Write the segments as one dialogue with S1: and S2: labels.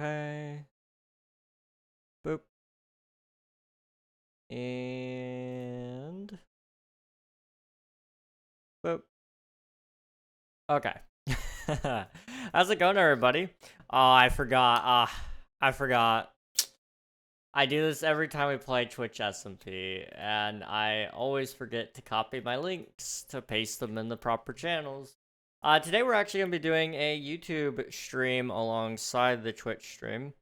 S1: Okay. Boop. And boop. Okay. How's it going, everybody? Oh, I forgot. I forgot. I do this every time we play Twitch SMP, and I always forget to copy my links to paste them in the proper channels. Today we're actually going to be doing a YouTube stream alongside the Twitch stream.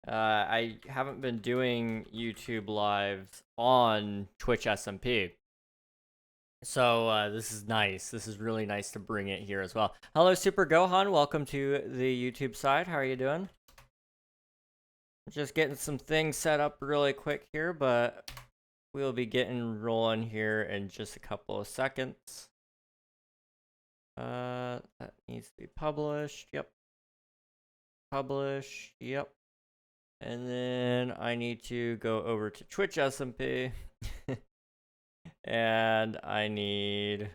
S1: I haven't been doing YouTube live on Twitch SMP. So, this is nice. This is really nice to bring it here as well. Hello, Super Gohan. Welcome to the YouTube side. How are you doing? Just getting some things set up really quick here, but we'll be getting rolling here in just a couple of seconds. That needs to be published. Yep. Publish. Yep. And then I need to go over to Twitch SMP. And I need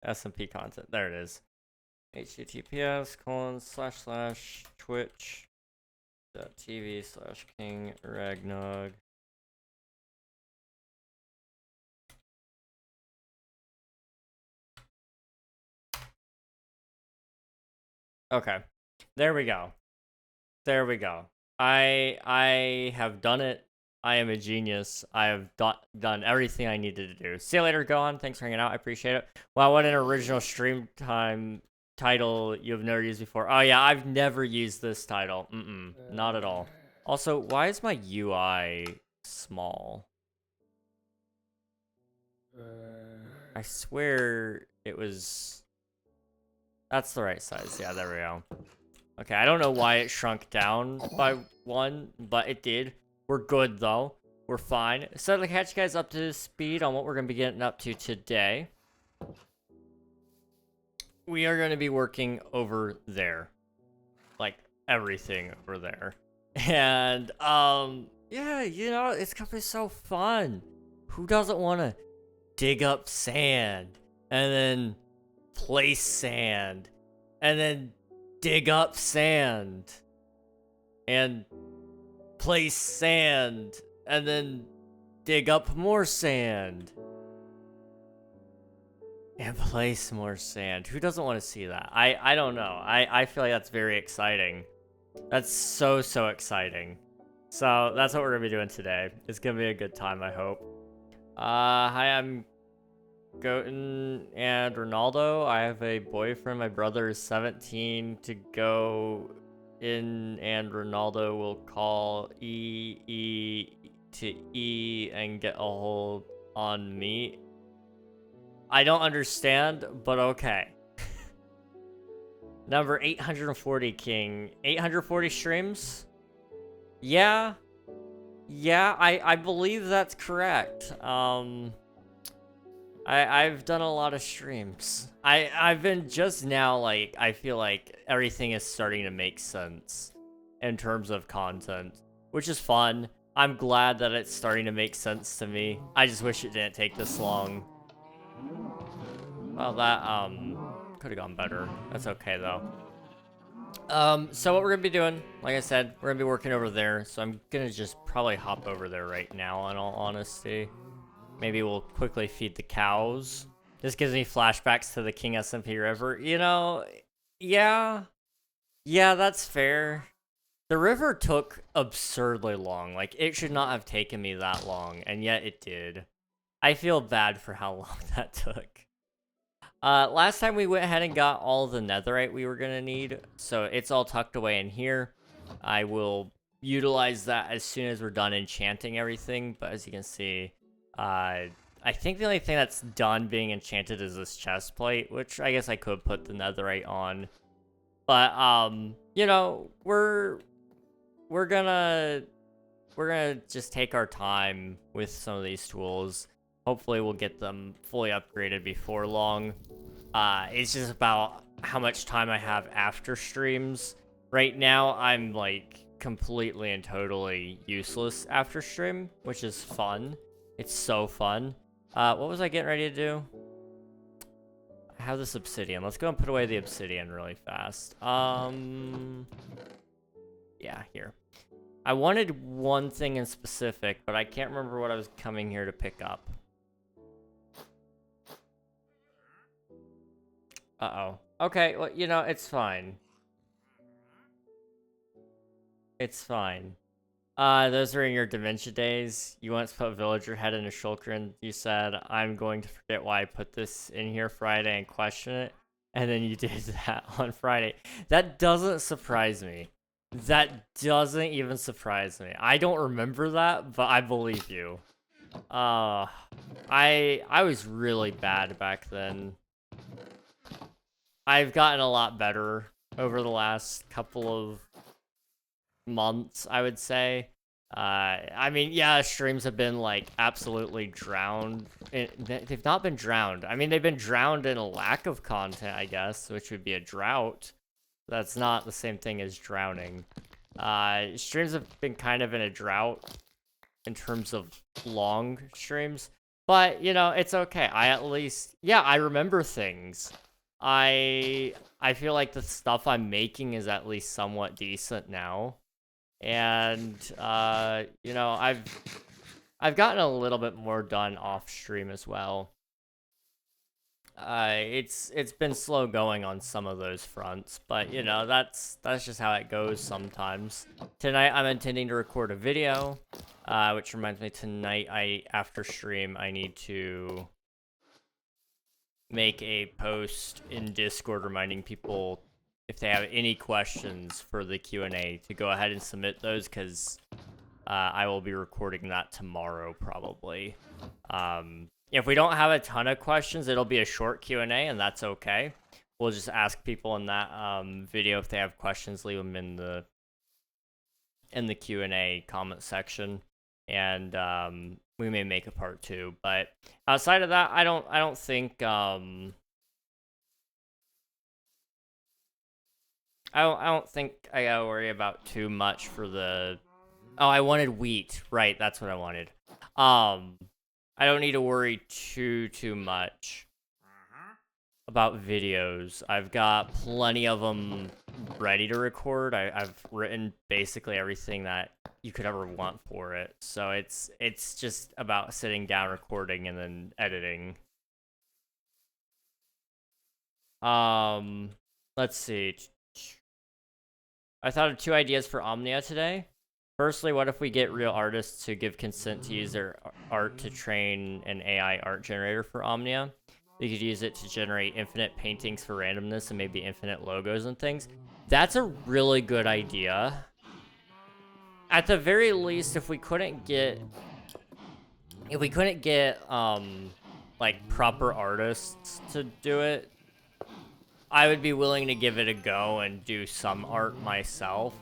S1: SMP content. There it is. https://twitch.tv/King Ragnog. Okay, there we go. There we go. I have done it. I am a genius. I have done everything I needed to do. See you later, Gohan. Thanks for hanging out. I appreciate it. Wow, what an original stream time title you've never used before. Oh yeah, I've never used this title. Not at all. Also, why is my UI small? I swear it was... That's the right size. Yeah, there we go. Okay, I don't know why it shrunk down by 1, but it did. We're good, though. We're fine. So to catch you guys up to speed on what we're going to be getting up to today, we are going to be working over there. Like, everything over there. And, yeah, you know, it's going to be so fun. Who doesn't want to dig up sand, and then place sand, and then dig up sand, and place sand, and then dig up more sand, and place more sand? Who doesn't want to see that? I don't know. I feel like that's very exciting. That's so exciting. So that's what we're gonna be doing today. It's gonna be a good time, I hope. Hi, I'm Goten and Ronaldo. I have a boyfriend. My brother is 17 to go in, and Ronaldo will call E to E and get a hold on me. I don't understand, but okay. Number 840, King. 840 streams? Yeah. Yeah, I believe that's correct. I've done a lot of streams. I've been just now, like, I feel like everything is starting to make sense in terms of content, which is fun. I'm glad that it's starting to make sense to me. I just wish it didn't take this long. Well, that, could have gone better. That's okay, though. So what we're gonna be doing, like I said, we're gonna be working over there, so I'm gonna just probably hop over there right now, in all honesty. Maybe we'll quickly feed the cows. This gives me flashbacks to the King SMP River. You know, yeah. Yeah, that's fair. The river took absurdly long. Like, it should not have taken me that long, and yet it did. I feel bad for how long that took. Last time we went ahead and got all the netherite we were gonna need, so it's all tucked away in here. I will utilize that as soon as we're done enchanting everything, but as you can see, I think the only thing that's done being enchanted is this chest plate, which I guess I could put the netherite on. But, you know, we're gonna just take our time with some of these tools. Hopefully we'll get them fully upgraded before long. It's just about how much time I have after streams. Right now, I'm, like, completely and totally useless after stream, which is fun. It's so fun. What was I getting ready to do? I have this obsidian. Let's go and put away the obsidian really fast. Yeah, here. I wanted one thing in specific, but I can't remember what I was coming here to pick up. Uh-oh. Okay, well, you know, it's fine. It's fine. Those are in your dementia days. You once put villager head in a shulker and you said, I'm going to forget why I put this in here Friday and question it. And then you did that on Friday. That doesn't surprise me. That doesn't even surprise me. I don't remember that, but I believe you. I was really bad back then. I've gotten a lot better over the last couple of months, I would say. I mean, yeah, streams have been like absolutely drowned. They've not been drowned. I mean, they've been drowned in a lack of content, I guess, which would be a drought. That's not the same thing as drowning. Streams have been kind of in a drought in terms of long streams, but you know, it's okay. I at least, yeah, I remember things. I feel like the stuff I'm making is at least somewhat decent now. And you know, I've gotten a little bit more done off stream as well. It's been slow going on some of those fronts, but you know, that's just how it goes sometimes. Tonight I'm intending to record a video, which reminds me, tonight after stream I need to make a post in Discord reminding people if they have any questions for the Q&A to go ahead and submit those, because I will be recording that tomorrow probably. If we don't have a ton of questions, it'll be a short Q&A, and that's okay. We'll just ask people in that video if they have questions, leave them in the Q&A comment section, and we may make a part 2. But outside of that, I don't think I don't think I gotta worry about too much for the... Oh, I wanted wheat. Right, that's what I wanted. I don't need to worry too much about videos. I've got plenty of them ready to record. I've written basically everything that you could ever want for it. So it's just about sitting down, recording, and then editing. Let's see. I thought of 2 ideas for Omnia today. Firstly, what if we get real artists to give consent to use their art to train an AI art generator for Omnia? We could use it to generate infinite paintings for randomness and maybe infinite logos and things. That's a really good idea. At the very least, if we couldn't get like proper artists to do it, I would be willing to give it a go and do some art myself.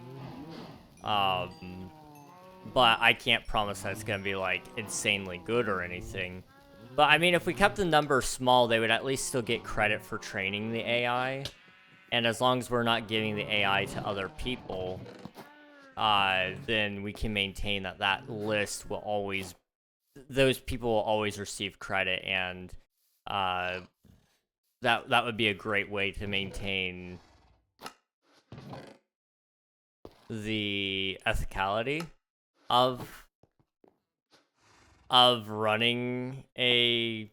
S1: But I can't promise that it's gonna be like insanely good or anything. But I mean, if we kept the number small, they would at least still get credit for training the AI. And as long as we're not giving the AI to other people, then we can maintain that list will always, those people will always receive credit, and that would be a great way to maintain the ethicality of running a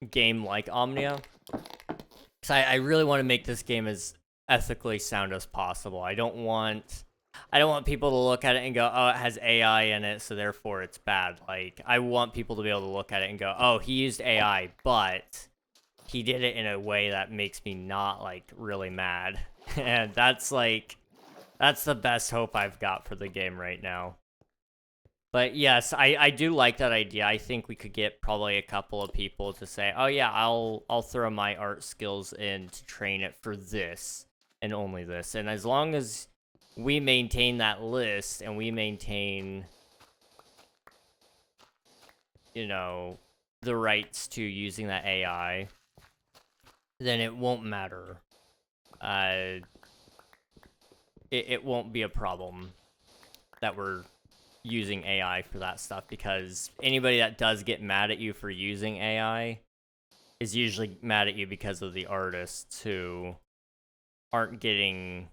S1: game like Omnia. Because I really want to make this game as ethically sound as possible. I don't want people to look at it and go, oh, it has AI in it, so therefore it's bad. Like, I want people to be able to look at it and go, oh, he used AI, but he did it in a way that makes me not, like, really mad. And that's, like, that's the best hope I've got for the game right now. But yes, I do like that idea. I think we could get probably a couple of people to say, oh yeah, I'll throw my art skills in to train it for this and only this. And as long as we maintain that list and we maintain, you know, the rights to using that AI, then it won't matter. It won't be a problem that we're using AI for that stuff, because anybody that does get mad at you for using AI, is usually mad at you because of the artists who aren't getting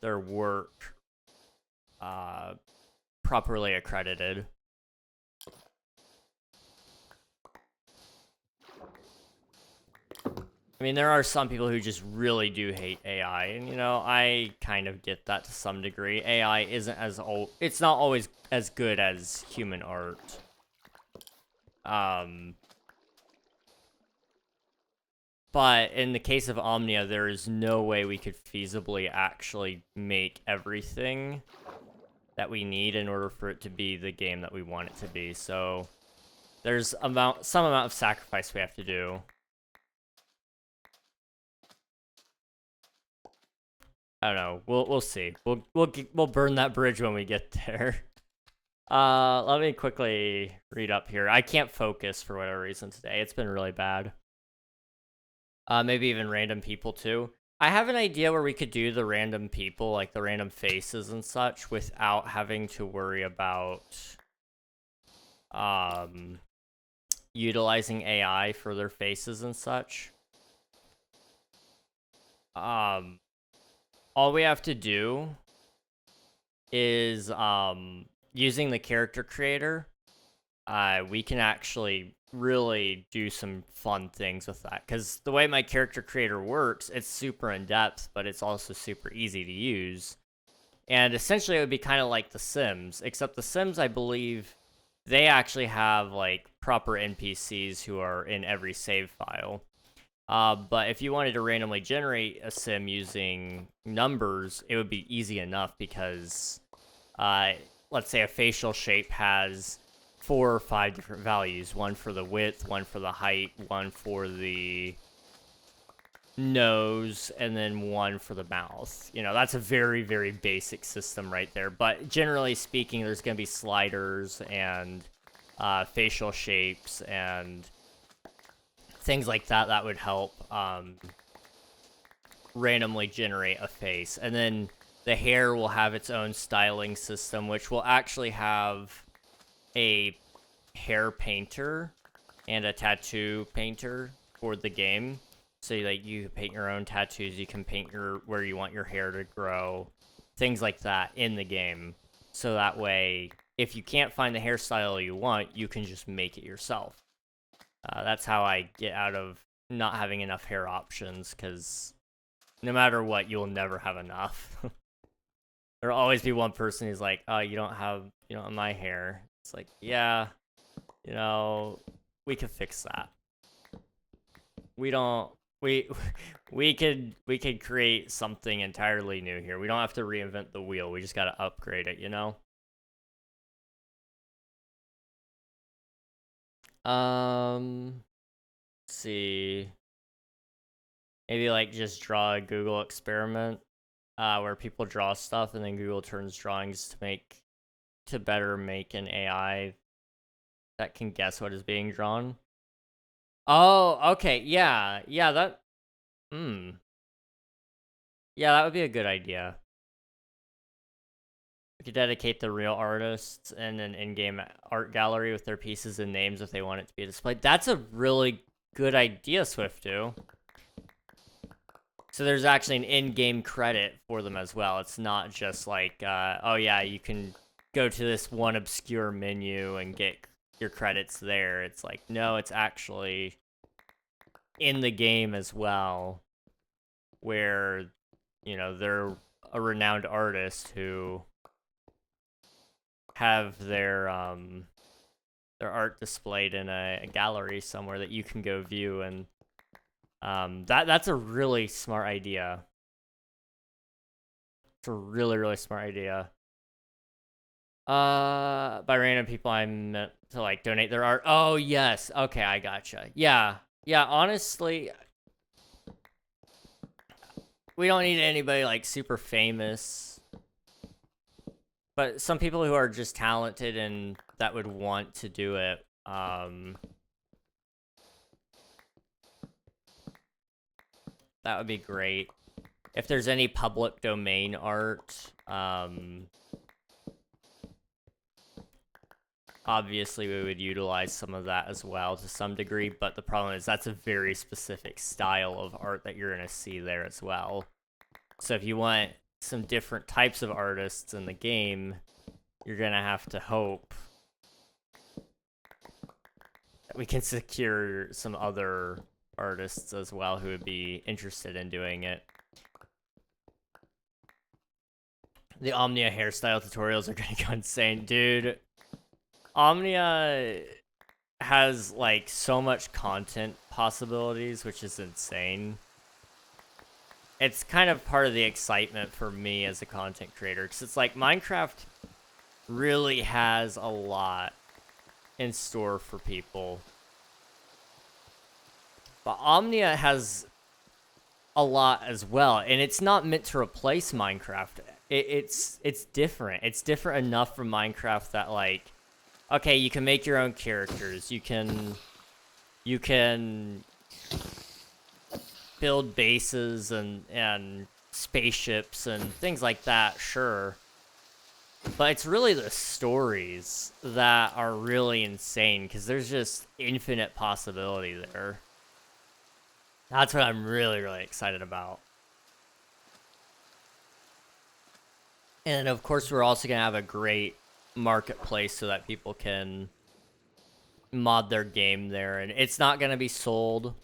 S1: their work properly accredited. I mean, there are some people who just really do hate AI, and you know, I kind of get that to some degree. AI isn't as old, it's not always as good as human art. But in the case of Omnia, there is no way we could feasibly actually make everything that we need in order for it to be the game that we want it to be. So there's some amount of sacrifice we have to do. I don't know. We'll see. We'll burn that bridge when we get there. Let me quickly read up here. I can't focus for whatever reason today. It's been really bad. Maybe even random people too. I have an idea where we could do the random people, like the random faces and such, without having to worry about utilizing AI for their faces and such. All we have to do is using the character creator, we can actually really do some fun things with that. Because the way my character creator works, it's super in-depth, but it's also super easy to use. And essentially, it would be kind of like The Sims, except The Sims, I believe, they actually have like proper NPCs who are in every save file. But if you wanted to randomly generate a sim using numbers, it would be easy enough because, let's say a facial shape has 4 or 5 different values. One for the width, one for the height, one for the nose, and then one for the mouth. You know, that's a very, very basic system right there. But generally speaking, there's going to be sliders and facial shapes and things like that that would help randomly generate a face. And then the hair will have its own styling system, which will actually have a hair painter and a tattoo painter for the game. So like you paint your own tattoos, you can paint where you want your hair to grow, things like that in the game. So that way, if you can't find the hairstyle you want, you can just make it yourself. That's how I get out of not having enough hair options, because no matter what, you'll never have enough. There'll always be one person who's like, oh, you don't have my hair. It's like, yeah, you know, we could fix that. We could create something entirely new here. We don't have to reinvent the wheel. We just got to upgrade it, you know? Let's see. Maybe like just draw a Google experiment where people draw stuff and then Google turns drawings to better make an AI that can guess what is being drawn. Oh, okay. Yeah, that yeah, that would be a good idea. We could dedicate the real artists in an in-game art gallery with their pieces and names if they want it to be displayed. That's a really good idea, Swiftu. So there's actually an in-game credit for them as well. It's not just like, oh yeah, you can go to this one obscure menu and get your credits there. It's like, no, it's actually in the game as well, where, you know, they're a renowned artist who have their art displayed in a gallery somewhere that you can go view. And that's a really smart idea. It's a really, really smart idea. By random people, I meant to like donate their art. Oh yes, okay, I gotcha. Yeah, honestly, we don't need anybody like super famous, but some people who are just talented and that would want to do it. That would be great. If there's any public domain art, obviously we would utilize some of that as well to some degree, but the problem is that's a very specific style of art that you're going to see there as well. So if you want some different types of artists in the game, you're going to have to hope that we can secure some other artists as well who would be interested in doing it. The Omnia hairstyle tutorials are going to go insane. Dude, Omnia has, like, so much content possibilities, which is insane. It's kind of part of the excitement for me as a content creator, because it's like Minecraft really has a lot in store for people. But Omnia has a lot as well, and it's not meant to replace Minecraft. It's different. It's different enough from Minecraft that, like, okay, you can make your own characters. You can build bases and spaceships and things like that, sure. But it's really the stories that are really insane, because there's just infinite possibility there. That's what I'm really, really excited about. And of course, we're also going to have a great marketplace so that people can mod their game there. And it's not going to be sold.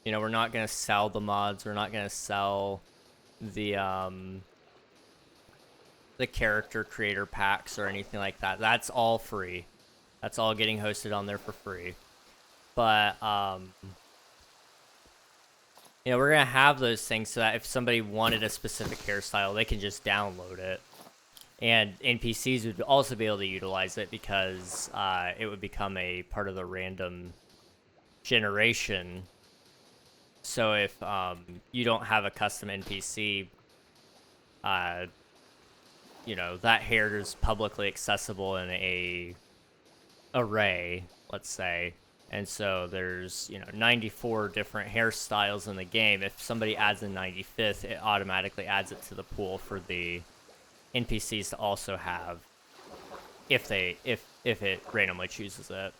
S1: You know, we're not going to sell the mods. We're not going to sell the character creator packs or anything like that. That's all free. That's all getting hosted on there for free. But, you know, we're going to have those things so that if somebody wanted a specific hairstyle, they can just download it. And NPCs would also be able to utilize it because it would become a part of the random generation. So if you don't have a custom NPC, you know, that hair is publicly accessible in a array, let's say. And so there's, you know, 94 different hairstyles in the game. If somebody adds a 95th, it automatically adds it to the pool for the NPCs to also have if it randomly chooses it.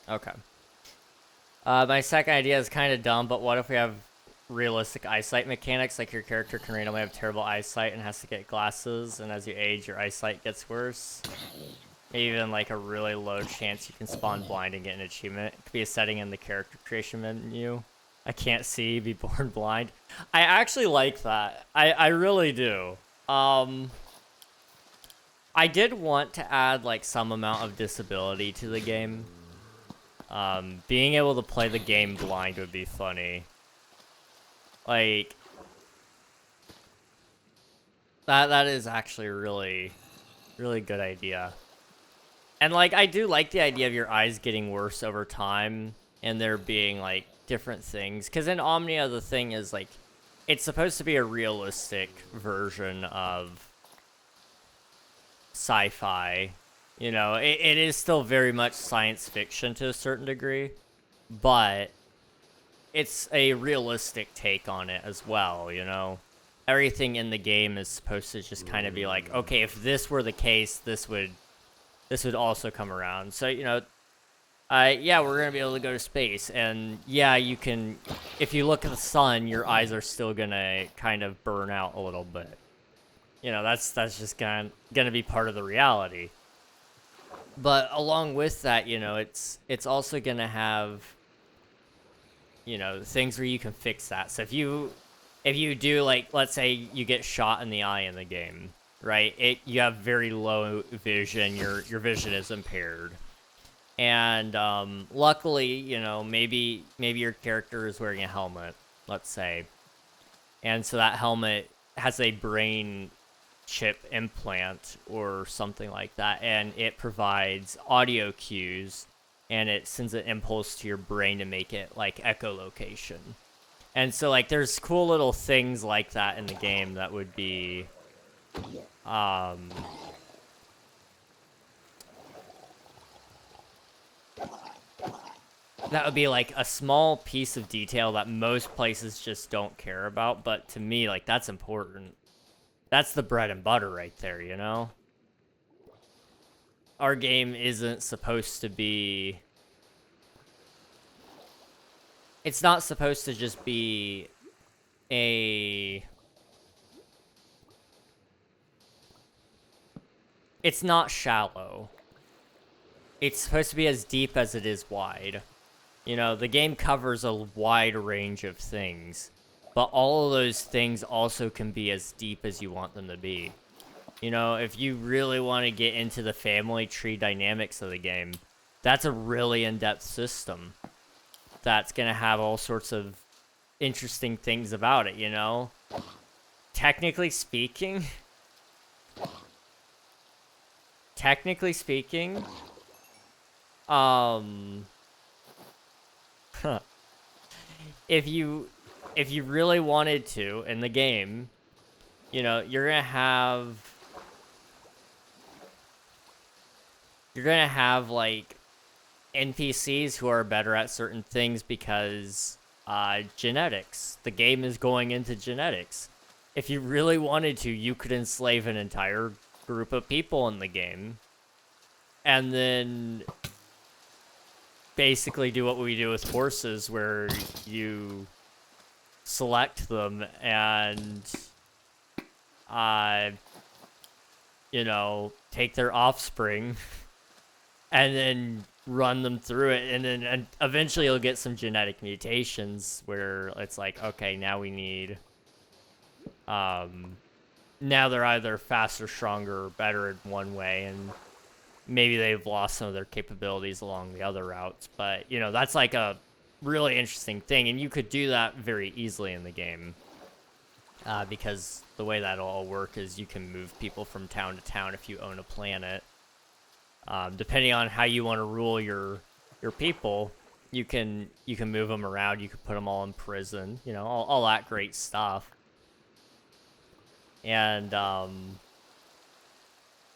S1: Okay. My second idea is kind of dumb, but what if we have realistic eyesight mechanics? Like your character can randomly have terrible eyesight and has to get glasses, and as you age, your eyesight gets worse. Even like a really low chance you can spawn blind and get an achievement. It could be a setting in the character creation menu. I can't see, be born blind. I actually like that. I really do. I did want to add like some amount of disability to the game. Being able to play the game blind would be funny. Like, that is actually a really, really good idea. And, like, I do like the idea of your eyes getting worse over time and there being, like, different things. Because in Omnia, the thing is, like, it's supposed to be a realistic version of sci-fi. You know, it is still very much science fiction to a certain degree, but it's a realistic take on it as well, you know? Everything in the game is supposed to just kind of be like, okay, if this were the case, this would also come around. So, you know, yeah, we're going to be able to go to space. And, yeah, you can... If you look at the sun, your eyes are still going to kind of burn out a little bit. You know, that's just going to be part of the reality. But along with that, you know, it's also going to have, you know, things where you can fix that. So if you do, like, let's say you get shot in the eye in the game, right? You have very low vision. Your vision is impaired. And luckily, you know, maybe your character is wearing a helmet, let's say. And so that helmet has a brain chip implant or something like that, and it provides audio cues, and it sends an impulse to your brain to make it like echolocation. And so, like, there's cool little things like that in the game that would be that would be like a small piece of detail that most places just don't care about, but to me, like, that's important. That's the bread and butter right there, you know? Our game isn't supposed to be... It's not supposed to just be a... It's not shallow. It's supposed to be as deep as it is wide. You know, the game covers a wide range of things, but all of those things also can be as deep as you want them to be. You know, if you really want to get into the family tree dynamics of the game, that's a really in-depth system that's going to have all sorts of interesting things about it, you know? Technically speaking, if you really wanted to in the game, you know, you're gonna have like NPCs who are better at certain things because genetics. The game is going into genetics. If you really wanted to, you could enslave an entire group of people in the game and then basically do what we do with horses, where you select them and you know, take their offspring and then run them through it, and then eventually you'll get some genetic mutations where it's like, okay, now we need now they're either faster, stronger, or better in one way, and maybe they've lost some of their capabilities along the other routes. But, you know, that's like a really interesting thing, and you could do that very easily in the game. Because the way that'll all work is you can move people from town to town if you own a planet. Depending on how you want to rule your people, you can move them around, you can put them all in prison, you know, all that great stuff. And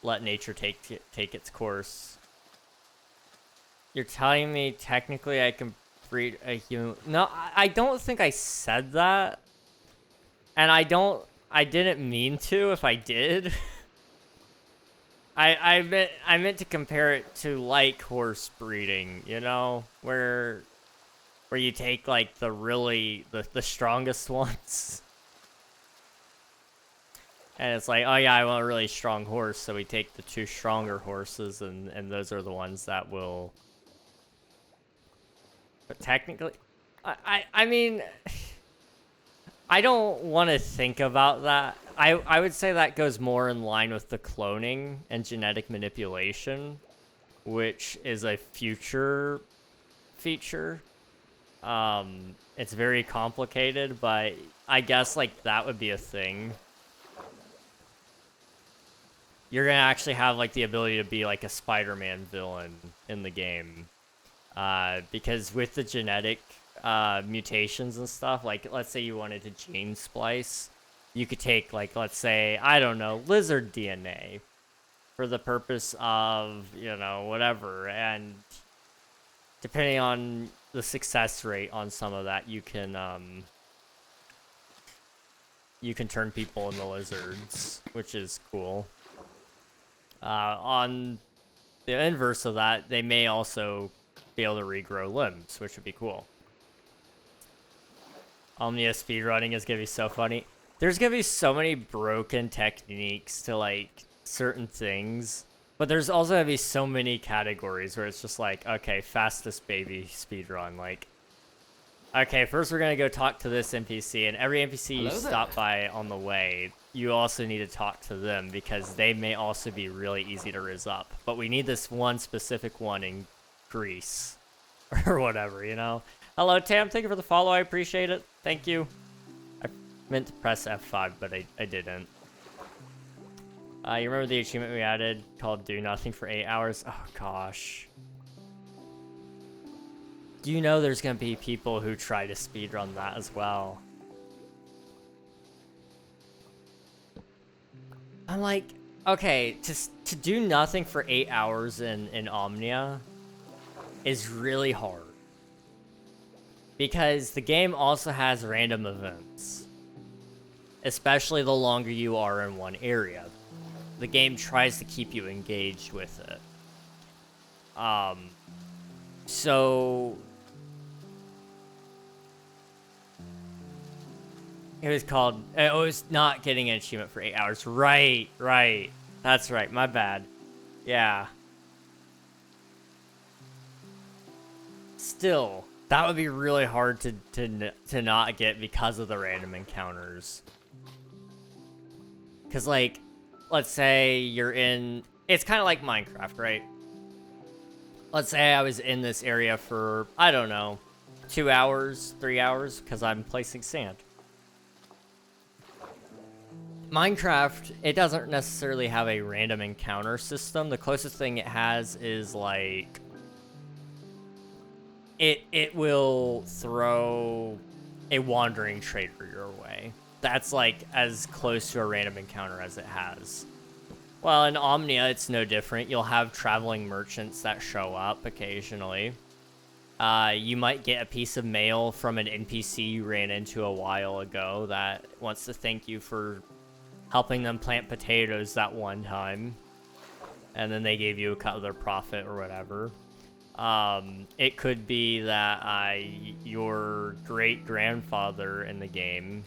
S1: let nature take its course. You're telling me technically I can breed a human? No, I don't think I said that. And I didn't mean to if I did. I meant to compare it to like horse breeding, you know, where you take like the strongest ones. And it's like, oh yeah, I want a really strong horse, so we take the two stronger horses, and those are the ones that will... But technically, I mean, I don't want to think about that. I would say that goes more in line with the cloning and genetic manipulation, which is a future feature. It's very complicated, but I guess like that would be a thing. You're gonna actually have like the ability to be like a Spider-Man villain in the game, because with the genetic mutations and stuff, like let's say you wanted to gene splice, you could take like, let's say, I don't know, lizard DNA for the purpose of, you know, whatever, and depending on the success rate on some of that, you can turn people into lizards, which is cool. On the inverse of that, they may also be able to regrow limbs, which would be cool. Omnia speedrunning is gonna be so funny. There's gonna be so many broken techniques to like certain things, but there's also gonna be so many categories where it's just like, okay, fastest baby speedrun. Like, okay, first we're gonna go talk to this NPC, and every NPC you stop by on the way, you also need to talk to them because they may also be really easy to riz up. But we need this one specific one in Greece or whatever, you know? Hello, Tam. Thank you for the follow. I appreciate it. Thank you. I meant to press F5, but I didn't. You remember the achievement we added called Do Nothing for 8 hours? Oh, gosh. You know there's going to be people who try to speedrun that as well. I'm like, okay, to do nothing for 8 hours in Omnia is really hard. Because the game also has random events. Especially the longer you are in one area. The game tries to keep you engaged with it. So... It was called... It was not getting an achievement for 8 hours. Right. That's right, my bad. Yeah. Still, that would be really hard to not get because of the random encounters. Because, like, let's say you're in... It's kind of like Minecraft, right? Let's say I was in this area for, I don't know, 2 hours, 3 hours, because I'm placing sand. Minecraft, it doesn't necessarily have a random encounter system. The closest thing it has is, like... It will throw a wandering trader your way. That's, like, as close to a random encounter as it has. Well, in Omnia, it's no different. You'll have traveling merchants that show up occasionally. You might get a piece of mail from an NPC you ran into a while ago that wants to thank you for helping them plant potatoes that one time. And then they gave you a cut of their profit or whatever. It could be that your great-grandfather in the game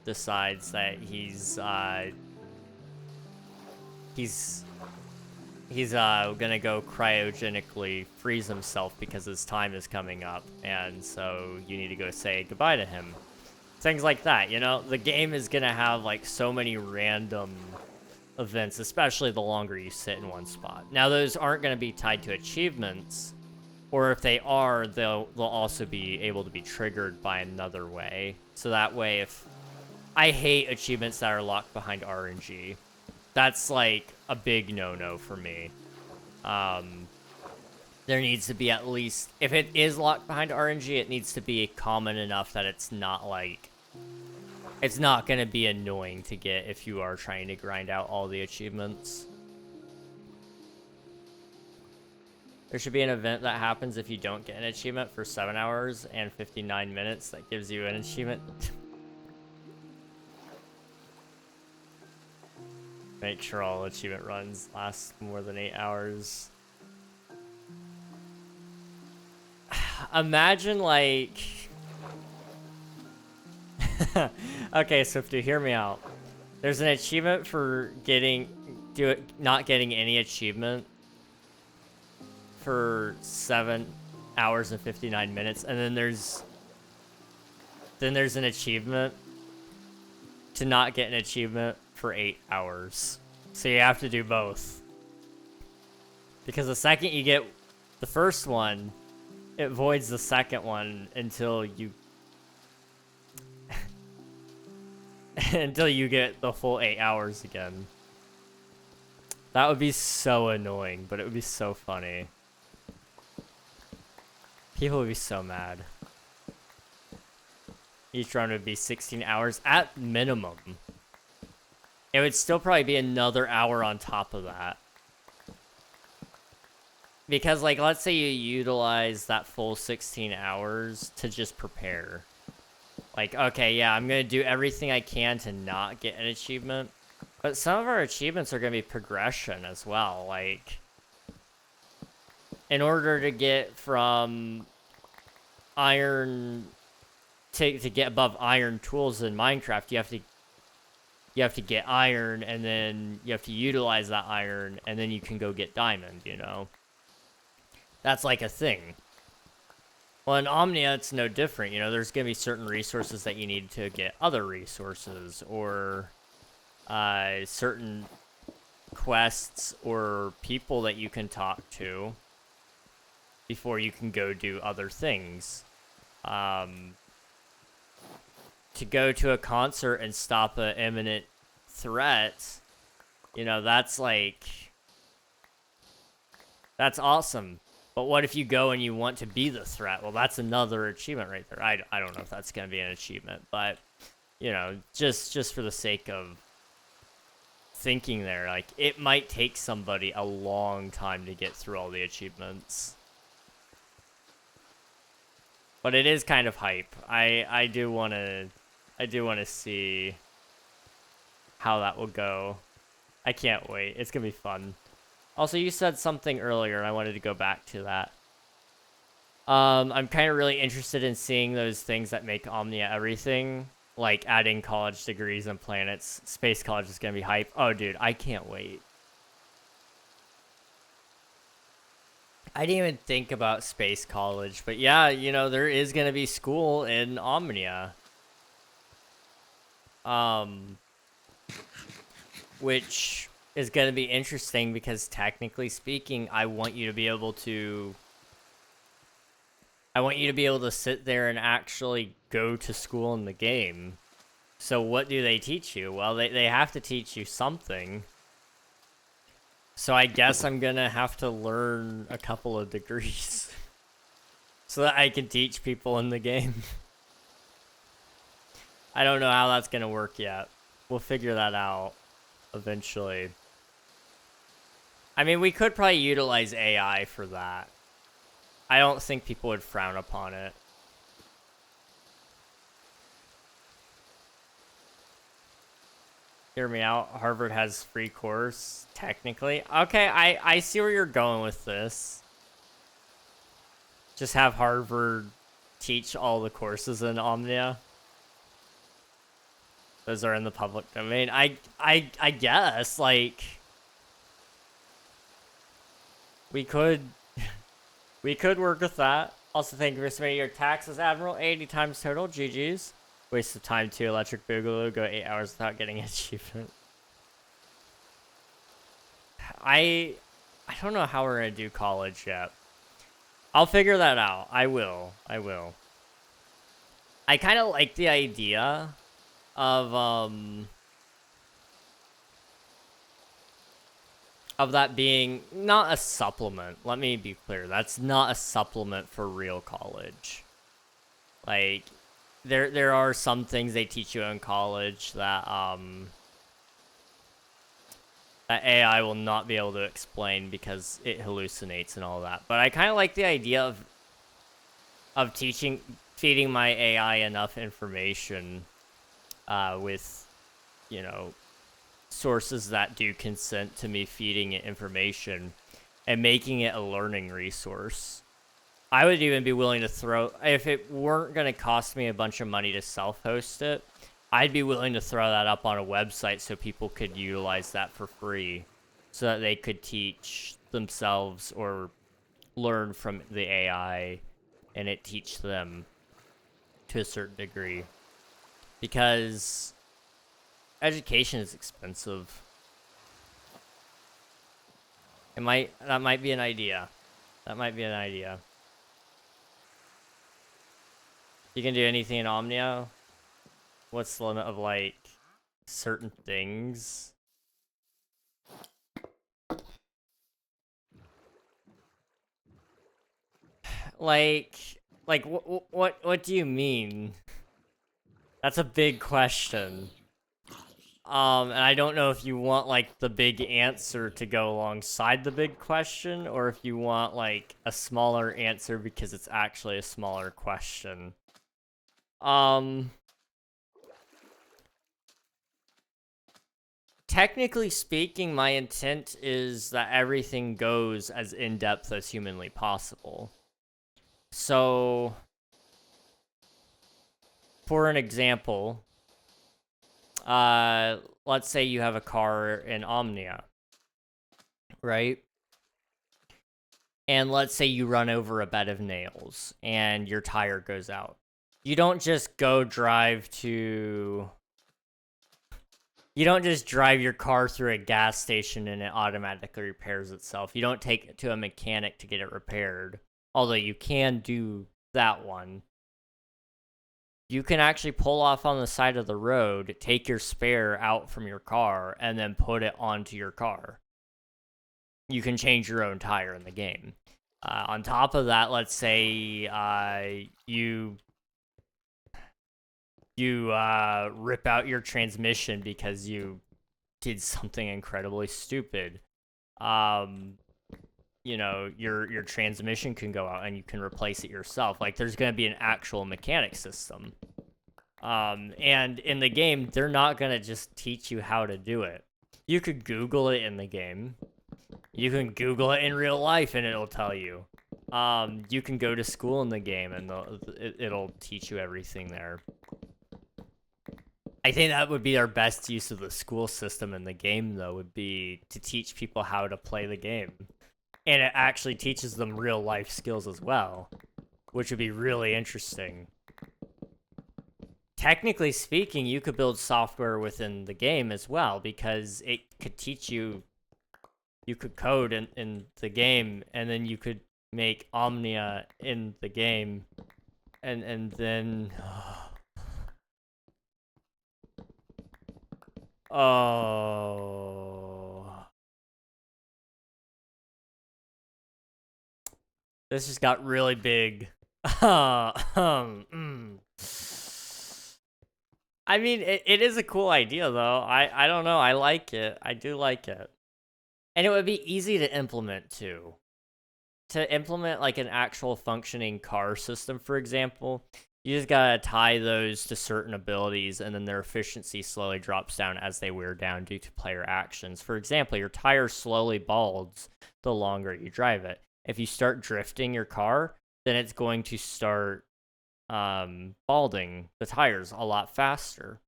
S1: decides that he's gonna go cryogenically freeze himself because his time is coming up, and so you need to go say goodbye to him. Things like that, you know? The game is gonna have, like, so many random events, especially the longer you sit in one spot. Now, those aren't gonna be tied to achievements, or if they are, they'll also be able to be triggered by another way. So that way, if... I hate achievements that are locked behind RNG. That's, like, a big no-no for me. There needs to be at least... If it is locked behind RNG, it needs to be common enough that it's not, like... It's not going to be annoying to get if you are trying to grind out all the achievements. There should be an event that happens if you don't get an achievement for 7 hours and 59 minutes that gives you an achievement. Make sure all achievement runs last more than 8 hours. Imagine, like... Okay, Swifty, hear me out. There's an achievement for not getting any achievement for 7 hours and 59 minutes, and then there's an achievement to not get an achievement for 8 hours. So you have to do both. Because the second you get the first one, it voids the second one until you until you get the full 8 hours again. That would be so annoying, but it would be so funny. People would be so mad. Each run would be 16 hours at minimum. It would still probably be another hour on top of that. Because, like, let's say you utilize that full 16 hours to just prepare. Like, okay, yeah, I'm going to do everything I can to not get an achievement. But some of our achievements are going to be progression as well. Like, in order to get from iron... To get above iron tools in Minecraft, you have to get iron, and then you have to utilize that iron, and then you can go get diamond, you know? That's like a thing. Well, in Omnia, it's no different. You know, there's going to be certain resources that you need to get other resources, or certain quests or people that you can talk to before you can go do other things. To go to a concert and stop an imminent threat, you know, that's like... That's awesome. But what if you go and you want to be the threat? Well, that's another achievement right there. I don't know if that's going to be an achievement, but, you know, just for the sake of thinking there, like, it might take somebody a long time to get through all the achievements. But it is kind of hype. I do wanna see how that will go. I can't wait. It's gonna be fun. Also, you said something earlier, and I wanted to go back to that. I'm kind of really interested in seeing those things that make Omnia everything, like adding college degrees and planets. Space College is gonna be hype. Oh, dude, I can't wait. I didn't even think about Space College, but yeah, you know, there is gonna be school in Omnia. Which is gonna be interesting because technically speaking, I want you to be able to sit there and actually go to school in the game. So what do they teach you? Well, they have to teach you something. So I guess I'm gonna have to learn a couple of degrees so that I can teach people in the game. I don't know how that's gonna work yet. We'll figure that out eventually. I mean, we could probably utilize AI for that. I don't think people would frown upon it. Hear me out. Harvard has free course, technically. Okay, I see where you're going with this. Just have Harvard teach all the courses in Omnia. Those are in the public domain. I guess, like, we could work with that. Also, thank you for submitting your taxes, Admiral. 80 times total. GG's. Waste of time too. Electric Boogaloo. Go 8 hours without getting an achievement. I don't know how we're gonna do college yet. I'll figure that out. I will. I kind of like the idea of that being not a supplement. Let me be clear. That's not a supplement for real college. Like, there are some things they teach you in college that that AI will not be able to explain because it hallucinates and all that. But I kind of like the idea of feeding my AI enough information with, you know, sources that do consent to me feeding it information and making it a learning resource. I would even be willing to throw, if it weren't going to cost me a bunch of money to self-host it, I'd be willing to throw that up on a website so people could utilize that for free so that they could teach themselves or learn from the AI and it teach them to a certain degree. Because education is expensive. That might be an idea. You can do anything in Omnia? What's the limit of, like, certain things? Like what do you mean? That's a big question. And I don't know if you want, like, the big answer to go alongside the big question, or if you want, like, a smaller answer because it's actually a smaller question. Technically speaking, my intent is that everything goes as in-depth as humanly possible. So, for an example, let's say you have a car in Omnia, right? And let's say you run over a bed of nails and your tire goes out. You don't just drive your car through a gas station and it automatically repairs itself. You don't take it to a mechanic to get it repaired. Although you can do that one. You can actually pull off on the side of the road, take your spare out from your car, and then put it onto your car. You can change your own tire in the game. On top of that, let's say you rip out your transmission because you did something incredibly stupid. you know, your transmission can go out and you can replace it yourself. Like, there's going to be an actual mechanic system. And in the game, they're not going to just teach you how to do it. You could Google it in the game. You can Google it in real life and it'll tell you. You can go to school in the game and it'll teach you everything there. I think that would be our best use of the school system in the game, though, would be to teach people how to play the game. And it actually teaches them real life skills as well, which would be really interesting. Technically speaking, you could build software within the game as well, because it could teach you, you could code in the game, and then you could make Omnia in the game, and then... Oh. This just got really big. I mean, it is a cool idea, though. I don't know. I like it. I do like it. And it would be easy to implement, too. To implement, like, an actual functioning car system, for example, you just gotta tie those to certain abilities, and then their efficiency slowly drops down as they wear down due to player actions. For example, your tire slowly balds the longer you drive it. If you start drifting your car, then it's going to start balding the tires a lot faster.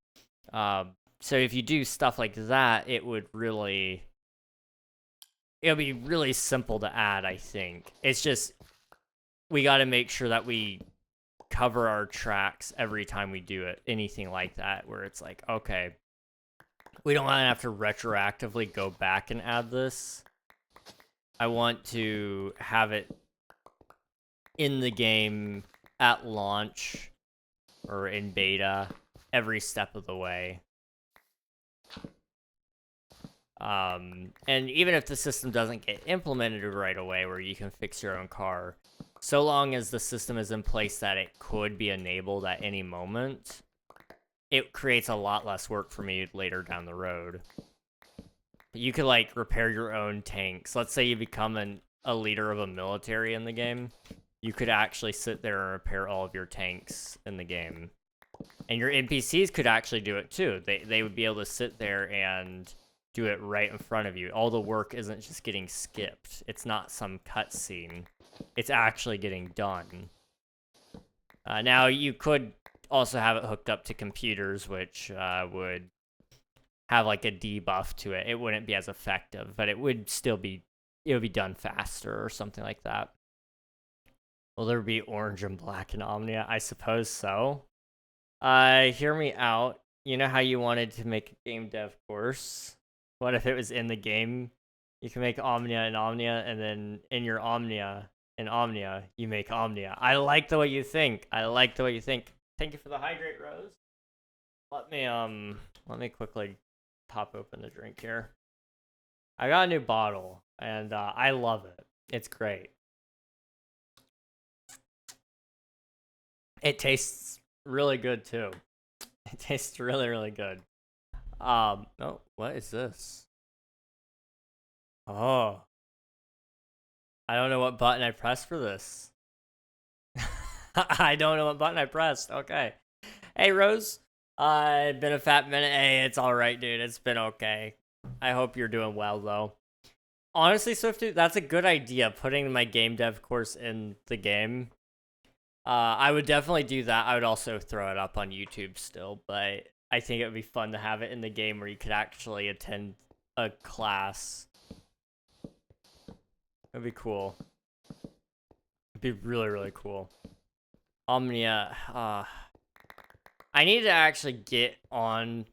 S1: So if you do stuff like that, it'll be really simple to add, I think. It's just, we gotta make sure that we cover our tracks every time we do it. Anything like that, where it's like, okay, we don't want to have to retroactively go back and add this. I want to have it in the game at launch or in beta every step of the way. And even if the system doesn't get implemented right away where you can fix your own car, so long as the system is in place that it could be enabled at any moment, it creates a lot less work for me later down the road. You could, like, repair your own tanks. Let's say you become a leader of a military in the game. You could actually sit there and repair all of your tanks in the game. And your NPCs could actually do it too. They would be able to sit there and do it right in front of you. All the work isn't just getting skipped. It's not some cutscene. It's actually getting done. Now, you could also have it hooked up to computers, which would have like a debuff to it. It wouldn't be as effective, but it would still be, it would be done faster or something like that. Will there be orange and black in Omnia? I suppose so. Hear me out. You know how you wanted to make a game dev course? What if it was in the game? You can make Omnia in Omnia, and then in your Omnia, in Omnia, you make Omnia. I like the way you think. I like the way you think. Thank you for the hydrate, Rose. Let me quickly pop open the drink here. I got a new bottle, and I love it. It's great. It tastes really good too. It tastes really, really good. Oh, what is this? Oh. I don't know what button I pressed for this. I don't know what button I pressed. Okay. Hey, Rose. It's been a fat minute. Hey, it's alright, dude. It's been okay. I hope you're doing well, though. Honestly, Swifty, that's a good idea, putting my game dev course in the game. I would definitely do that. I would also throw it up on YouTube still, but I think it would be fun to have it in the game where you could actually attend a class. It'd be cool. It'd be really, really cool. Omnia, I need to actually get on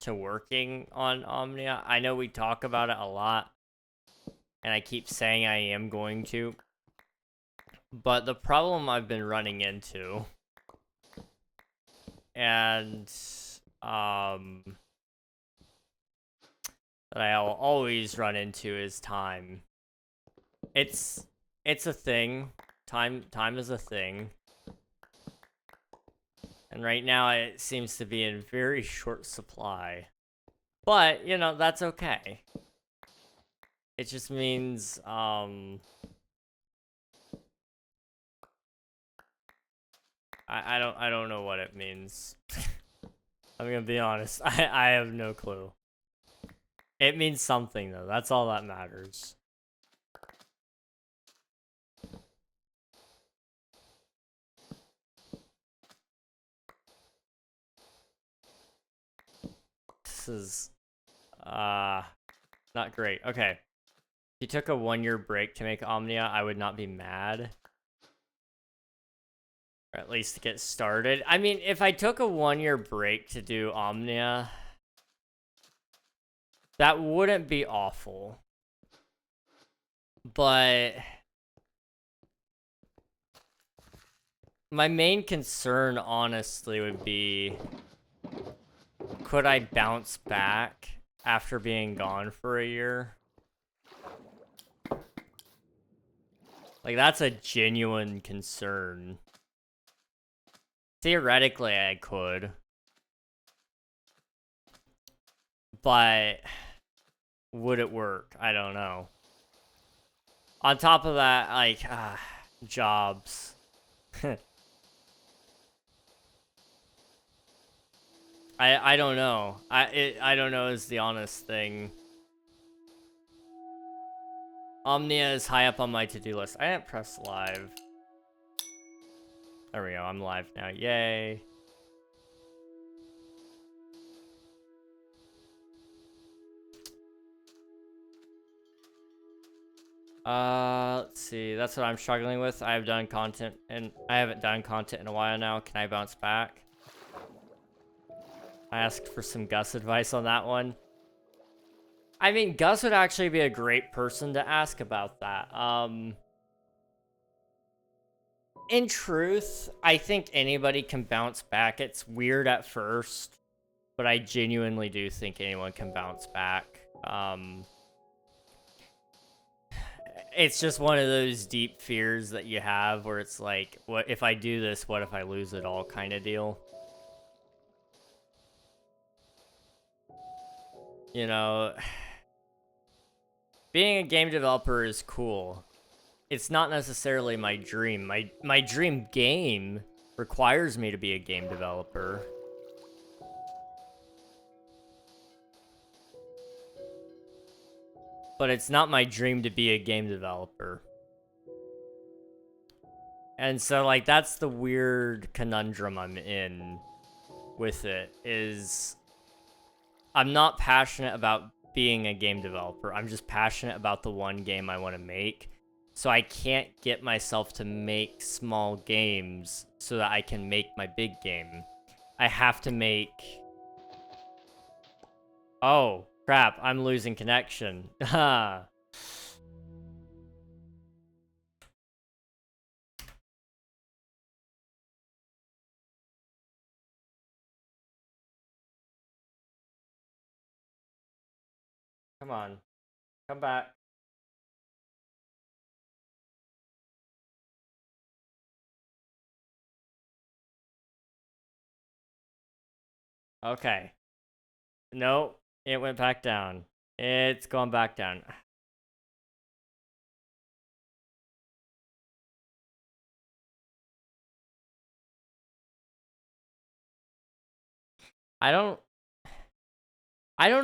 S1: to working on Omnia. I know we talk about it a lot, and I keep saying I am going to. But the problem I've been running into, and that I'll always run into, is time. It's a thing. Time is a thing. And right now it seems to be in very short supply. But, you know, that's okay. It just means I don't know what it means. I'm gonna be honest. I have no clue. It means something though. That's all that matters. This is not great. Okay. If you took a 1-year break to make Omnia, I would not be mad. Or at least to get started. I mean, if I took a 1-year break to do Omnia, that wouldn't be awful. But my main concern, honestly, would be, could I bounce back after being gone for a year? Like, that's a genuine concern. Theoretically, I could. But would it work? I don't know. On top of that, like, jobs. I don't know. I don't know is the honest thing. Omnia is high up on my to-do list. I didn't press live. There we go. I'm live now. Yay. Let's see. That's what I'm struggling with. I have done content and I haven't done content in a while now. Can I bounce back? I asked for some Gus advice on that one. I mean, Gus would actually be a great person to ask about that. In truth, I think anybody can bounce back. It's weird at first, but I genuinely do think anyone can bounce back. It's just one of those deep fears that you have where it's like, what if I do this, what if I lose it all kind of deal. You know, being a game developer is cool. It's not necessarily my dream. My dream game requires me to be a game developer. But it's not my dream to be a game developer. And so, like, that's the weird conundrum I'm in with it, is I'm not passionate about being a game developer. I'm just passionate about the one game I want to make. So I can't get myself to make small games so that I can make my big game. I have to make... Oh, crap, I'm losing connection. Ha. Come on. Come back. Okay. No, it went back down. It's gone back down. I don't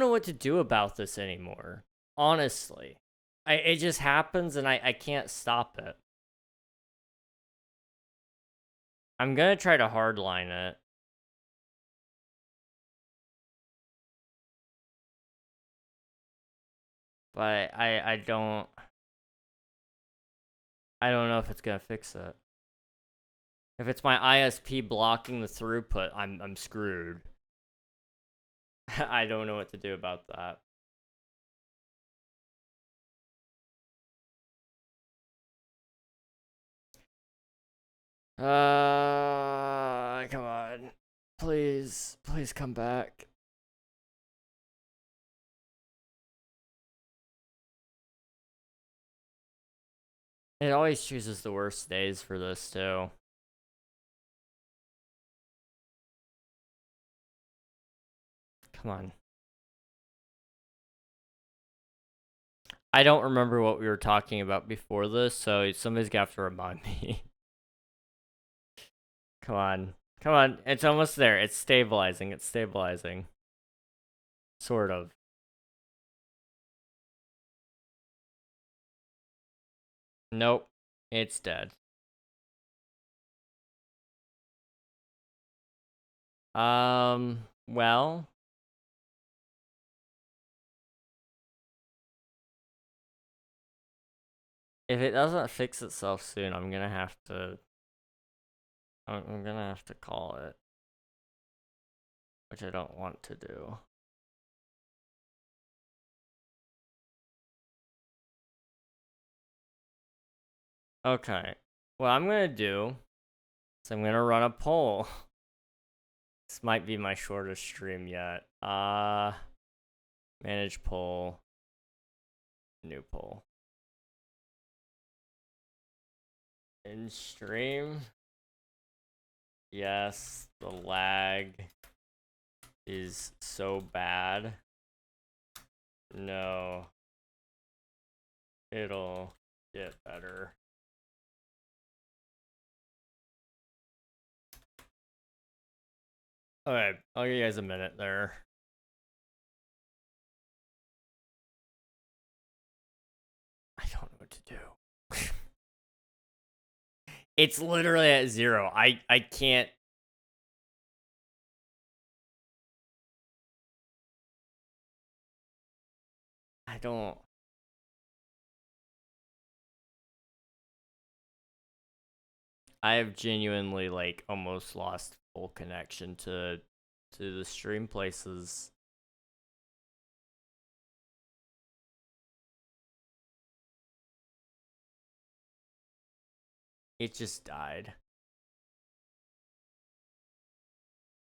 S1: know what to do about this anymore. Honestly. It just happens and I can't stop it. I'm gonna try to hardline it. But I don't know if it's gonna fix it. If it's my ISP blocking the throughput, I'm screwed. I don't know what to do about that. Come on. Please come back. It always chooses the worst days for this, too. Come on. I don't remember what we were talking about before this, so somebody's gonna have to remind me. Come on. Come on. It's almost there. It's stabilizing. It's stabilizing. Sort of. Nope. It's dead. Well. If it doesn't fix itself soon, I'm gonna have to call it. Which I don't want to do. Okay. What I'm gonna do is I'm gonna run a poll. This might be my shortest stream yet. Manage poll. New poll. In stream. Yes, the lag is so bad. No. It'll get better. Okay, I'll give you guys a minute there. I don't know what to do. It's literally at 0. I can't. I don't. I have genuinely like almost lost full connection to the stream places. It just died.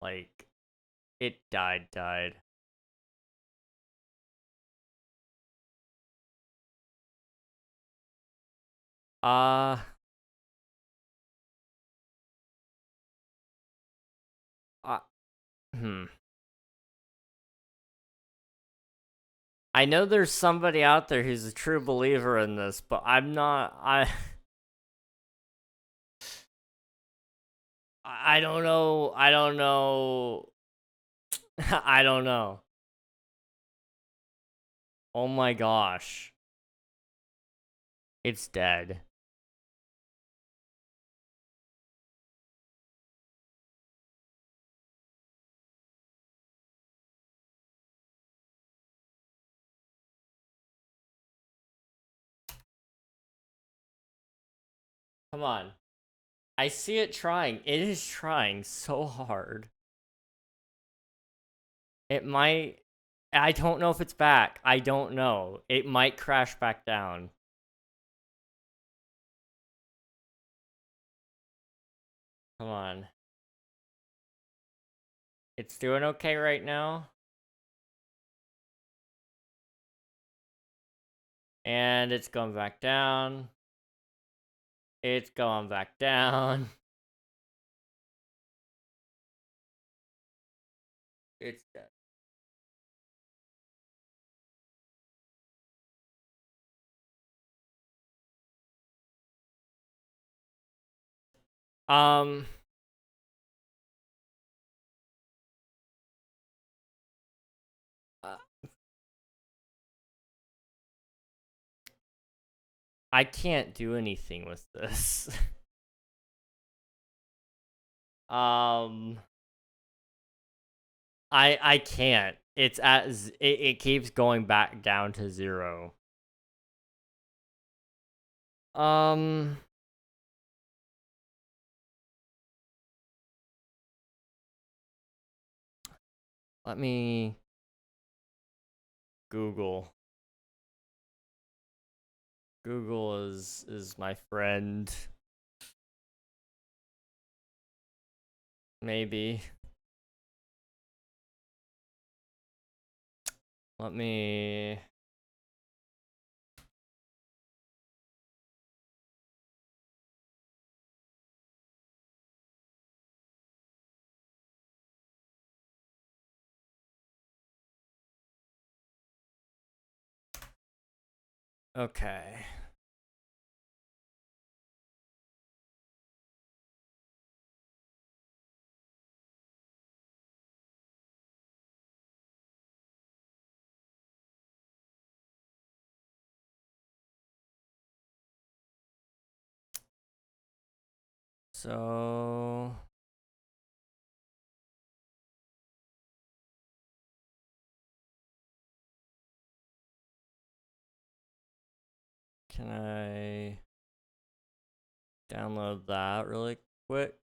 S1: Like, it died. I know there's somebody out there who's a true believer in this, but I'm not. I don't know. I don't know. I don't know. Oh my gosh. It's dead. Come on. I see it trying. It is trying so hard. It might. I don't know if it's back. I don't know. It might crash back down. Come on. It's doing okay right now. And it's going back down. It's going back down. It's dead. I can't do anything with this. I can't. It's at it keeps going back down to 0. Let me Google. Google is my friend. Maybe. Let me Okay. So can I download that really quick?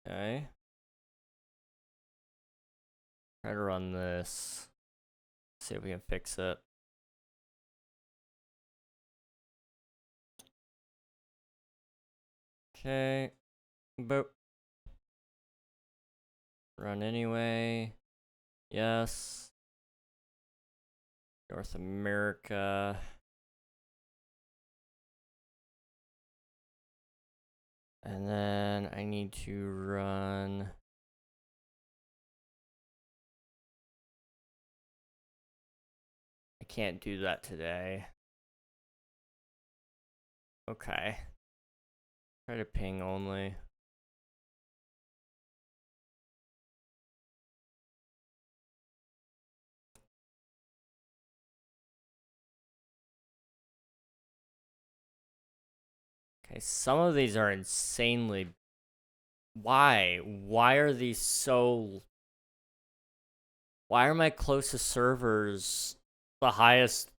S1: Okay. Try to run this. See if we can fix it. Okay. Boop. Run anyway. Yes. North America. And then I need to run. I can't do that today. Okay. Try to ping only. Okay, some of these are insanely. Why? Why are these so. Why are my closest servers the highest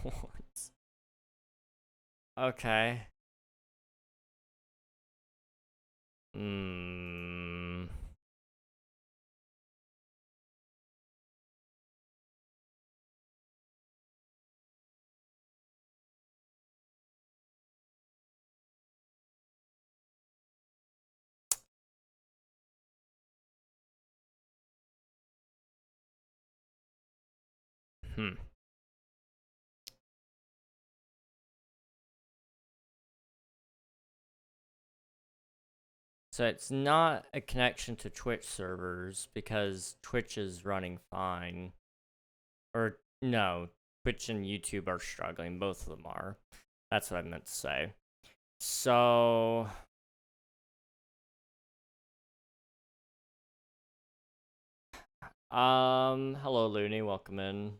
S1: ones? Okay. Hmm. Hmm. So it's not a connection to Twitch servers because Twitch is running fine. Or no, Twitch and YouTube are struggling. Both of them are. That's what I meant to say. So hello Looney, welcome in.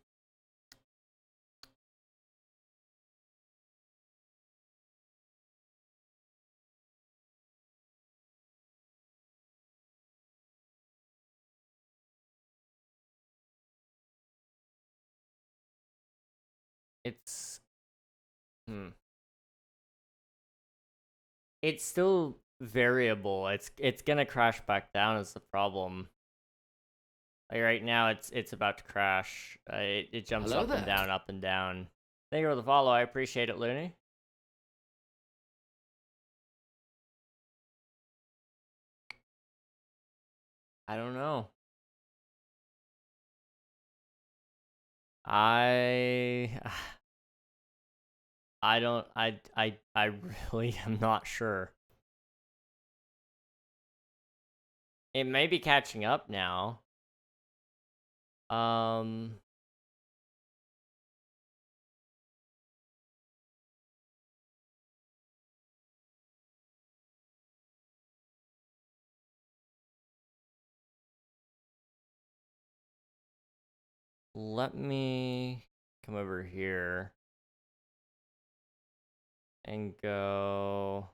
S1: It's It's still variable. It's gonna crash back down is the problem. Like right now, it's about to crash. It jumps
S2: Hello
S1: up
S2: there.
S1: and down, up and down. Thank you for the follow. I appreciate it, Looney. I don't know. I I don't. I really am not sure. It may be catching up now. Let me come over here and go.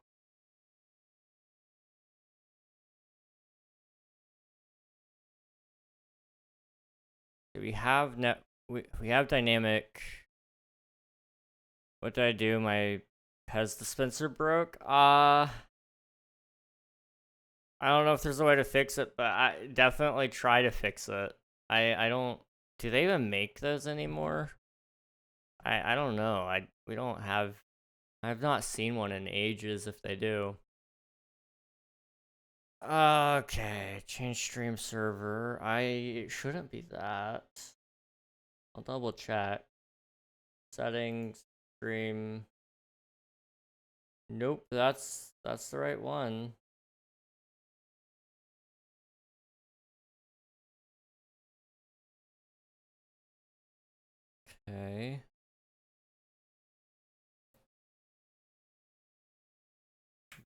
S1: We have we have dynamic. What did I do? My Pez dispenser broke. I don't know if there's a way to fix it, but I definitely try to fix it. I don't. Do they even make those anymore? I don't know. We don't have. I've not seen one in ages. If they do. Okay, change stream server. It shouldn't be that. I'll double check. Settings, stream. Nope, that's the right one. Okay.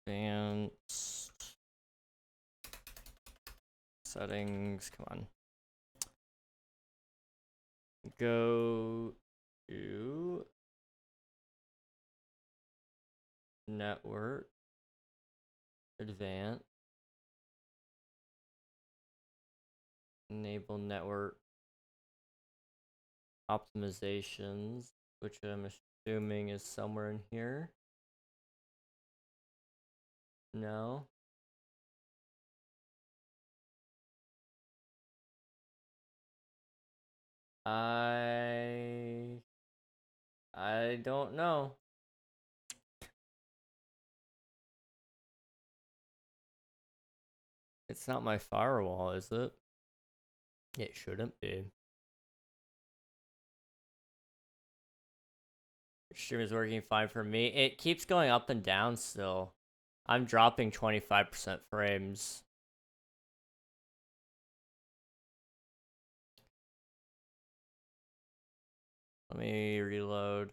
S1: Advanced settings. Come on. Go to network, advanced, enable network optimizations, which I'm assuming is somewhere in here. No. I don't know. It's not my firewall, is it? It shouldn't be. Stream is working fine for me. It keeps going up and down still. I'm dropping 25% frames. Let me reload.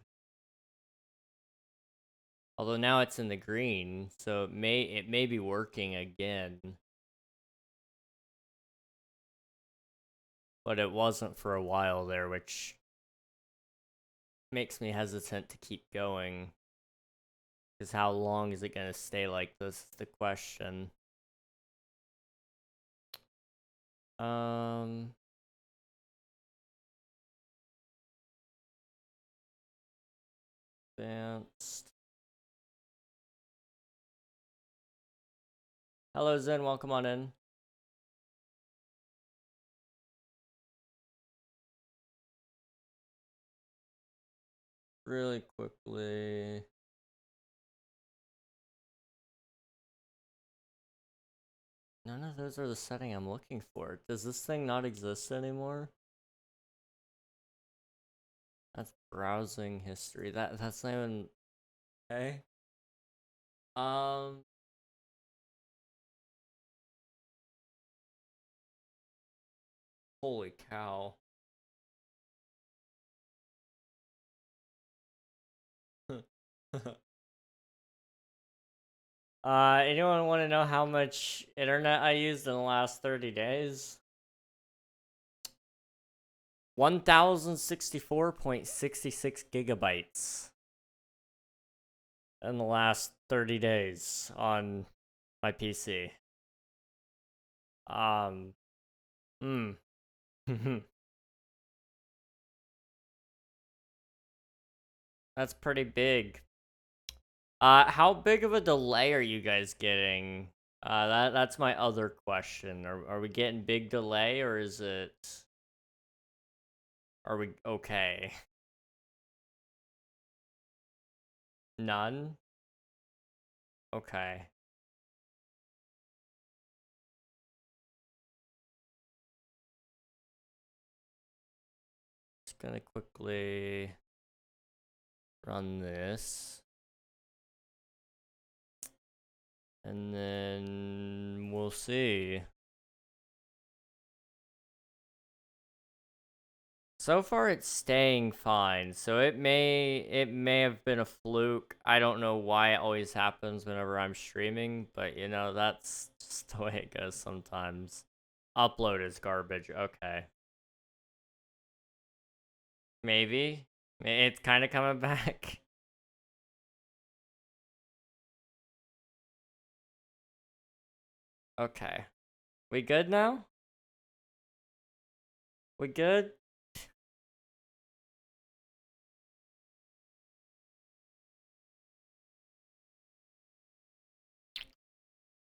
S1: Although now it's in the green, so it may be working again. But it wasn't for a while there, which makes me hesitant to keep going. Because how long is it going to stay like this is the question. Advanced. Hello Zen, welcome on in. Really quickly. None of those are the setting I'm looking for. Does this thing not exist anymore? That's browsing history. That's not even okay. Holy cow. Anyone want to know how much internet I used in the last 30 days? 1064.66 gigabytes in the last 30 days on my PC. That's pretty big. How big of a delay are you guys getting? That's my other question. Are we getting big delay or is it... Are we okay? None? Okay. Just gonna quickly run this. And then we'll see. So far it's staying fine. So it may have been a fluke. I don't know why it always happens whenever I'm streaming, but you know, that's just the way it goes sometimes. Upload is garbage. Okay. Maybe. It's kind of coming back. Okay. We good now? We good?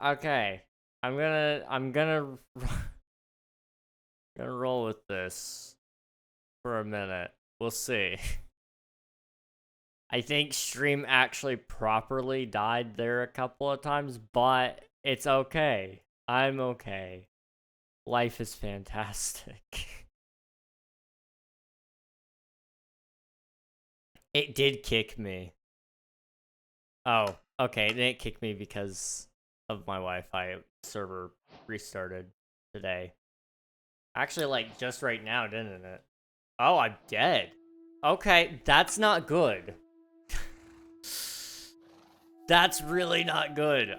S1: Okay. I'm gonna roll with this for a minute. We'll see. I think stream actually properly died there a couple of times, but it's okay. I'm okay. Life is fantastic. It did kick me. Oh, okay. It didn't kick me because of my Wi-Fi server restarted today. Actually, like, just right now, didn't it? Oh, I'm dead. Okay, that's not good. That's really not good.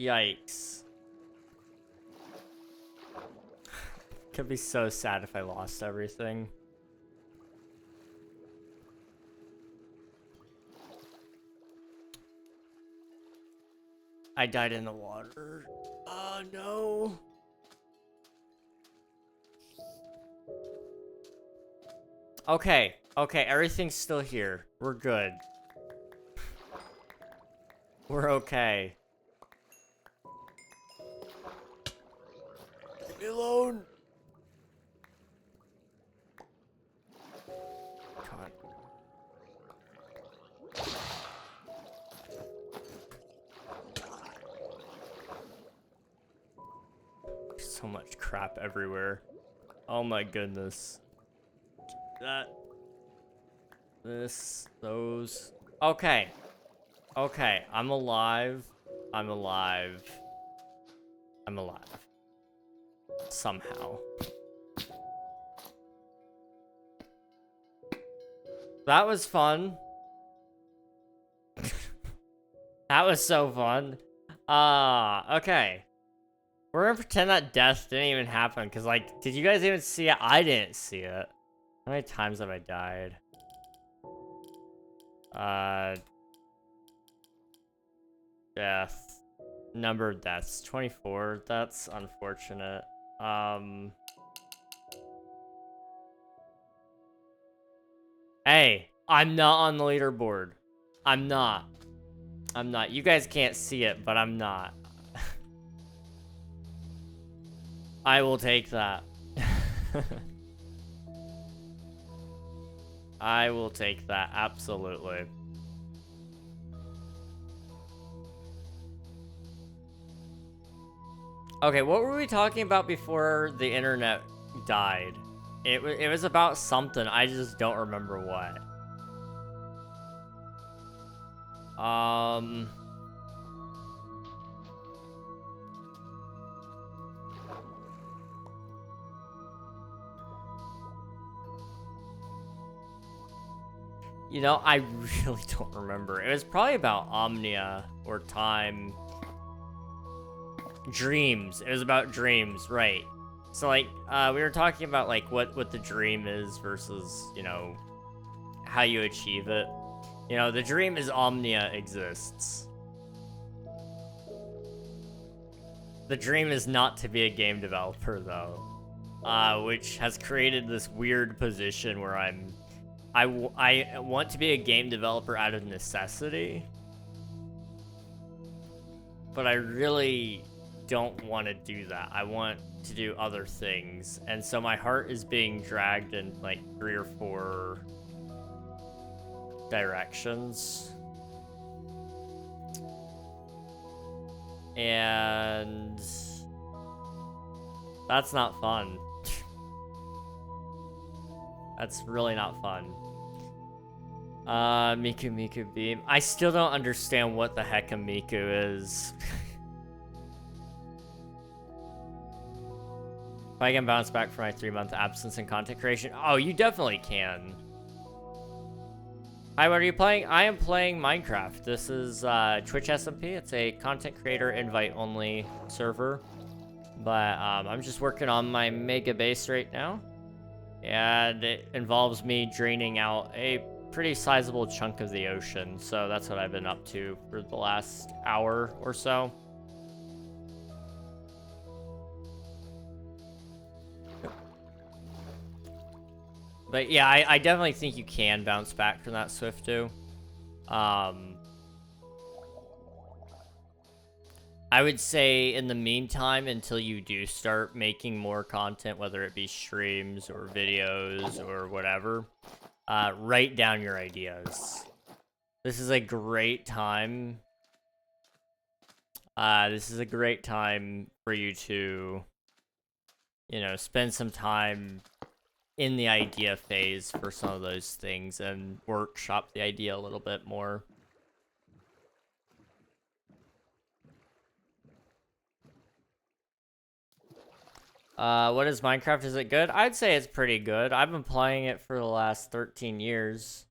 S1: Yikes. Could be so sad if I lost everything. I died in the water. Oh no. Okay, okay, everything's still here. We're good. We're okay. Leave me alone. God. So much crap everywhere. Oh my goodness. That. This. Those. Okay. Okay. I'm alive. I'm alive. I'm alive. Somehow. That was fun. That was so fun. Okay. We're gonna pretend that death didn't even happen, because, like, did you guys even see it? I didn't see it. How many times have I died? Death. Number of deaths. 24. That's unfortunate. Hey, I'm not on the leaderboard. I'm not. I'm not. You guys can't see it, but I'm not. I will take that. I will take that, absolutely. Okay, what were we talking about before the internet died? It was about something, I just don't remember what. You know, I really don't remember. It was probably about Omnia or time. Dreams. It was about dreams, right. So, like, we were talking about, like, what the dream is versus, you know, how you achieve it. You know, the dream is Omnia exists. The dream is not to be a game developer, though. Which has created this weird position where I want to be a game developer out of necessity. But I really don't want to do that. I want to do other things. And so my heart is being dragged in like 3 or 4 directions. And that's not fun. That's really not fun. Miku Beam. I still don't understand what the heck a Miku is. If I can bounce back from my 3-month absence in content creation. Oh, you definitely can. Hi, what are you playing? I am playing Minecraft. This is Twitch SMP. It's a content creator invite-only server. But I'm just working on my mega base right now. And it involves me draining out a pretty sizable chunk of the ocean. So that's what I've been up to for the last hour or so. But yeah, I definitely think you can bounce back from that Swiftu. I would say in the meantime, until you do start making more content, whether it be streams or videos or whatever, write down your ideas. This is a great time. This is a great time for you to, you know, spend some time in the idea phase for some of those things and workshop the idea a little bit more. What is Minecraft? Is it good? I'd say it's pretty good. I've been playing it for the last 13 years.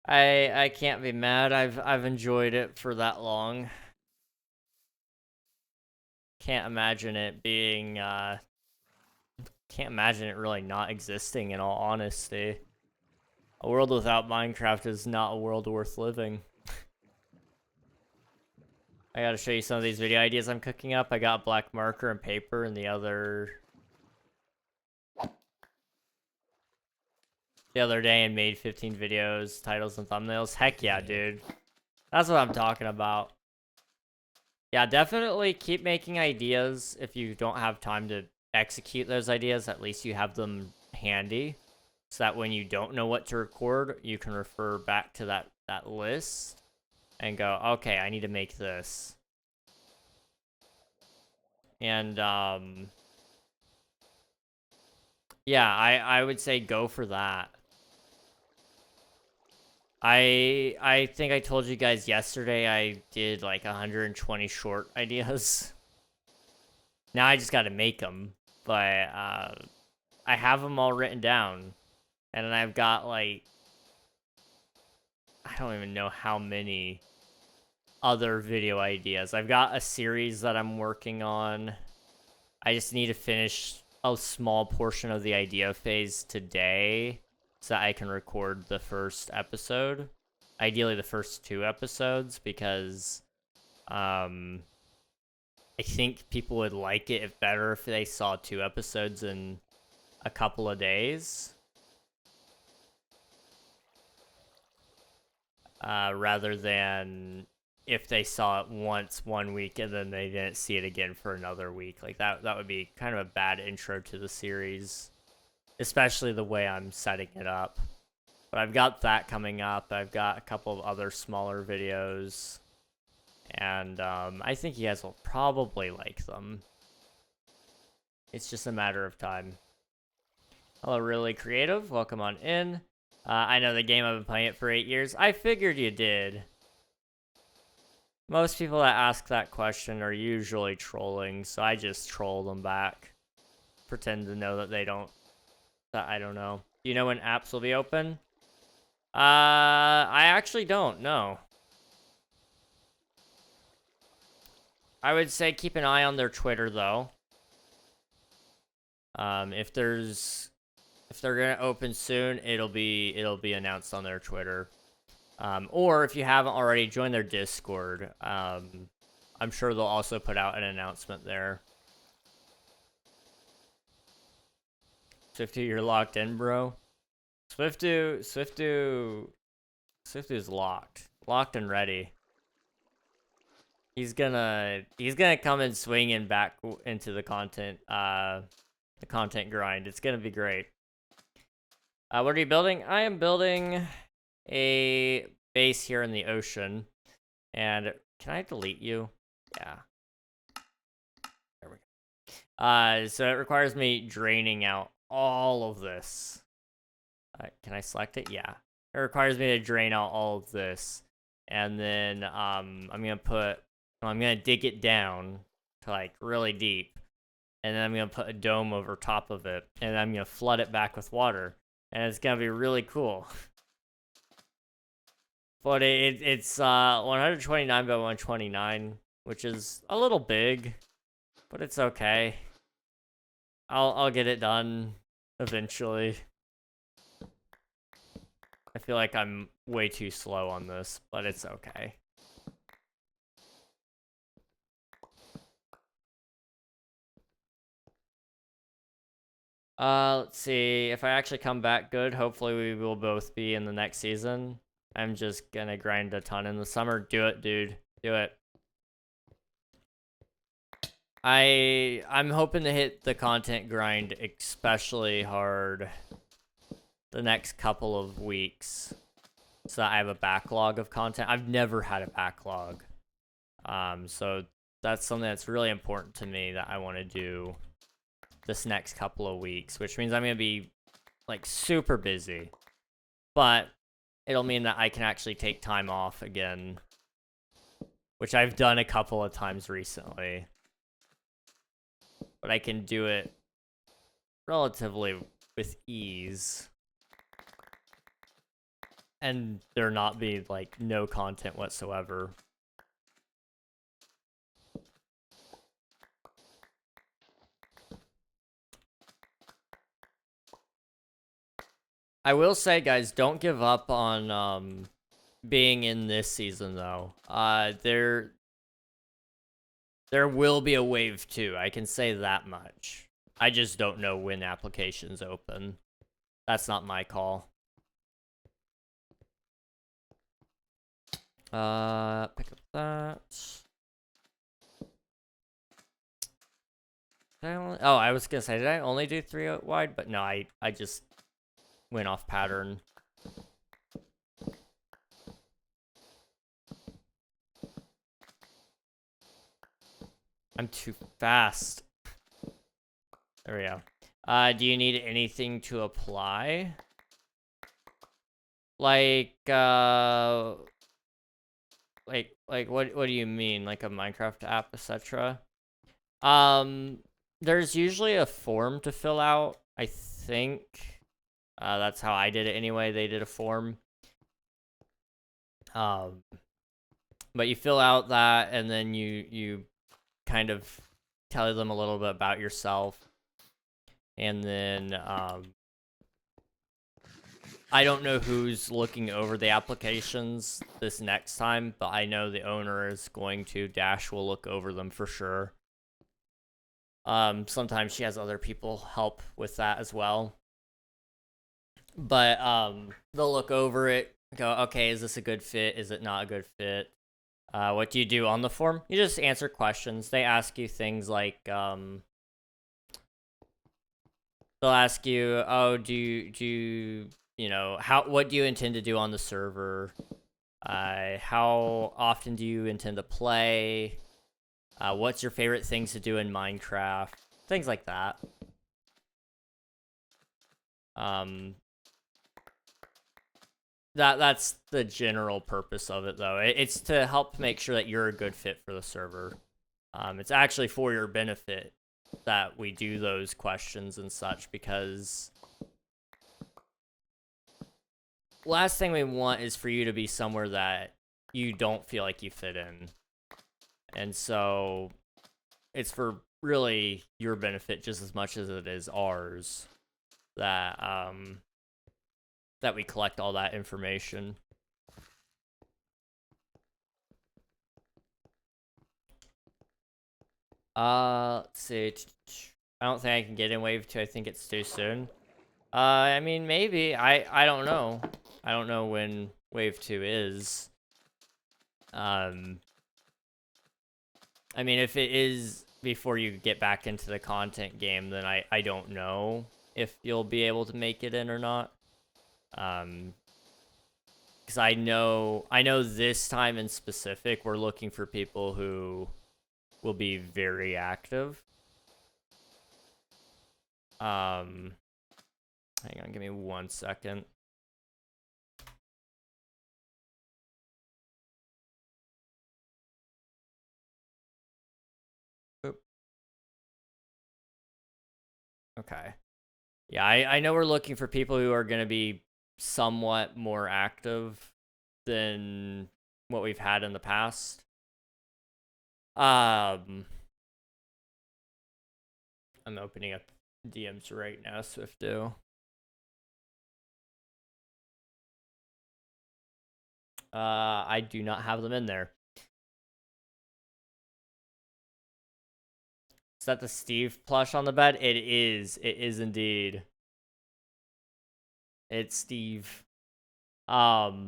S1: I can't be mad. I've enjoyed it for that long. Can't imagine it being can't imagine it really not existing, in all honesty. A world without Minecraft is not a world worth living. I gotta show you some of these video ideas I'm cooking up. I got black marker and paper and the other day and made 15 videos, titles and thumbnails. Heck yeah, dude. That's what I'm talking about. Yeah, definitely keep making ideas. If you don't have time to execute those ideas, at least you have them handy. So that when you don't know what to record, you can refer back to that list and go, okay, I need to make this. And, yeah, I would say go for that. I think I told you guys yesterday I did like 120 short ideas. Now I just got to make them, but I have them all written down, and then I've got like I don't even know how many other video ideas. I've got a series that I'm working on. I just need to finish a small portion of the idea phase today so that I can record the first episode. Ideally the first 2 episodes, because I think people would like it better if they saw 2 episodes in a couple of days. Rather than if they saw it once 1 week and then they didn't see it again for another week. Like that would be kind of a bad intro to the series, especially the way I'm setting it up. But I've got that coming up. I've got a couple of other smaller videos, and I think you guys will probably like them. It's just a matter of time. Hello, Really Creative. Welcome on in. I know the game. I've been playing it for 8 years. I figured you did. Most people that ask that question are usually trolling, so I just troll them back. Pretend to know that I don't know. Do you know when apps will be open? I actually don't know. I would say keep an eye on their Twitter though. If they're gonna open soon, it'll be announced on their Twitter. Or if you haven't already, join their Discord. I'm sure they'll also put out an announcement there. Swifty, you're locked in, bro. Swifty's locked. Locked and ready. He's gonna come in swinging back into the content grind. It's gonna be great. What are you building? I am building a base here in the ocean. And can I delete you? Yeah. There we go. So it requires me draining out all of this. Can I select it? Yeah. It requires me to drain out all of this. And then I'm gonna dig it down to like really deep. And then I'm gonna put a dome over top of it. And I'm gonna flood it back with water. And it's gonna be really cool. But it's 129 by 129, which is a little big, but it's okay. I'll get it done eventually. I feel like I'm way too slow on this, but it's okay. Let's see. If I actually come back good, hopefully we will both be in the next season. I'm just gonna grind a ton in the summer. Do it, dude. Do it. I'm hoping to hit the content grind especially hard the next couple of weeks, so that I have a backlog of content. I've never had a backlog. So that's something that's really important to me that I want to do this next couple of weeks, which means I'm going to be like super busy, but it'll mean that I can actually take time off again, which I've done a couple of times recently, but I can do it relatively with ease and there not be like no content whatsoever. I will say, guys, don't give up on being in this season though. There will be a wave 2, I can say that much. I just don't know when applications open. That's not my call. Pick up that. I was gonna say, did I only do 3 wide? But no, I just went off pattern. I'm too fast. There we go. Do you need anything to apply? Like what do you mean? Like a Minecraft app, etc.? There's usually a form to fill out, I think. That's how I did it anyway. They did a form. But you fill out that, and then you kind of tell them a little bit about yourself. And then, I don't know who's looking over the applications this next time, but I know the owner is going to. Dash will look over them for sure. Sometimes she has other people help with that as well. But, they'll look over it, go, okay, is this a good fit? Is it not a good fit? What do you do on the form? You just answer questions. They ask you things like, they'll ask you, oh, do you know, what do you intend to do on the server? How often do you intend to play? What's your favorite things to do in Minecraft? Things like that. That's the general purpose of it, though. It's to help make sure that you're a good fit for the server. It's actually for your benefit that we do those questions and such, because last thing we want is for you to be somewhere that you don't feel like you fit in. And so it's for really your benefit just as much as it is ours that that we collect all that information. Let's see. I don't think I can get in wave 2. I think it's too soon. I mean, maybe. I don't know. I don't know when wave 2 is. I mean, if it is before you get back into the content game, then I don't know if you'll be able to make it in or not. Because I know this time in specific, we're looking for people who will be very active. Hang on, give me 1 second. Oop. Okay. Yeah, I know we're looking for people who are going to be somewhat more active than what we've had in the past. I'm opening up DMs right now, Swifto. I do not have them in there. Is that the Steve plush on the bed? It is. It is indeed. It's Steve. But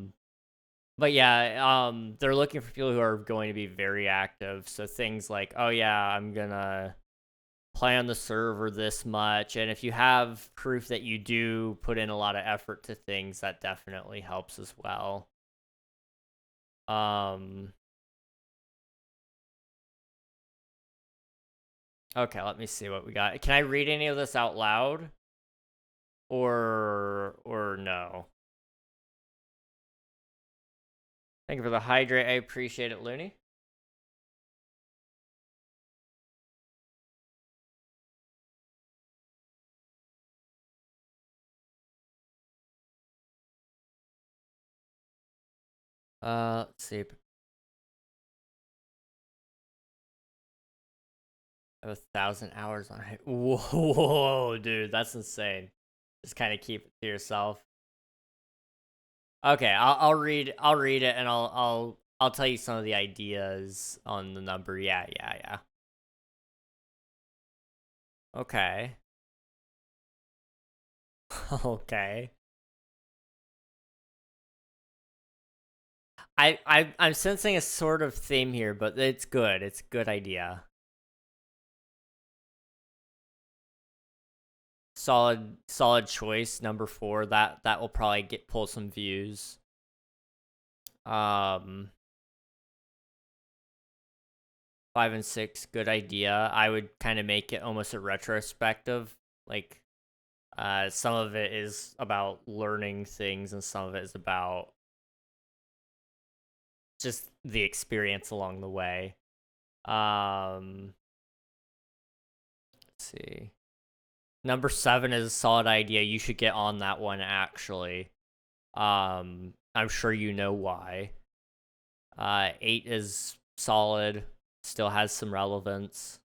S1: yeah, they're looking for people who are going to be very active. So things like, oh yeah, I'm gonna play on the server this much. And if you have proof that you do put in a lot of effort to things, that definitely helps as well. Okay, let me see what we got. Can I read any of this out loud? Or no? Thank you for the hydrate. I appreciate it, Looney. Let's see. I have 1,000 hours on it. Whoa, dude, that's insane. Just kind of keep it to yourself. Okay, I'll read it, and I'll I'll tell you some of the ideas on the number. Yeah. Okay. Okay. I'm sensing a sort of theme here, but it's good. It's a good idea. Solid choice. Number 4. That will probably pull some views. 5 and 6, good idea. I would kind of make it almost a retrospective. Like, some of it is about learning things, and some of it is about just the experience along the way. Let's see. Number 7 is a solid idea. You should get on that one, actually. I'm sure you know why. 8 is solid. Still has some relevance.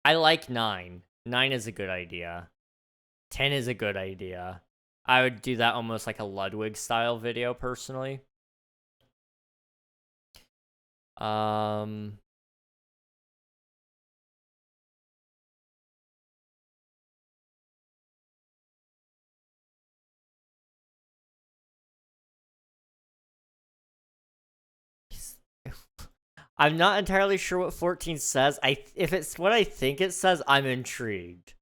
S1: I like 9. 9 is a good idea. 10 is a good idea. I would do that almost like a Ludwig style video, personally. I'm not entirely sure what 14 says. If it's what I think it says, I'm intrigued.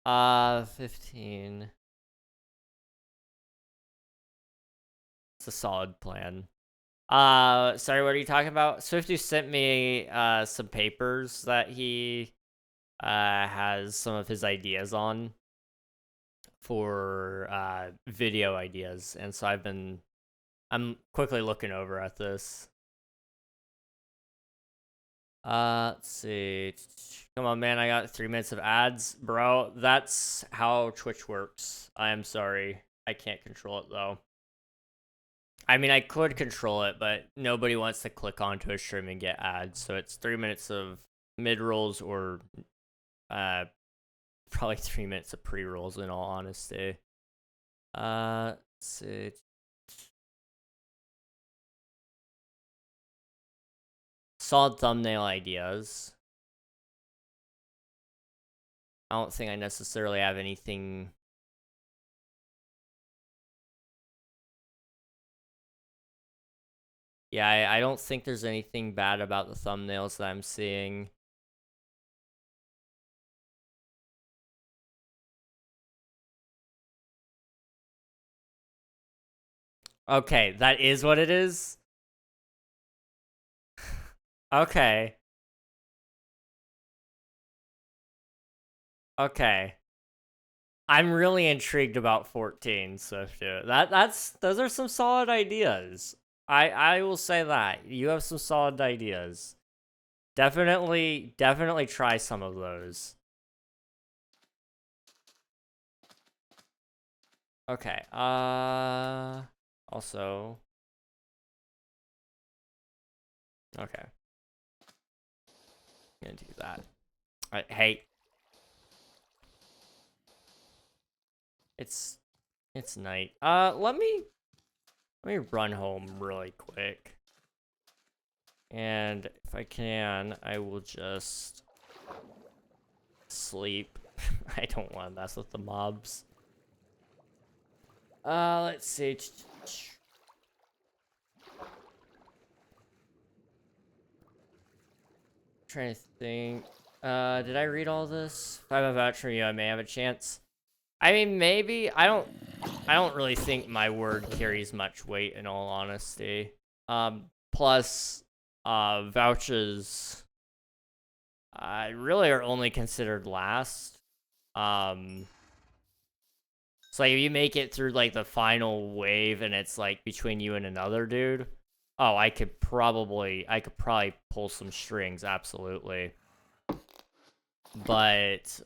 S1: 15. It's a solid plan. Sorry, what are you talking about? Swifty sent me some papers that he has some of his ideas on for video ideas, and so I'm quickly looking over at this. Let's see. Come on, man, I got 3 minutes of ads. Bro, that's how Twitch works. I am sorry. I can't control it, though. I mean, I could control it, but nobody wants to click onto a stream and get ads, so it's 3 minutes of mid-rolls or probably 3 minutes of pre-rolls, in all honesty. Let's see. Solid thumbnail ideas. I don't think I necessarily have anything. Yeah, I don't think there's anything bad about the thumbnails that I'm seeing. Okay, that is what it is? Okay. Okay. I'm really intrigued about 14, Swift. Those are some solid ideas. I will say that. You have some solid ideas. Definitely try some of those. Okay. Also. Okay. I'm gonna do that. Hey. It's night. Let me run home really quick. And if I can, I will just sleep. I don't want to mess with the mobs. Let's see. Trying to think. Did I read all this? If I have a voucher for you, I may have a chance. I mean, maybe. I don't really think my word carries much weight, in all honesty. Plus, vouchers really are only considered last. So like, if you make it through like the final wave and it's like between you and another dude, oh, I could probably pull some strings, absolutely. But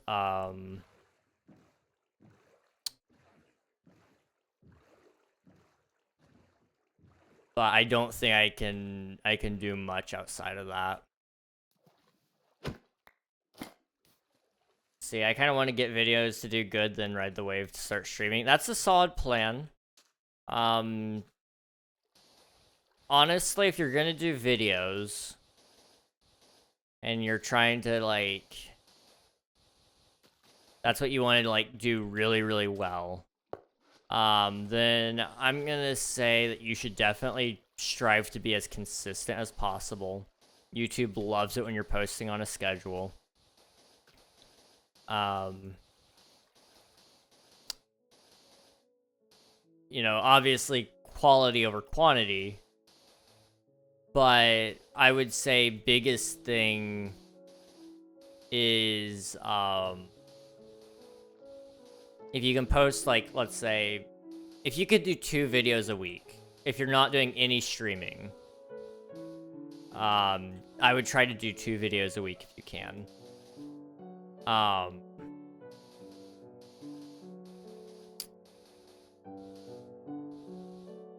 S1: I don't think I can do much outside of that. See, I kind of want to get videos to do good, then ride the wave to start streaming. That's a solid plan. Honestly, if you're gonna do videos and you're trying to, like, that's what you want to, like, do really, really well, then I'm gonna say that you should definitely strive to be as consistent as possible. YouTube loves it when you're posting on a schedule. You know, obviously quality over quantity, but I would say biggest thing is, if you can post, like, let's say, if you could do 2 videos a week, if you're not doing any streaming, I would try to do 2 videos a week if you can.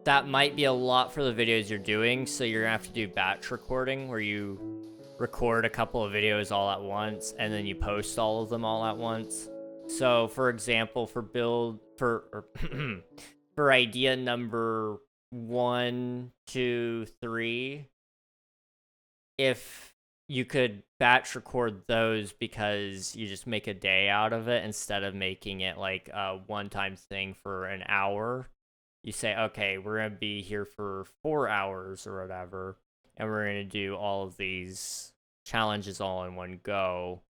S1: That might be a lot for the videos you're doing, so you're gonna have to do batch recording, where you record a couple of videos all at once, and then you post all of them all at once. So, for example, for idea number 1, 2, 3, if you could batch record those because you just make a day out of it instead of making it like a one-time thing for an hour. You say, okay, we're going to be here for 4 hours or whatever, and we're going to do all of these challenges all in one go.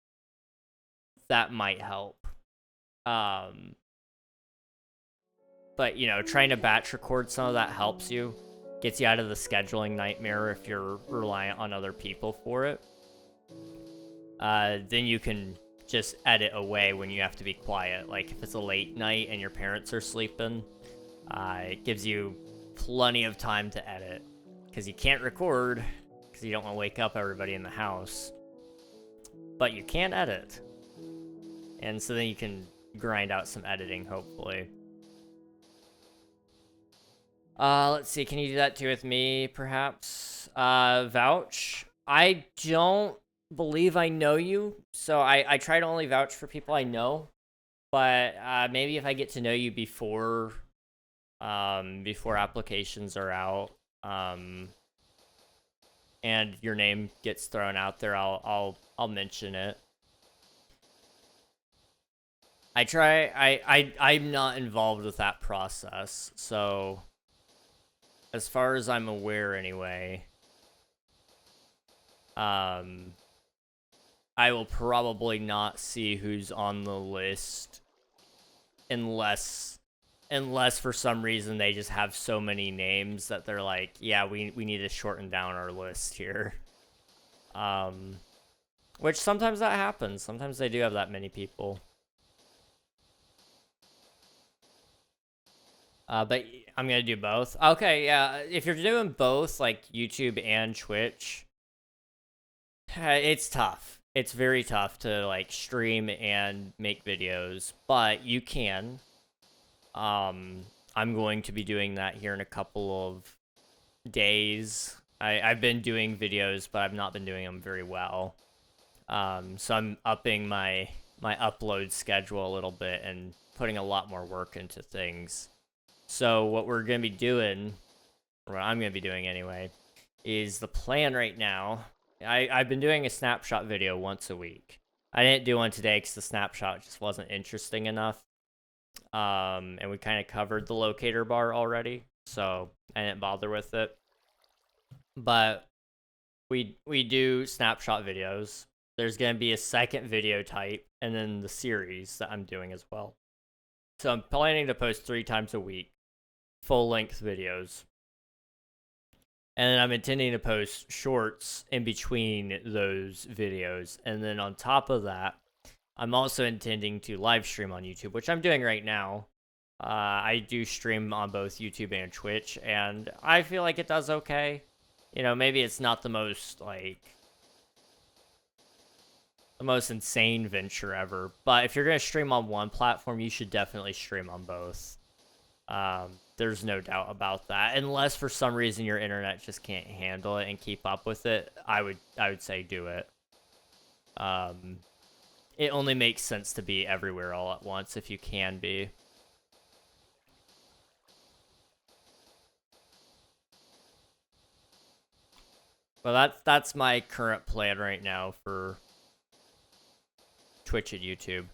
S1: That might help. But, you know, trying to batch record some of that helps you. Gets you out of the scheduling nightmare if you're reliant on other people for it. Then you can just edit away when you have to be quiet. Like, if it's a late night and your parents are sleeping, it gives you plenty of time to edit. Because you can't record, because you don't want to wake up everybody in the house. But you can edit. And so then you can grind out some editing, hopefully. Let's see, can you do that too with me, perhaps? Vouch? I don't believe I know you, so I try to only vouch for people I know. But maybe if I get to know you before applications are out, and your name gets thrown out there, I'll mention it. I'm not involved with that process, so as far as I'm aware anyway, I will probably not see who's on the list unless for some reason they just have so many names that they're like, yeah, we need to shorten down our list here. Which sometimes that happens. Sometimes they do have that many people. But I'm gonna do both. Okay, yeah. If you're doing both, like YouTube and Twitch, it's tough. It's very tough to like stream and make videos, but you can. I'm going to be doing that here in a couple of days. I've been doing videos, but I've not been doing them very well. So I'm upping my upload schedule a little bit and putting a lot more work into things. So what we're going to be doing, or what I'm going to be doing anyway, is the plan right now. I've been doing a snapshot video once a week. I didn't do one today because the snapshot just wasn't interesting enough. And we kind of covered the locator bar already, so I didn't bother with it. But we do snapshot videos. There's going to be a second video type, and then the series that I'm doing as well. So I'm planning to post 3 times a week, full-length videos. And then I'm intending to post shorts in between those videos. And then on top of that, I'm also intending to live stream on YouTube, which I'm doing right now. I do stream on both YouTube and Twitch, and I feel like it does okay. You know, maybe it's not the most, like, the most insane venture ever, but if you're going to stream on one platform, you should definitely stream on both. There's no doubt about that. Unless for some reason your internet just can't handle it and keep up with it, I would say do it. It only makes sense to be everywhere all at once if you can be. But that's my current plan right now for Twitch and YouTube.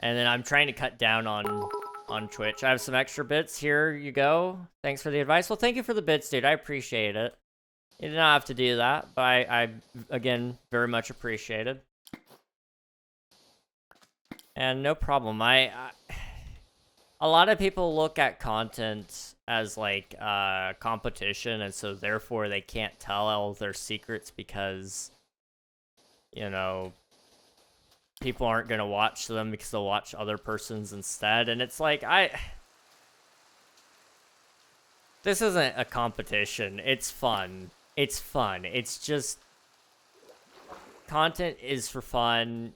S1: And then I'm trying to cut down on Twitch. I have some extra bits. Here you go. Thanks for the advice. Well, thank you for the bits, dude. I appreciate it. You did not have to do that, but I again, very much appreciated. And no problem. A lot of people look at content as like competition, and so therefore they can't tell all their secrets because, you know, people aren't gonna watch them because they'll watch other person's instead. And it's like, this isn't a competition. It's fun. It's fun. It's just, content is for fun.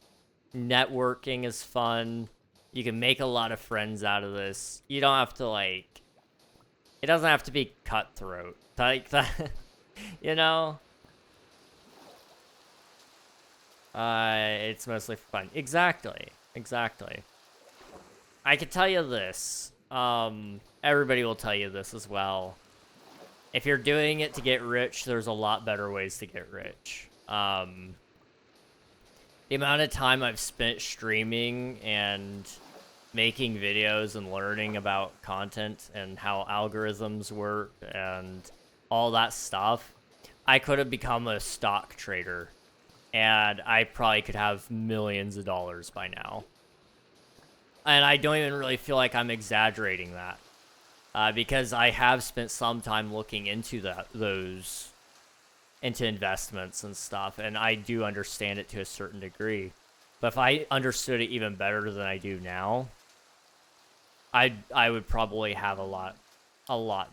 S1: Networking is fun. You can make a lot of friends out of this. You don't have to, like, it doesn't have to be cutthroat. Like that, you know? It's mostly for fun. Exactly. Exactly. I can tell you this. Everybody will tell you this as well. If you're doing it to get rich, there's a lot better ways to get rich. The amount of time I've spent streaming and making videos and learning about content and how algorithms work and all that stuff, I could have become a stock trader. And I probably could have millions of dollars by now. And I don't even really feel like I'm exaggerating that. Because I have spent some time looking into into investments and stuff, and I do understand it to a certain degree. But if I understood it even better than I do now, I would probably have a lot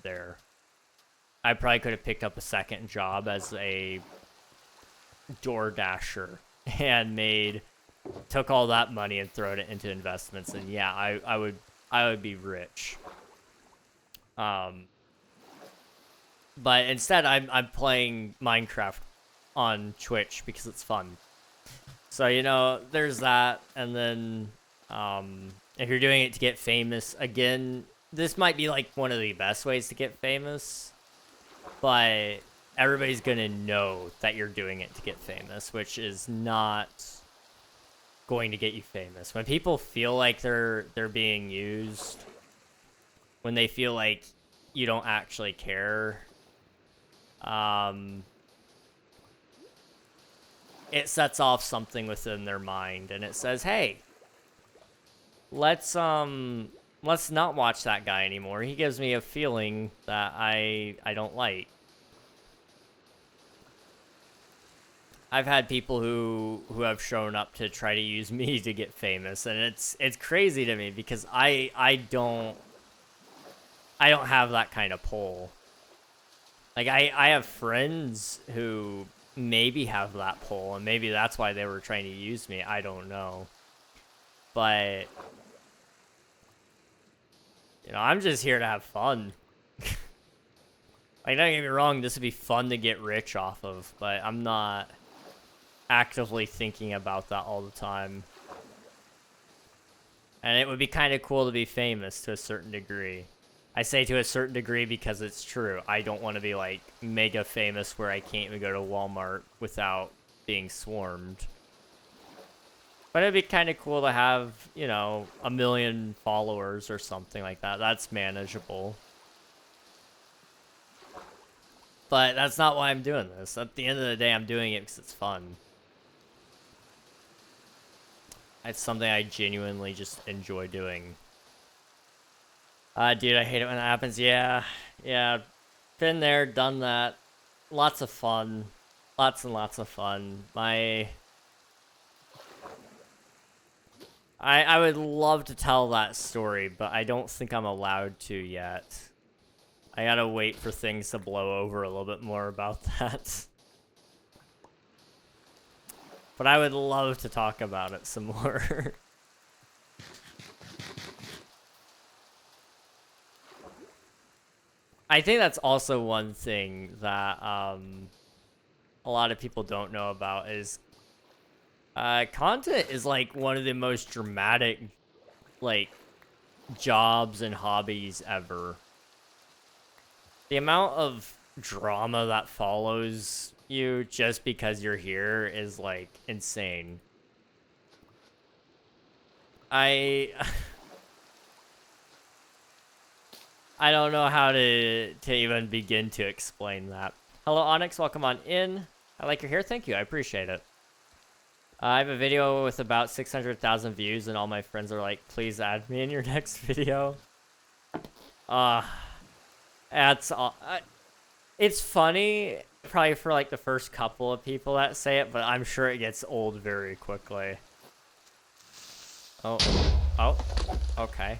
S1: there. I probably could have picked up a second job as a DoorDasher and took all that money and thrown it into investments, and yeah, I would be rich. But instead I'm playing Minecraft on Twitch because it's fun. So, you know, there's that. And then if you're doing it to get famous, again, this might be like one of the best ways to get famous, but everybody's gonna know that you're doing it to get famous, which is not going to get you famous. When people feel like they're being used, when they feel like you don't actually care, it sets off something within their mind, and it says, hey, let's not watch that guy anymore. He gives me a feeling that I don't like. I've had people who have shown up to try to use me to get famous, and it's crazy to me because I don't have that kind of pull. Like, I have friends who maybe have that pull, and maybe that's why they were trying to use me. I don't know. But, you know, I'm just here to have fun. Like, don't get me wrong, this would be fun to get rich off of, but I'm not actively thinking about that all the time. And it would be kind of cool to be famous to a certain degree. I say to a certain degree because it's true. I don't want to be, like, mega famous where I can't even go to Walmart without being swarmed. But it'd be kind of cool to have, you know, 1 million followers or something like that. That's manageable. But that's not why I'm doing this. At the end of the day, I'm doing it because it's fun. It's something I genuinely just enjoy doing. Dude, I hate it when that happens. Yeah, been there, done that. Lots of fun. Lots and lots of fun. I would love to tell that story, but I don't think I'm allowed to yet. I gotta wait for things to blow over a little bit more about that. But I would love to talk about it some more. I think that's also one thing that a lot of people don't know about is content is like one of the most dramatic, like, jobs and hobbies ever. The amount of drama that follows you just because you're here is like insane. I don't know how to even begin to explain that. Hello, Onyx. Welcome on in. I like your hair. Thank you. I appreciate it. I have a video with about 600,000 views, and all my friends are like, please add me in your next video. That's all. It's funny, probably for like the first couple of people that say it, but I'm sure it gets old very quickly. Oh, okay.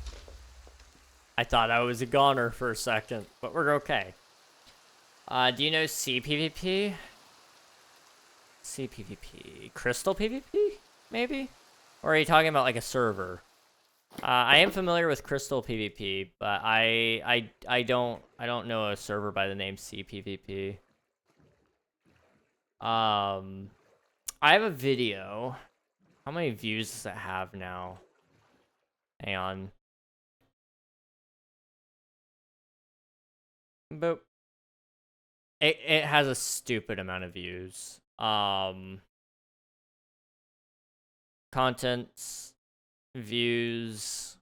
S1: I thought I was a goner for a second, but we're okay. Do you know CPVP? CPVP. Crystal PvP? Maybe? Or are you talking about like a server? I am familiar with Crystal PvP, but I don't know a server by the name CPVP. I have a video. How many views does it have now? Hang on. Boop. It has a stupid amount of views. Contents, views,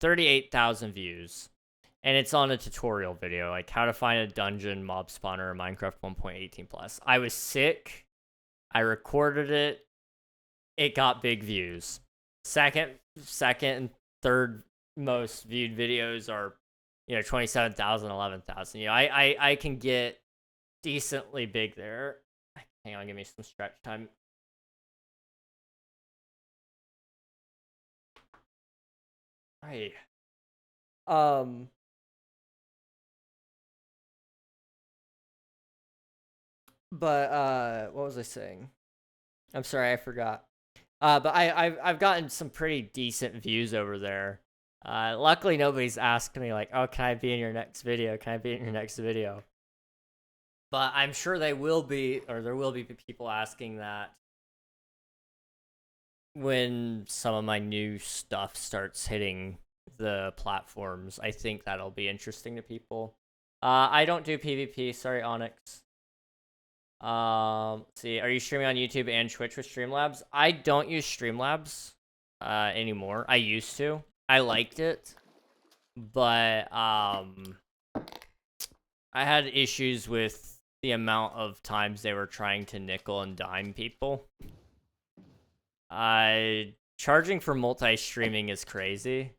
S1: 38,000 views. And it's on a tutorial video, like how to find a dungeon, mob spawner, Minecraft 1.18 plus. I was sick. I recorded it. It got big views. Second and third most viewed videos are, 27,000, 11,000. I can get decently big there. Hang on, give me some stretch time. Hey. But what was I saying? I'm sorry, I forgot. But I've gotten some pretty decent views over there. Luckily nobody's asked me like, oh, can I be in your next video? Can I be in your next video? But I'm sure they will be, or there will be people asking that when some of my new stuff starts hitting the platforms. I think that'll be interesting to people. I don't do PvP. Sorry, Onyx. Let's see, are you streaming on YouTube and Twitch with Streamlabs? I don't use Streamlabs anymore. I used to. I liked it, but I had issues with the amount of times they were trying to nickel and dime people. Charging for multi-streaming is crazy.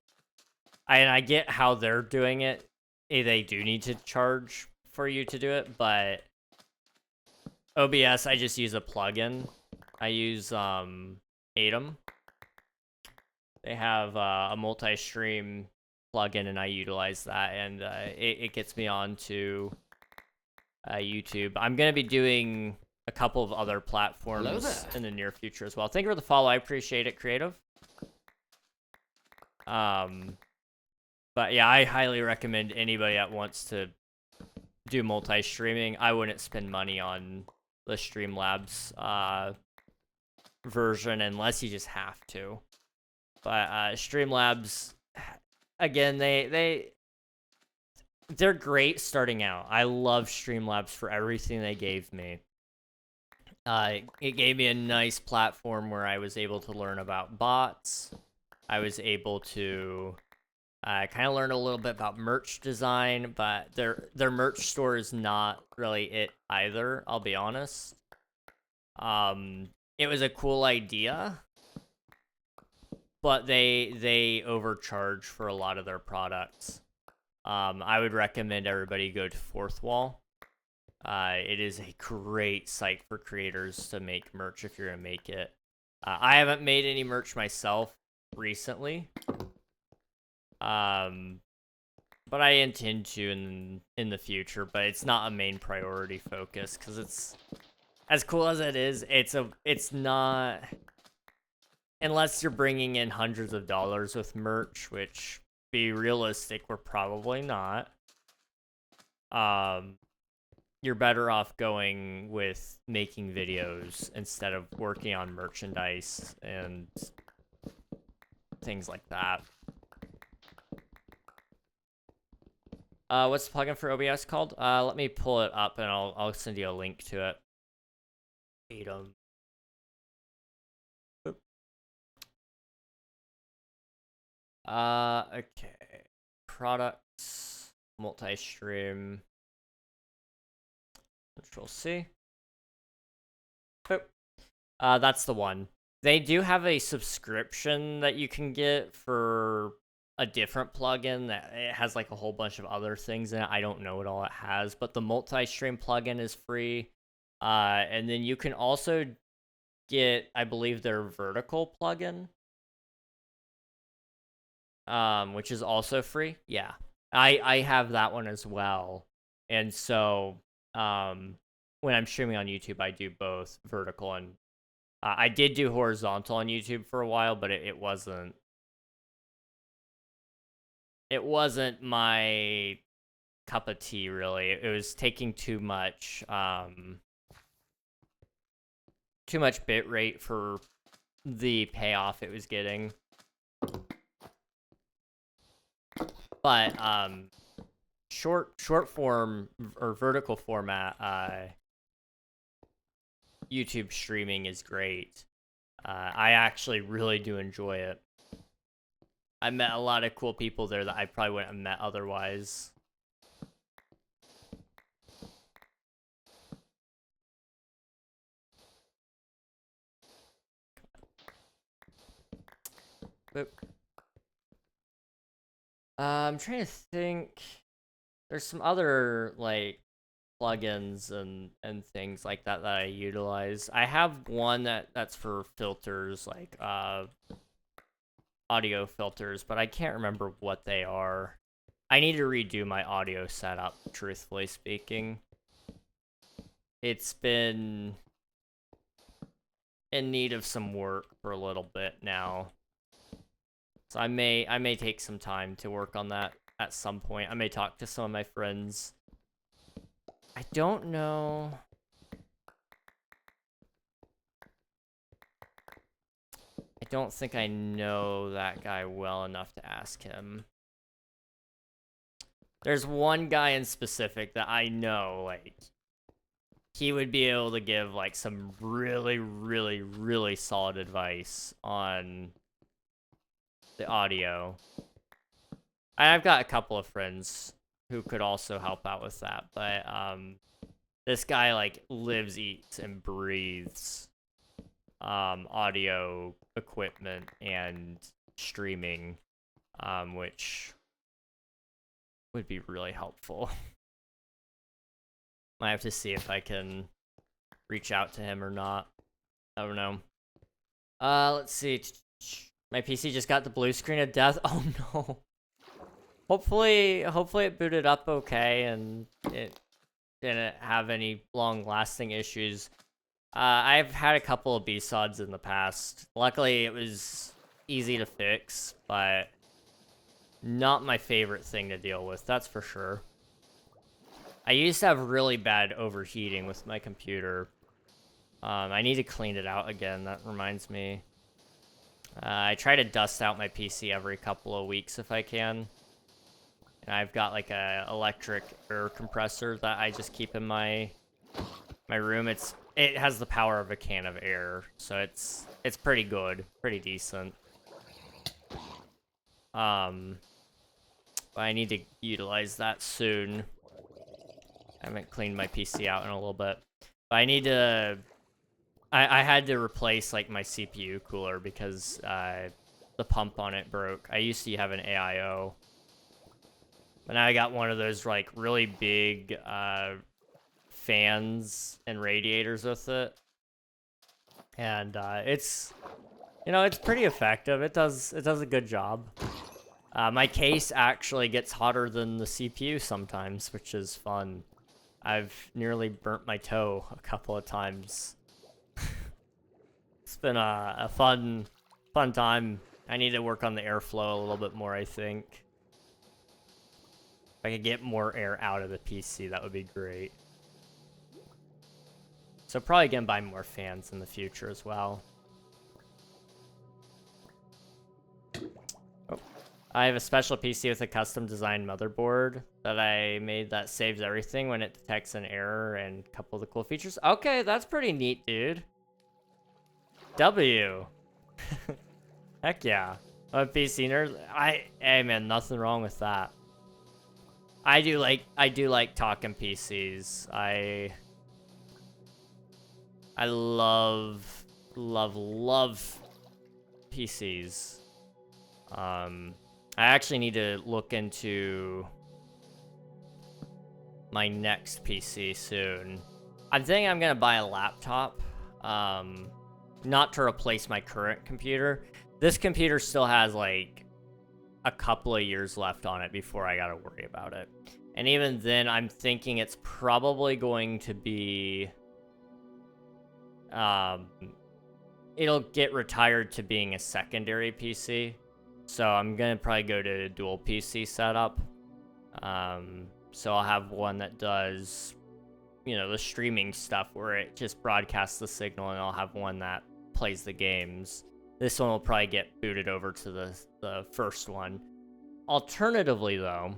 S1: I get how they're doing it. They do need to charge for you to do it, but OBS, I just use a plugin. I use Atom. They have a multi-stream plugin, and I utilize that, and it gets me onto YouTube. I'm gonna be doing a couple of other platforms in the near future as well. Thank you for the follow. I appreciate it, Creative. But yeah, I highly recommend anybody that wants to do multi-streaming. I wouldn't spend money on the Streamlabs version unless you just have to. But Streamlabs, again, they're great starting out. I love Streamlabs for everything they gave me. It gave me a nice platform where I was able to learn about bots. I was able to kind of learn a little bit about merch design, but their merch store is not really it either, I'll be honest. It was a cool idea, but they overcharge for a lot of their products. I would recommend everybody go to Fourth Wall. It is a great site for creators to make merch if you're gonna make it. I haven't made any merch myself recently, but I intend to in the future. But it's not a main priority focus because it's as cool as it is. It's not, unless you're bringing in hundreds of dollars with merch, which, be realistic, we're probably not. You're better off going with making videos instead of working on merchandise and things like that. What's the plugin for OBS called? Let me pull it up and I'll send you a link to it. Atom. Okay. Products, multi-stream. Control C. Boop. That's the one. They do have a subscription that you can get for a different plugin that it has like a whole bunch of other things in it. I don't know what all it has, but the multi-stream plugin is free. And then you can also get, I believe, their vertical plugin, which is also free. Yeah, I have that one as well. And so, when I'm streaming on YouTube, I do both vertical and I did do horizontal on YouTube for a while, but it wasn't my cup of tea, really. It was taking too much bit rate for the payoff it was getting. But short form or vertical format YouTube streaming is great. I actually really do enjoy it. I met a lot of cool people there that I probably wouldn't have met otherwise. Boop. I'm trying to think. There's some other like plugins and things like that I utilize. I have one that's for filters, like audio filters, but I can't remember what they are. I need to redo my audio setup, truthfully speaking. It's been in need of some work for a little bit now. So I may take some time to work on that at some point. I may talk to some of my friends. I don't know. I don't think I know that guy well enough to ask him. There's one guy in specific that I know, like, he would be able to give, like, some really, really, really solid advice on the audio. I've got a couple of friends who could also help out with that, but this guy like lives, eats, and breathes audio equipment and streaming, which would be really helpful. I have to see if I can reach out to him or not. I don't know. Let's see. My PC just got the blue screen of death. Oh no. Hopefully it booted up okay and it didn't have any long-lasting issues. I've had a couple of B-sods in the past. Luckily, it was easy to fix, but not my favorite thing to deal with, that's for sure. I used to have really bad overheating with my computer. I need to clean it out again, that reminds me. I try to dust out my PC every couple of weeks if I can. And I've got like a electric air compressor that I just keep in my room. It has the power of a can of air, so it's pretty good, pretty decent. But I need to utilize that soon. I haven't cleaned my PC out in a little bit. But I need to... I had to replace like my CPU cooler because the pump on it broke. I used to have an AIO. And I got one of those like really big fans and radiators with it. And it's pretty effective. It does a good job. My case actually gets hotter than the CPU sometimes, which is fun. I've nearly burnt my toe a couple of times. It's been a fun time. I need to work on the airflow a little bit more, I think. If I could get more air out of the PC, that would be great. So probably gonna buy more fans in the future as well. Oh. I have a special PC with a custom designed motherboard that I made that saves everything when it detects an error and a couple of the cool features. Okay, that's pretty neat, dude. W. Heck yeah. I'm a PC nerd. Hey man, nothing wrong with that. I do like talking PCs. I love PCs. I actually need to look into my next PC soon. I'm thinking I'm gonna buy a laptop, not to replace my current computer. This computer still has like a couple of years left on it before I gotta worry about it. And even then, I'm thinking it's probably going to be, it'll get retired to being a secondary PC. So I'm gonna probably go to a dual PC setup. So I'll have one that does, you know, the streaming stuff where it just broadcasts the signal, and I'll have one that plays the games. This one will probably get booted over to the first one. Alternatively, though,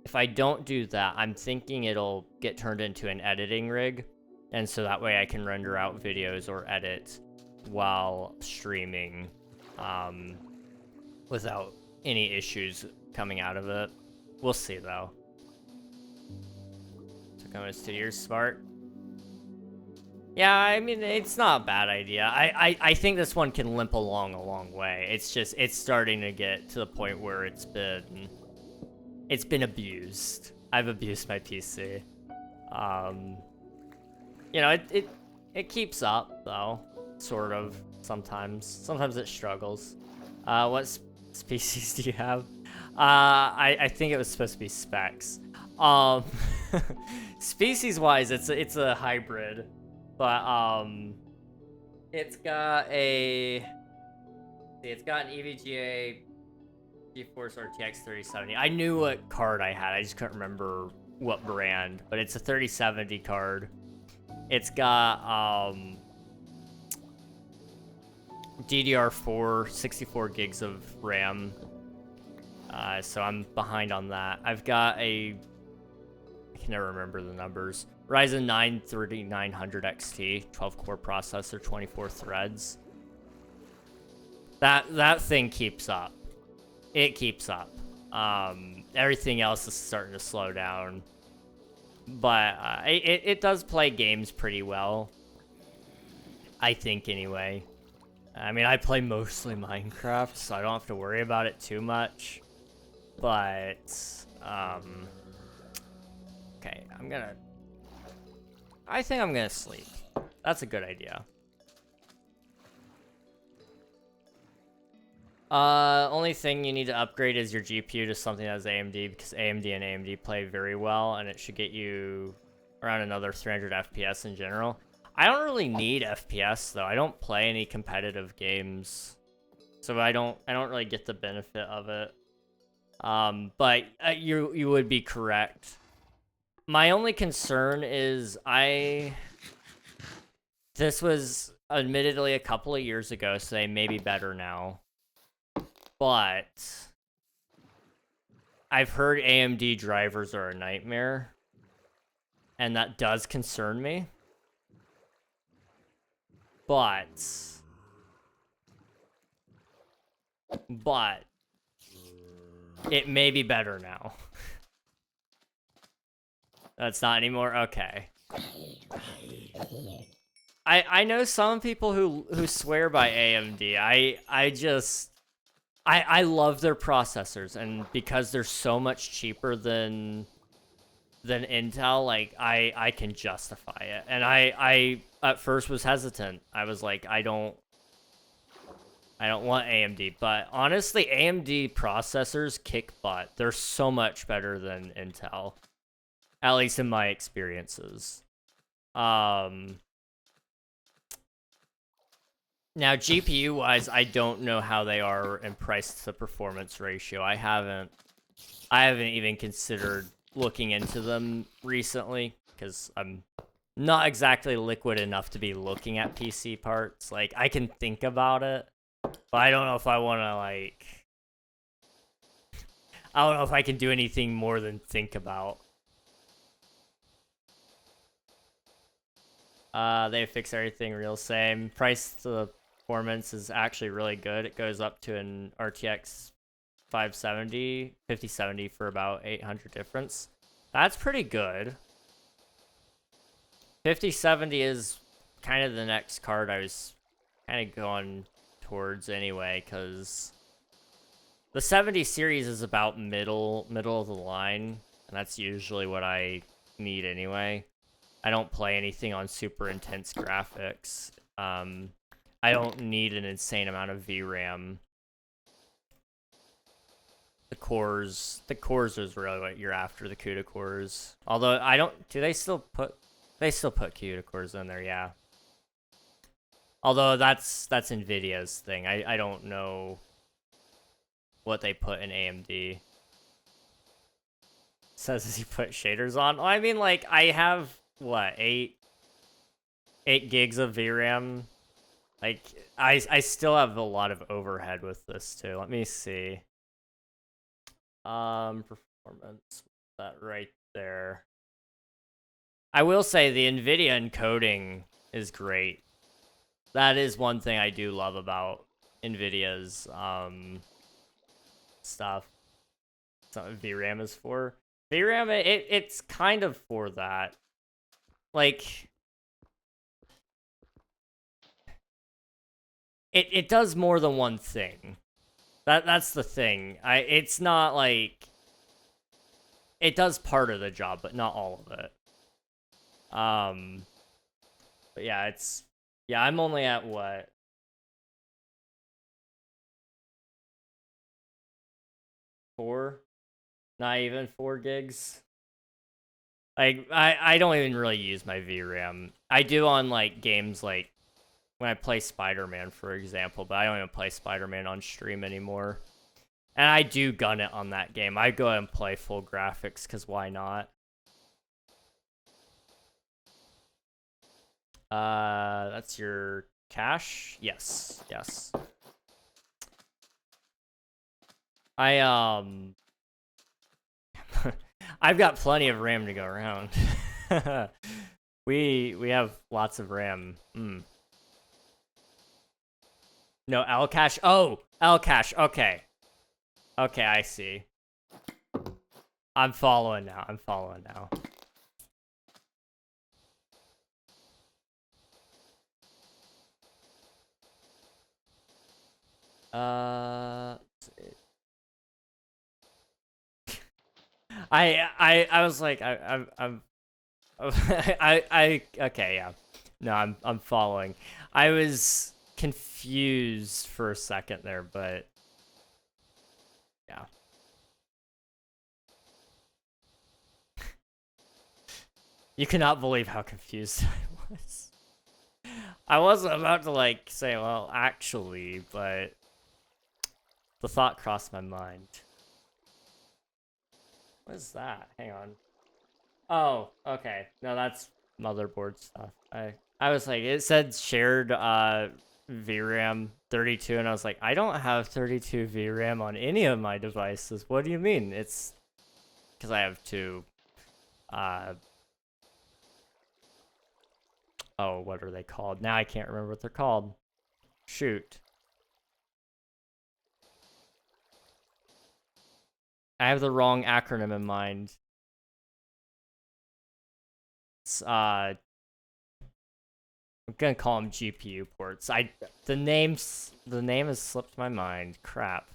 S1: if I don't do that, I'm thinking it'll get turned into an editing rig, and so that way I can render out videos or edit while streaming, without any issues coming out of it. We'll see, though. So coming to years smart. Yeah, I mean, it's not a bad idea. I think this one can limp along a long way. It's just, it's starting to get to the point where it's been abused. I've abused my PC. You know, it keeps up, though, sort of, sometimes. Sometimes it struggles. What species do you have? I think it was supposed to be specs. Species-wise, it's a hybrid. But, it's got an EVGA GeForce RTX 3070. I knew what card I had, I just couldn't remember what brand, but it's a 3070 card. It's got, DDR4, 64 gigs of RAM. So I'm behind on that. I've got I can never remember the numbers. Ryzen 9 3900 XT, 12-core processor, 24 threads. That thing keeps up. It keeps up. Everything else is starting to slow down. But it does play games pretty well. I think, anyway. I mean, I play mostly Minecraft, so I don't have to worry about it too much. But, okay, I think I'm gonna sleep. That's a good idea. Only thing you need to upgrade is your GPU to something that's AMD, because AMD and AMD play very well, and it should get you around another 300 FPS in general. I don't really need FPS, though. I don't play any competitive games, so I don't really get the benefit of it. But you would be correct. My only concern is this was admittedly a couple of years ago, so they may be better now. But I've heard AMD drivers are a nightmare, and that does concern me. But it may be better now. That's not anymore? Okay. I know some people who swear by AMD. I love their processors, and because they're so much cheaper than Intel, like, I can justify it. And I at first was hesitant. I was like, I don't want AMD, but honestly, AMD processors kick butt. They're so much better than Intel, at least in my experiences. Now, GPU-wise, I don't know how they are in price to performance ratio. I haven't even considered looking into them recently, because I'm not exactly liquid enough to be looking at PC parts. Like, I can think about it, but I don't know if I want to, like, I don't know if I can do anything more than think about. They fix everything real same. Price to performance is actually really good. It goes up to an RTX 5070 for about 800 difference. That's pretty good. 5070 is kind of the next card I was kind of going towards anyway, because the 70 series is about middle of the line, and that's usually what I need anyway. I don't play anything on super intense graphics. I don't need an insane amount of VRAM. The cores is really what you're after, the CUDA cores. Although I don't, do they still put CUDA cores in there? Yeah. Although that's Nvidia's thing. I don't know what they put in AMD. Says as you put shaders on. I mean, like, I have what, 8 gigs of VRAM. Like, I still have a lot of overhead with this too. Let me see. Performance, that right there. I will say the Nvidia encoding is great. That is one thing I do love about Nvidia's stuff. That's what VRAM is for. VRAM, it's kind of for that. Like, it does more than one thing. That's the thing. It's not like, it does part of the job, but not all of it. But yeah, I'm only at what? Four? Not even 4 gigs. Like, I don't even really use my VRAM. I do on, like, games like when I play Spider-Man, for example, but I don't even play Spider-Man on stream anymore. And I do gun it on that game. I go ahead and play full graphics, because why not? That's your cache? Yes. I've got plenty of RAM to go around. we have lots of RAM. No, L cache. Oh, L cache. Okay, I see. I'm following now. I was like, I'm okay, yeah. No, I'm following. I was confused for a second there, but yeah. You cannot believe how confused I was. I wasn't about to, like, say, well, actually, but the thought crossed my mind. What is that? Hang on. Oh, okay. No, that's motherboard stuff. I was like, it said shared VRAM 32, and I was like, I don't have 32 VRAM on any of my devices. What do you mean? It's because I have 2. Oh, what are they called? Now I can't remember what they're called. Shoot. I have the wrong acronym in mind. It's, I'm gonna call them GPU ports. The name has slipped my mind. Crap.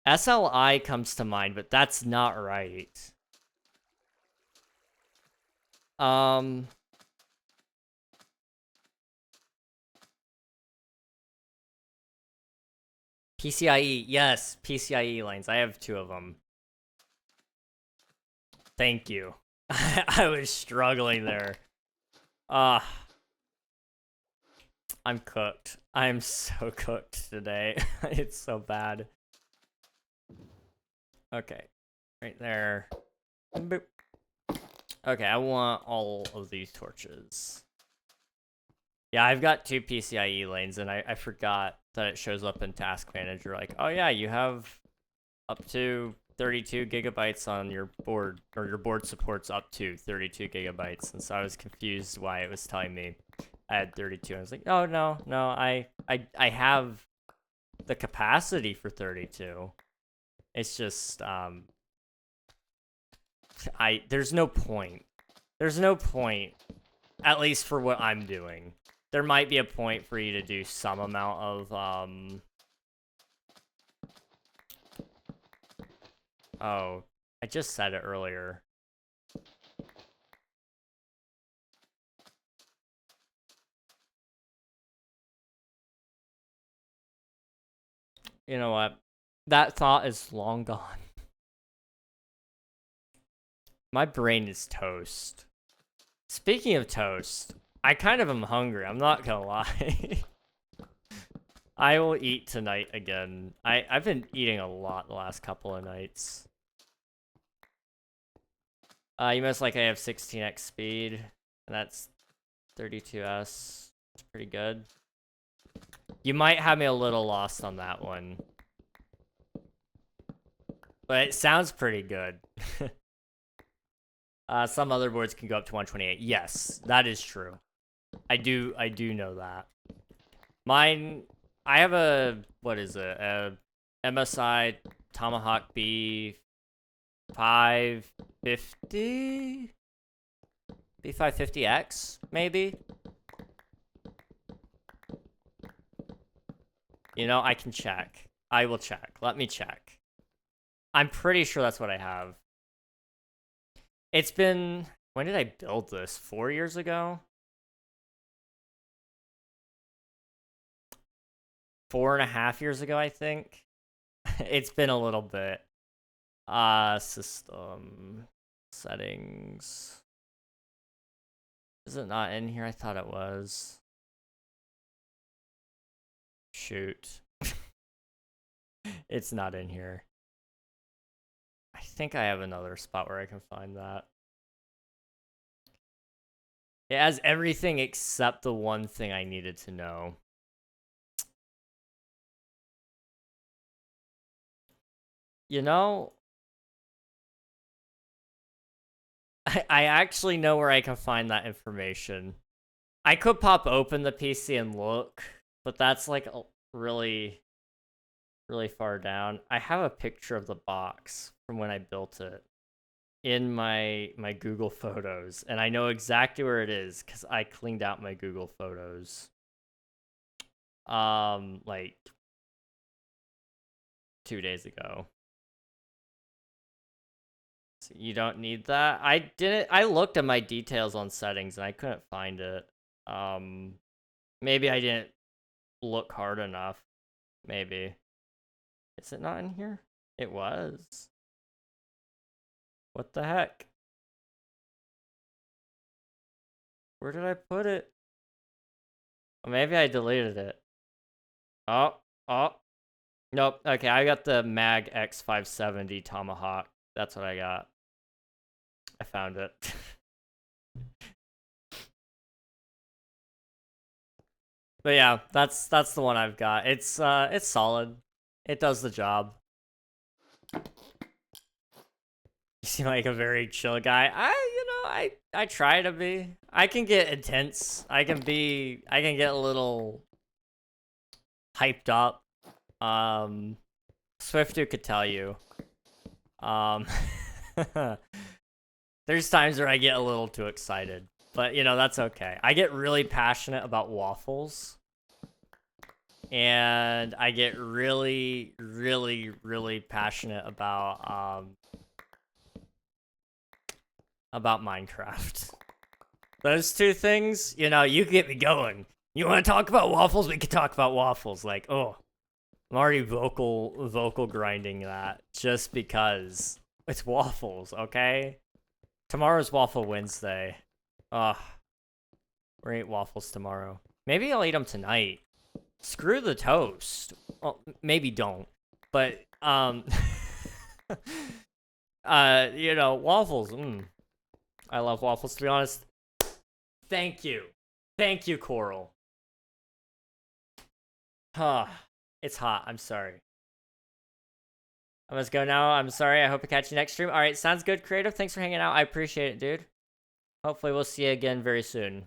S1: SLI comes to mind, but that's not right. PCIe, yes, PCIe lanes. I have 2 of them. Thank you. I was struggling there. I'm cooked. I'm so cooked today. It's so bad. Okay, right there. Boop. Okay, I want all of these torches. Yeah, I've got 2 PCIe lanes, and I forgot that it shows up in Task Manager. Like, oh yeah, you have up to 32 gigabytes on your board, or your board supports up to 32 gigabytes. And so I was confused why it was telling me I had 32. I was like, oh no, I have the capacity for 32. It's just there's no point. There's no point, at least for what I'm doing. There might be a point for you to do some amount of oh, I just said it earlier. You know what? That thought is long gone. My brain is toast. Speaking of toast, I kind of am hungry, I'm not gonna lie. I will eat tonight again. I've been eating a lot the last couple of nights. You most likely have 16x speed, and that's 32s. That's pretty good. You might have me a little lost on that one. But it sounds pretty good. Some other boards can go up to 128. Yes, that is true. I do know that. Mine, I have a, what is it? A MSI Tomahawk B 550? B550X, maybe? You know, I can check. I will check. Let me check. I'm pretty sure that's what I have. It's been... When did I build this? 4 years ago? 4.5 years ago, I think. It's been a little bit. System... Settings... Is it not in here? I thought it was. Shoot. It's not in here. I think I have another spot where I can find that. It has everything except the one thing I needed to know. You know, I actually know where I can find that information. I could pop open the PC and look, but that's like really far down. I have a picture of the box from when I built it in my Google Photos, and I know exactly where it is because I cleaned out my Google Photos. Like 2 days ago. So you don't need that. I looked at my details on settings and I couldn't find it. Maybe I didn't look hard enough. Maybe. Is it not in here? It was. What the heck? Where did I put it? Oh, maybe I deleted it. Oh. Nope. Okay, I got the Mag X570 Tomahawk. That's what I got. I found it. But yeah, that's the one I've got. It's solid. It does the job. You seem like a very chill guy. I try to be. I can get intense. I can get a little hyped up. Swiftu could tell you. There's times where I get a little too excited, but you know, that's okay. I get really passionate about waffles. And I get really passionate about Minecraft. Those two things, you know, you get me going. You want to talk about waffles? We can talk about waffles. Like, oh, I'm already vocal grinding that just because it's waffles, okay? Tomorrow's Waffle Wednesday. Ugh. We're gonna eat waffles tomorrow. Maybe I'll eat them tonight. Screw the toast. Well, maybe don't. But, you know, waffles. I love waffles, to be honest. Thank you. Thank you, Coral. Huh. It's hot. I'm sorry. I must go now. I'm sorry. I hope to catch you next stream. All right. Sounds good, Creative. Thanks for hanging out. I appreciate it, dude. Hopefully we'll see you again very soon.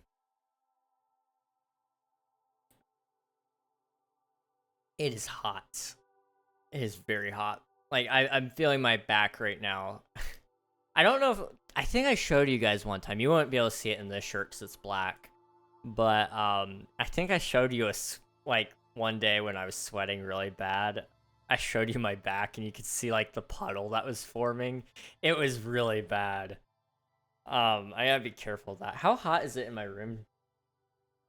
S1: It is hot. It is very hot. Like, I'm feeling my back right now. I don't know if... I think I showed you guys one time. You won't be able to see it in this shirt because it's black. But, I think I showed you like, one day when I was sweating really bad. I showed you my back and you could see, like, the puddle that was forming. It was really bad. I gotta be careful of that. How hot is it in my room?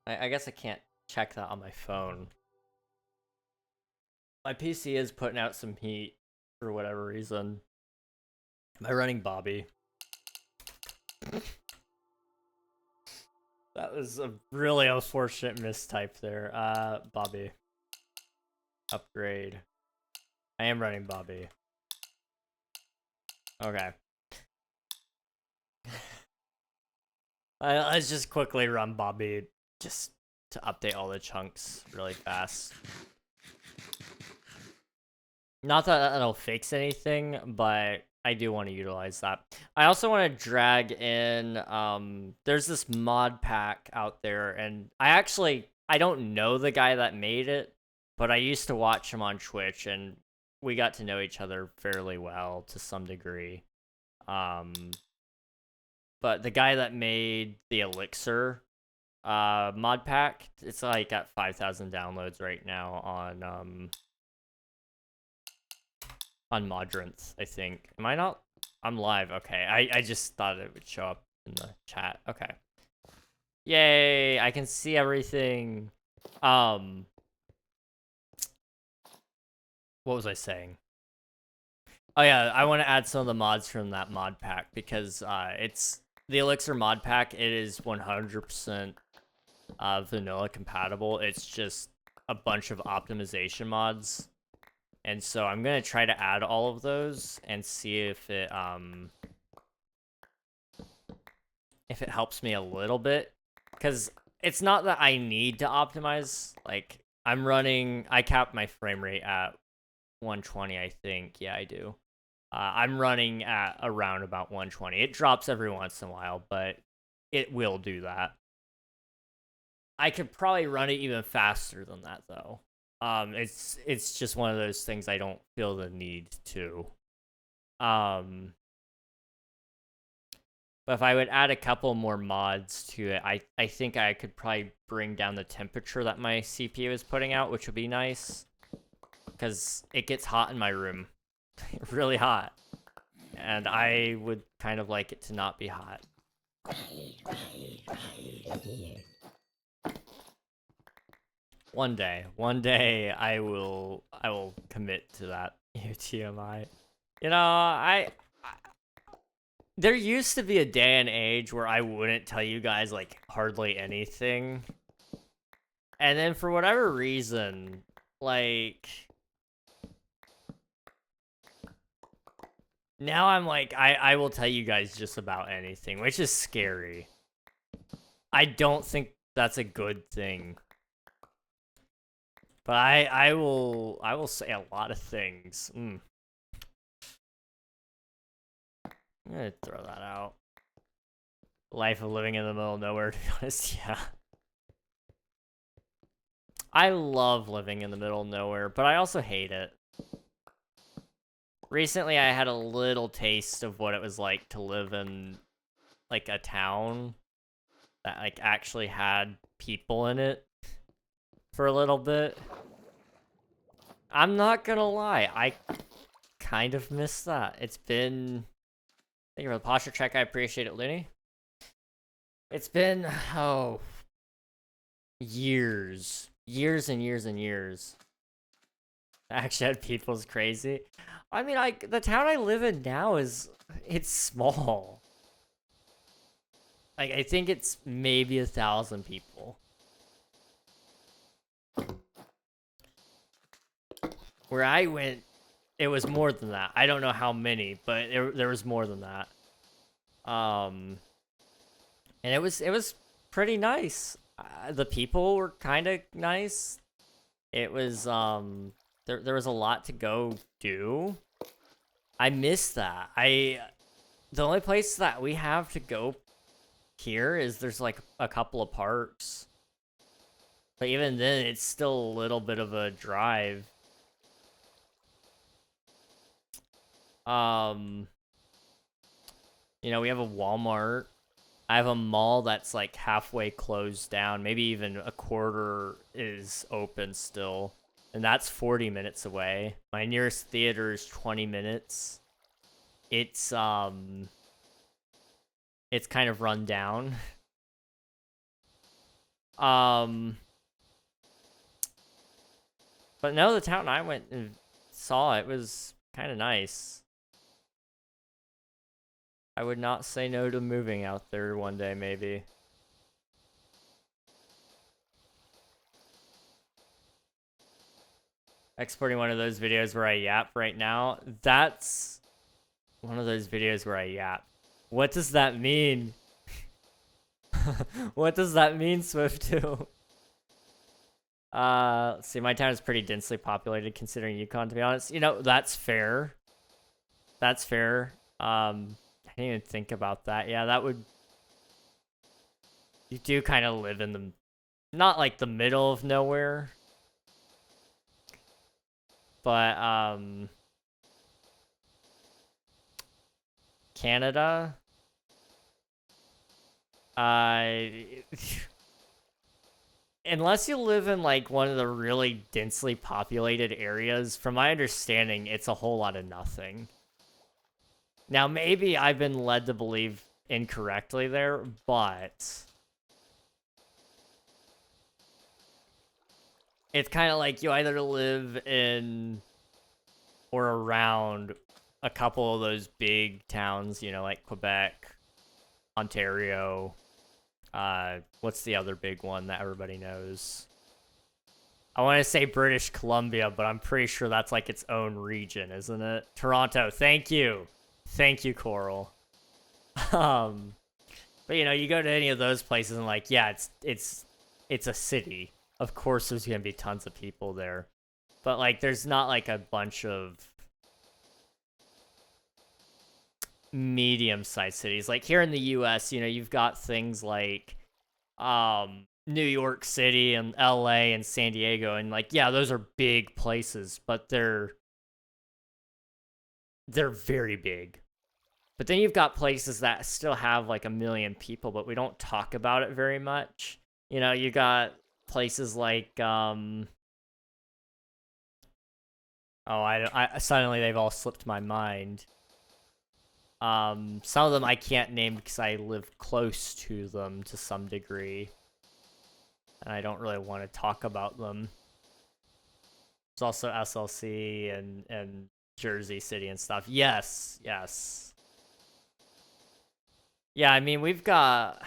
S1: I guess I can't check that on my phone. My PC is putting out some heat for whatever reason. Am I running Bobby? That was a really unfortunate mistype there. Bobby. Upgrade. I am running Bobby. Okay. Let's just quickly run Bobby just to update all the chunks really fast. Not that that'll fix anything, but I do want to utilize that. I also want to drag in, there's this mod pack out there, and I don't know the guy that made it, but I used to watch him on Twitch, and we got to know each other fairly well to some degree. But the guy that made the Elixir mod pack, it's like at 5,000 downloads right now on Modrinth, I think. Am I not? I'm live. Okay. I just thought it would show up in the chat. Okay. Yay! I can see everything. What was I saying? Oh yeah, I want to add some of the mods from that mod pack because it's the Elixir mod pack. It is 100% vanilla compatible. It's just a bunch of optimization mods. And so I'm going to try to add all of those and see if it helps me a little bit. Because it's not that I need to optimize. Like, I cap my frame rate at 120, I think. Yeah, I do. I'm running at around about 120. It drops every once in a while, but it will do that. I could probably run it even faster than that, though. It's just one of those things I don't feel the need to. But if I would add a couple more mods to it, I think I could probably bring down the temperature that my CPU is putting out, which would be nice. Because it gets hot in my room. Really hot. And I would kind of like it to not be hot. One day I will commit to that TMI. You know, there used to be a day and age where I wouldn't tell you guys like hardly anything. And then for whatever reason, like now I'm like I will tell you guys just about anything, which is scary. I don't think that's a good thing. But I will say a lot of things. I'm gonna throw that out. Life of living in the middle of nowhere, to be honest, yeah. I love living in the middle of nowhere, but I also hate it. Recently, I had a little taste of what it was like to live in, like, a town that, like, actually had people in it for a little bit. I'm not gonna lie, I kind of miss that. It's been... Thank you for the posture check, I appreciate it, Looney. It's been, years. Years and years and years. Actually had people's crazy. I mean, the town I live in now it's small. Like, I think it's maybe 1,000 people. Where I went, it was more than that. I don't know how many, but there was more than that. And it was pretty nice. The people were kind of nice. It was, there was a lot to go do. I missed that. The only place that we have to go here is there's like a couple of parks. But even then, it's still a little bit of a drive. You know, we have a Walmart. I have a mall that's like halfway closed down. Maybe even a quarter is open still. And that's 40 minutes away. My nearest theater is 20 minutes. It's kind of run down. But no, the town I went and saw, it was kind of nice. I would not say no to moving out there one day, maybe. Exporting one of those videos where I yap right now. That's one of those videos where I yap. What does that mean? What does that mean, Swift2? Let's see, my town is pretty densely populated considering Yukon, to be honest. You know, that's fair. That's fair. I didn't even think about that. Yeah, that would... You do kind of live in the... Not like the middle of nowhere. But, Canada... Unless you live in, like, one of the really densely populated areas, from my understanding, it's a whole lot of nothing. Now, maybe I've been led to believe incorrectly there, but... It's kind of like you either live in or around a couple of those big towns, you know, like Quebec, Ontario... what's the other big one that everybody knows? I want to say British Columbia, but I'm pretty sure that's like its own region, isn't it? Toronto, thank you. Thank you, Coral. But you know, you go to any of those places and like, yeah, it's a city. Of course there's going to be tons of people there. But like there's not like a bunch of medium-sized cities. Like here in the US, you know, you've got things like New York City and LA and San Diego, and like, yeah, those are big places, but they're very big. But then you've got places that still have like 1 million people, but we don't talk about it very much. You know, you got places like I suddenly they've all slipped my mind. Some of them I can't name because I live close to them to some degree. And I don't really want to talk about them. There's also SLC and Jersey City and stuff. Yes, yes. Yeah, I mean, we've got...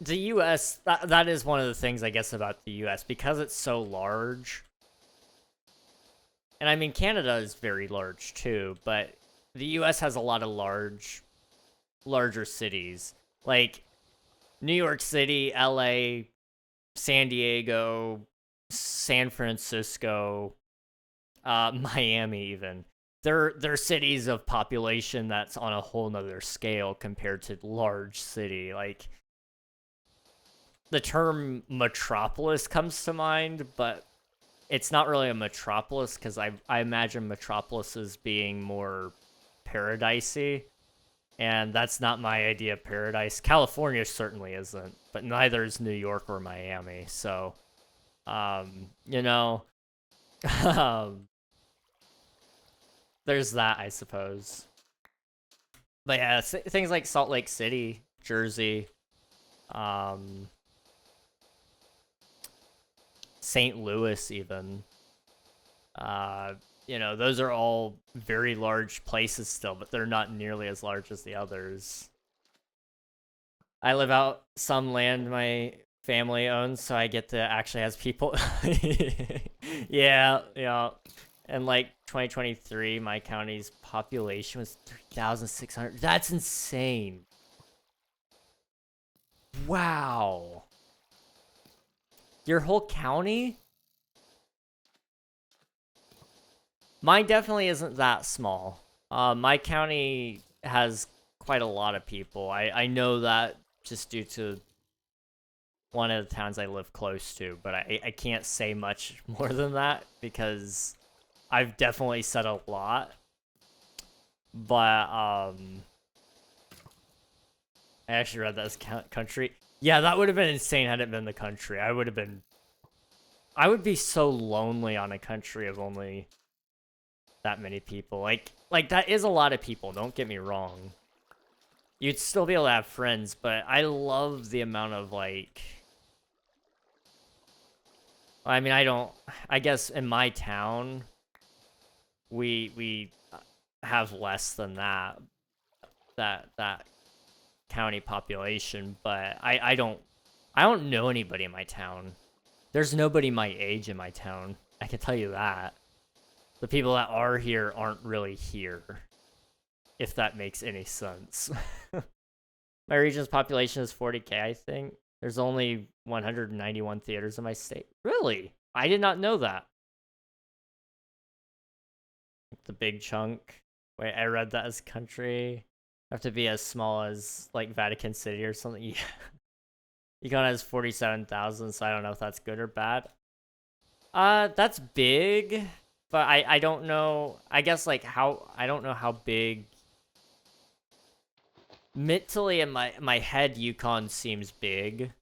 S1: The US, that is one of the things, I guess, about the US. Because it's so large. And I mean, Canada is very large, too. But the US has a lot of larger cities. Like, New York City, LA, San Diego, San Francisco, Miami even. They're cities of population that's on a whole nother scale compared to large city. Like, the term metropolis comes to mind, but it's not really a metropolis because I imagine metropolises being more paradisey. And that's not my idea of paradise. California certainly isn't, but neither is New York or Miami. So, you know, there's that, I suppose. But yeah, things like Salt Lake City, Jersey, St. Louis even. You know, those are all very large places still, but they're not nearly as large as the others. I live out some land my family owns, so I get to actually have people... Yeah, yeah. And like 2023, my county's population was 3,600. That's insane. Wow. Your whole county? Mine definitely isn't that small. My county has quite a lot of people. I know that just due to one of the towns I live close to, but I can't say much more than that because I've definitely said a lot. But, I actually read that as country. Yeah, that would have been insane had it been the country. I would be so lonely on a country of only that many people. Like that is a lot of people, don't get me wrong. You'd still be able to have friends, but I love the amount of, like... I mean, I guess in my town, we have less than that county population, but I don't know anybody in my town. There's nobody my age in my town. I can tell you that. The people that are here aren't really here, if that makes any sense. My region's population is 40K, I think. There's only 191 theaters in my state. Really? I did not know that. The big chunk. Wait, I read that as country. Have to be as small as, like, Vatican City or something. Yeah. Yukon has 47,000, so I don't know if that's good or bad. That's big, but I don't know. I guess, like, I don't know how big. Mentally in my head, Yukon seems big.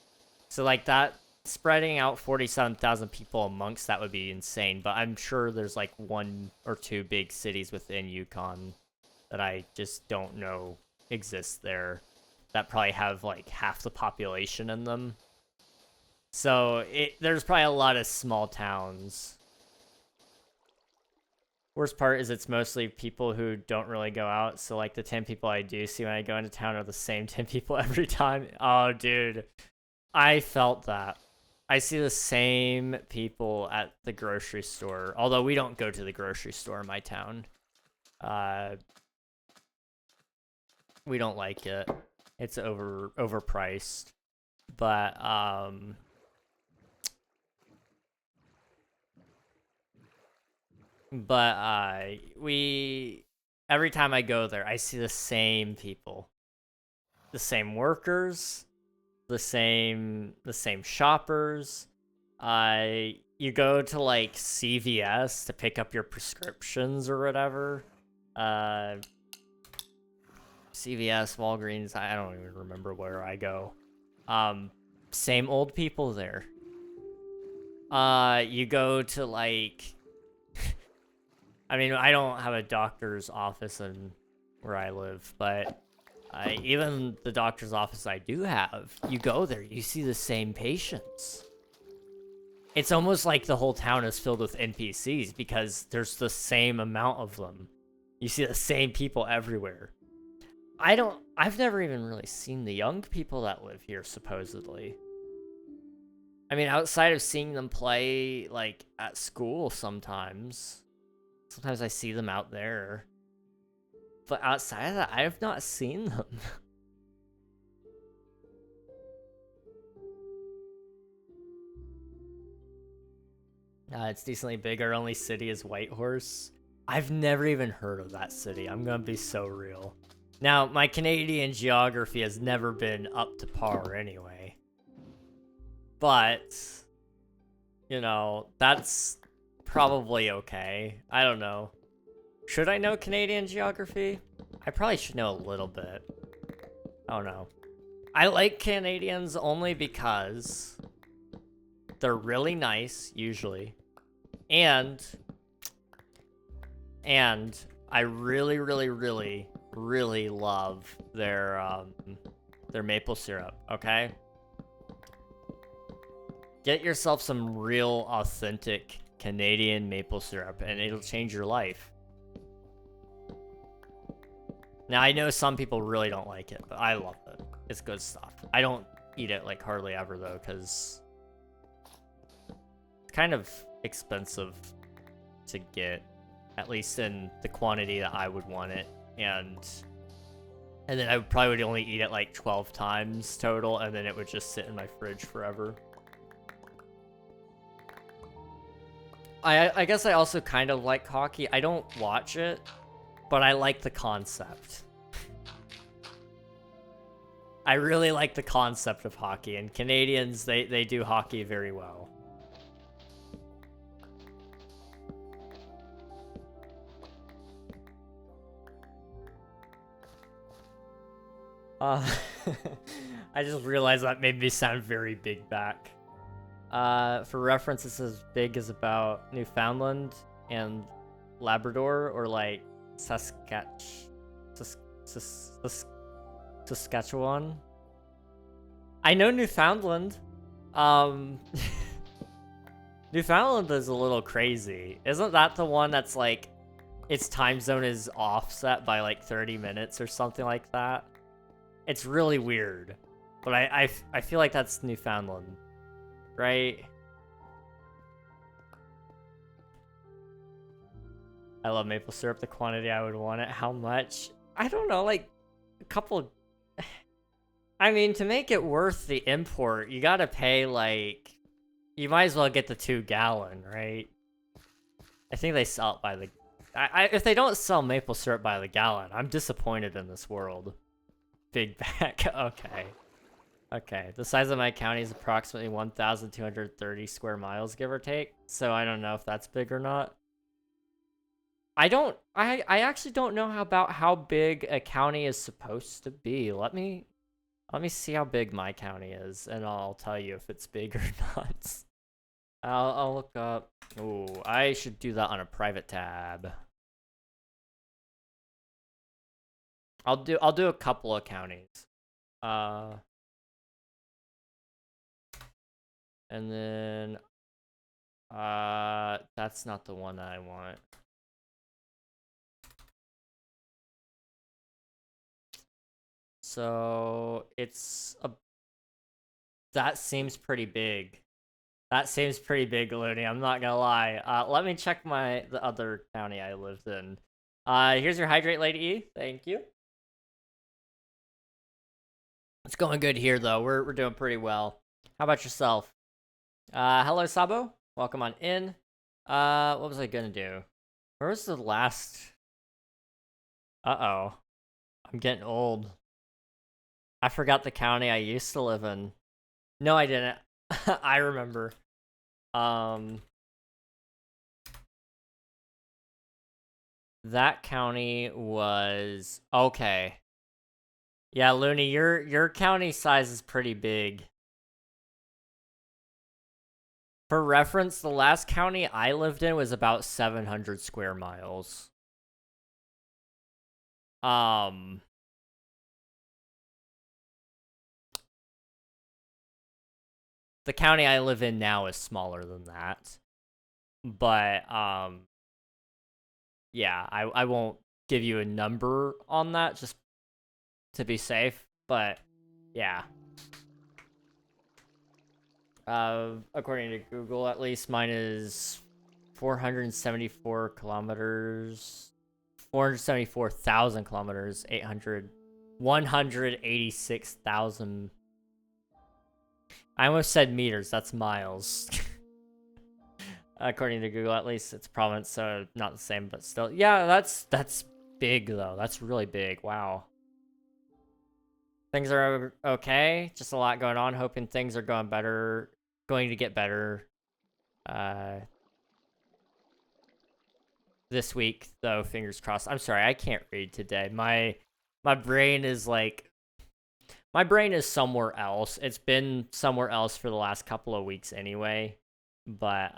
S1: So, like, that spreading out 47,000 people amongst that would be insane, but I'm sure there's, like, 1 or 2 big cities within Yukon that I just don't know exist there that probably have, like, half the population in them. So, there's probably a lot of small towns. Worst part is it's mostly people who don't really go out, so, like, the 10 people I do see when I go into town are the same 10 people every time. Oh, dude. I felt that. I see the same people at the grocery store, although we don't go to the grocery store in my town. We don't like it. It's overpriced. But, every time I go there, I see the same people. The same workers, the same shoppers. You go to, like, CVS to pick up your prescriptions or whatever. CVS, Walgreens, I don't even remember where I go. Same old people there. You go to, like... I mean, I don't have a doctor's office in where I live, but even the doctor's office I do have, you go there, you see the same patients. It's almost like the whole town is filled with NPCs because there's the same amount of them. You see the same people everywhere. I've never even really seen the young people that live here, supposedly. I mean, outside of seeing them play, like, at school sometimes. Sometimes I see them out there. But outside of that, I have not seen them. It's decently big. Our only city is Whitehorse. I've never even heard of that city. I'm gonna be so real. Now, my Canadian geography has never been up to par anyway. But, you know, that's probably okay. I don't know. Should I know Canadian geography? I probably should know a little bit. I don't know. I like Canadians only because they're really nice, usually. And I really, really, really, really love their maple syrup, okay? Get yourself some real, authentic Canadian maple syrup, and it'll change your life. Now, I know some people really don't like it, but I love it. It's good stuff. I don't eat it, like, hardly ever, though, because it's kind of expensive to get, at least in the quantity that I would want it, and then I probably would only eat it, like, 12 times total, and then it would just sit in my fridge forever. I guess I also kind of like hockey. I don't watch it, but I like the concept. I really like the concept of hockey, and Canadians, they do hockey very well. I just realized that made me sound very big back. For reference, this is big as about Newfoundland and Labrador, or like Saskatchewan. I know Newfoundland. Newfoundland is a little crazy. Isn't that the one that's like, its time zone is offset by like 30 minutes or something like that? It's really weird. But I feel like that's Newfoundland, right? I love maple syrup, the quantity I would want it. How much? I don't know, like a couple. I mean, to make it worth the import, you gotta pay like, you might as well get the 2-gallon, right? I think they sell it by the, if they don't sell maple syrup by the gallon, I'm disappointed in this world. Big back, okay. Okay, the size of my county is approximately 1,230 square miles, give or take. So I don't know if that's big or not. I actually don't know about how big a county is supposed to be. Let me see how big my county is, and I'll tell you if it's big or not. I'll look up. Ooh, I should do that on a private tab. I'll do a couple of counties. And then that's not the one that I want. So it's a, that seems pretty big. That seems pretty big, Looney. I'm not gonna lie. Let me check the other county I lived in. Here's your hydrate, Lady E. Thank you. It's going good here, though. We're doing pretty well. How about yourself? Hello, Sabo. Welcome on in. What was I gonna do? Where was the last? Uh-oh. I'm getting old. I forgot the county I used to live in. No, I didn't. I remember. That county was okay. Yeah, Looney, your county size is pretty big. For reference, the last county I lived in was about 700 square miles. The county I live in now is smaller than that. But, yeah, I won't give you a number on that just to be safe, but yeah. According to Google, at least mine is 474 kilometers, 474,000 kilometers, 186,000. I almost said meters, that's miles. According to Google, at least it's province, so not the same, but still. Yeah, that's big though. That's really big. Wow. Things are okay. Just a lot going on. Hoping things are going to get better. This week, though, fingers crossed. I'm sorry, I can't read today. My brain is like, my brain is somewhere else. It's been somewhere else for the last couple of weeks anyway. But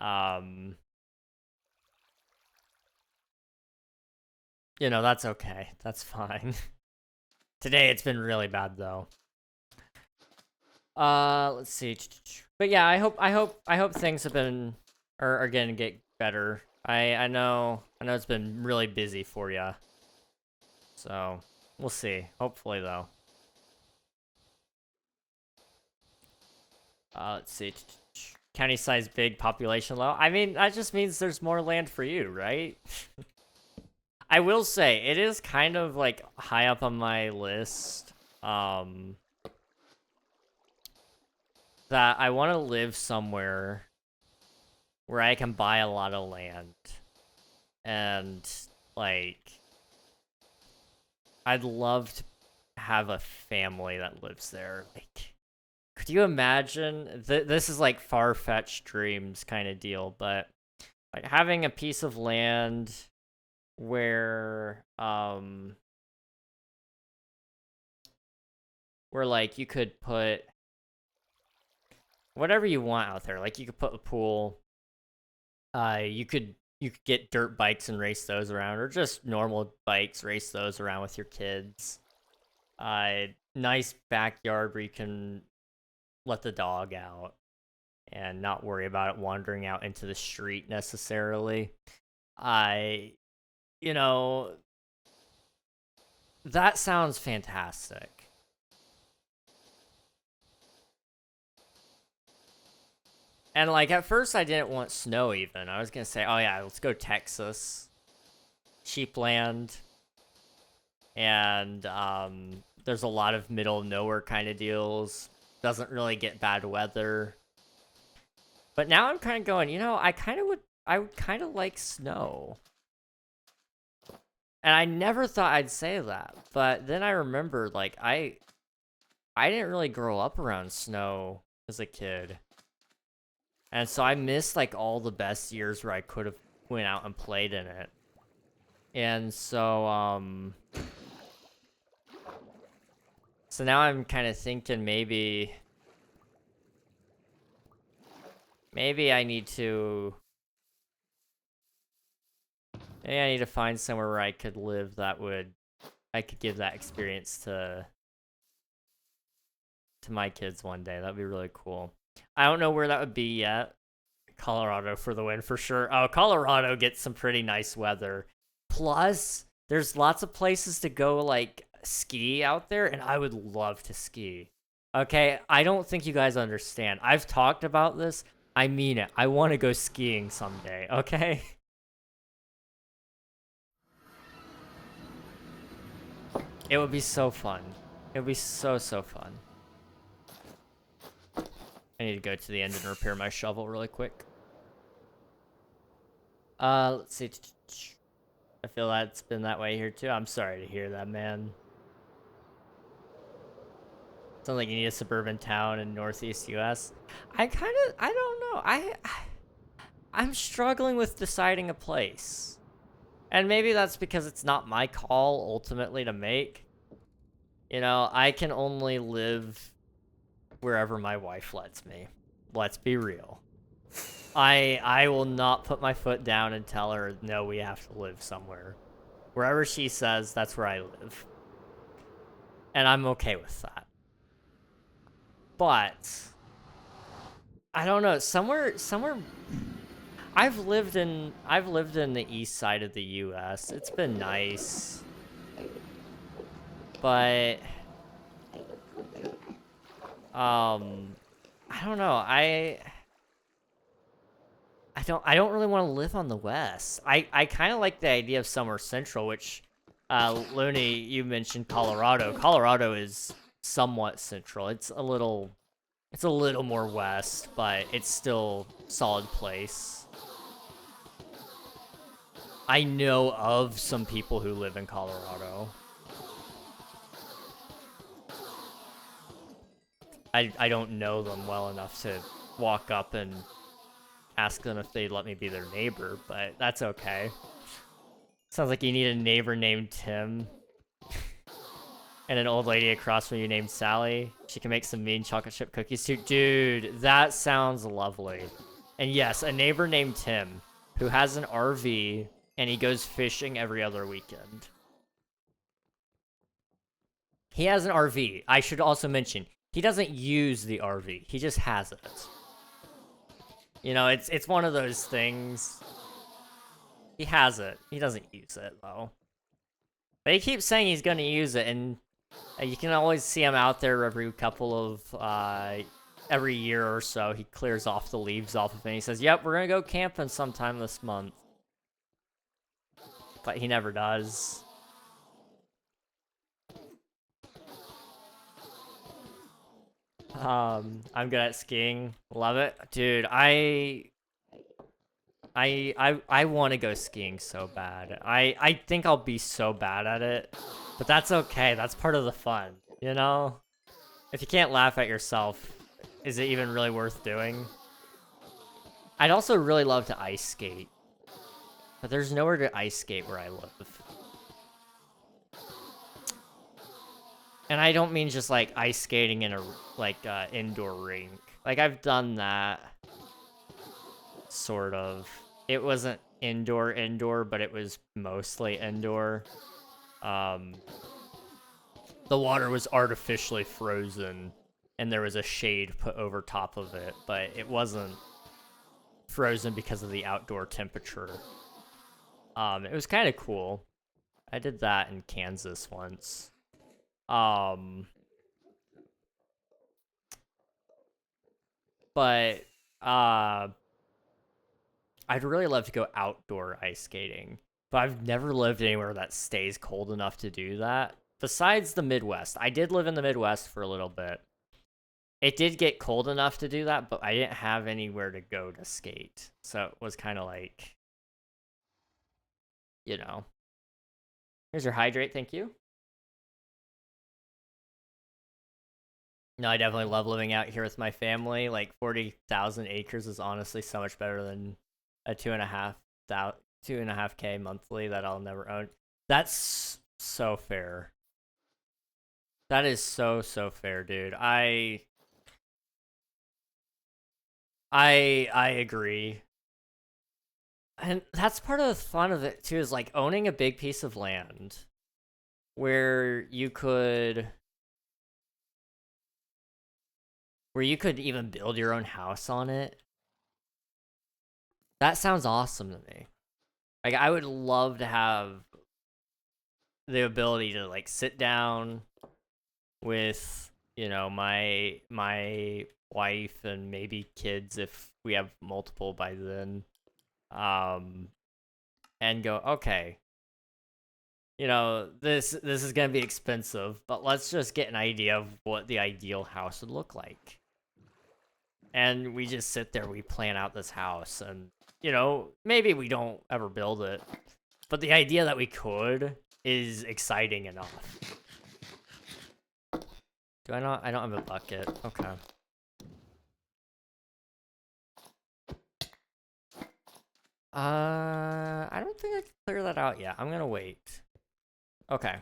S1: you know, that's okay. That's fine. Today it's been really bad though. Let's see. But yeah, I hope things have been are gonna get better. I know it's been really busy for you. So, we'll see. Hopefully though. Let's see. County size big, population low. I mean, that just means there's more land for you, right? I will say, it is kind of like high up on my list. That I want to live somewhere where I can buy a lot of land. And, like, I'd love to have a family that lives there. Like, could you imagine? This is like far-fetched dreams kind of deal, but like having a piece of land where like you could put whatever you want out there. Like you could put a pool. You could get dirt bikes and race those around, or just normal bikes, race those around with your kids. Nice backyard where you can let the dog out and not worry about it wandering out into the street necessarily. You know, that sounds fantastic. And like at first I didn't want snow even. I was gonna say, oh yeah, let's go Texas. Cheap land. And there's a lot of middle of nowhere kind of deals. Doesn't really get bad weather. But now I'm kind of going, you know, I would kind of like snow. And I never thought I'd say that, but then I remembered, like, I didn't really grow up around snow as a kid. And so I missed, like, all the best years where I could have went out and played in it. And so, so now I'm kind of thinking maybe I need to... Maybe I need to find somewhere where I could live that I could give that experience to my kids one day. That'd be really cool. I don't know where that would be yet. Colorado for the win for sure. Oh, Colorado gets some pretty nice weather. Plus, there's lots of places to go, like, ski out there, and I would love to ski. Okay, I don't think you guys understand. I've talked about this. I mean it. I want to go skiing someday, okay? It would be so fun. It would be so fun. I need to go to the end and repair my shovel really quick. Let's see. I feel that's been that way here too. I'm sorry to hear that, man. Sounds like you need a suburban town in Northeast US. I don't know. I'm struggling with deciding a place. And maybe that's because it's not my call ultimately to make. You know, I can only live wherever my wife lets me. Let's be real. I will not put my foot down and tell her, no, we have to live somewhere. Wherever she says, that's where I live. And I'm okay with that. But I don't know, somewhere I've lived in the east side of the US. It's been nice. But I don't know. I don't really want to live on the west. I kind of like the idea of somewhere central, which Looney, you mentioned Colorado. Colorado is somewhat central. It's a little more west, but it's still a solid place. I know of some people who live in Colorado. I don't know them well enough to walk up and ask them if they'd let me be their neighbor, but that's okay. Sounds like you need a neighbor named Tim. And an old lady across from you named Sally. She can make some mean chocolate chip cookies too. Dude, that sounds lovely. And yes, a neighbor named Tim who has an RV and he goes fishing every other weekend. He has an RV. I should also mention, he doesn't use the RV. He just has it. You know, it's one of those things. He has it. He doesn't use it, though. But he keeps saying he's going to use it, and you can always see him out there every every year or so. He clears off the leaves off of it, and he says, yep, we're going to go camping sometime this month. But he never does. I'm good at skiing. Love it. Dude, I I want to go skiing so bad. I think I'll be so bad at it, but that's okay. That's part of the fun, you know? If you can't laugh at yourself, is it even really worth doing? I'd also really love to ice skate, but there's nowhere to ice skate where I live. And I don't mean just like ice skating in a indoor rink. Like I've done that sort of. It wasn't indoor, but it was mostly indoor. The water was artificially frozen and there was a shade put over top of it, but it wasn't frozen because of the outdoor temperature. It was kind of cool. I did that in Kansas once. But I'd really love to go outdoor ice skating, but I've never lived anywhere that stays cold enough to do that. Besides the Midwest. I did live in the Midwest for a little bit. It did get cold enough to do that, but I didn't have anywhere to go to skate. So it was kind of like, you know. Here's your hydrate, thank you. No, I definitely love living out here with my family. Like 40,000 acres is honestly so much better than a 2.5K monthly that I'll never own. That's so fair. That is so fair, dude. I agree. And that's part of the fun of it too, is like owning a big piece of land where you could even build your own house on it. That sounds awesome to me. Like I would love to have the ability to like sit down with, you know, my wife and maybe kids if we have multiple by then, and go, okay, you know, this is gonna be expensive, but let's just get an idea of what the ideal house would look like. And we just sit there, we plan out this house, and, you know, maybe we don't ever build it, but the idea that we could is exciting enough. Do I not? I don't have a bucket. Okay. I don't think I can clear that out yet. I'm gonna wait. Okay.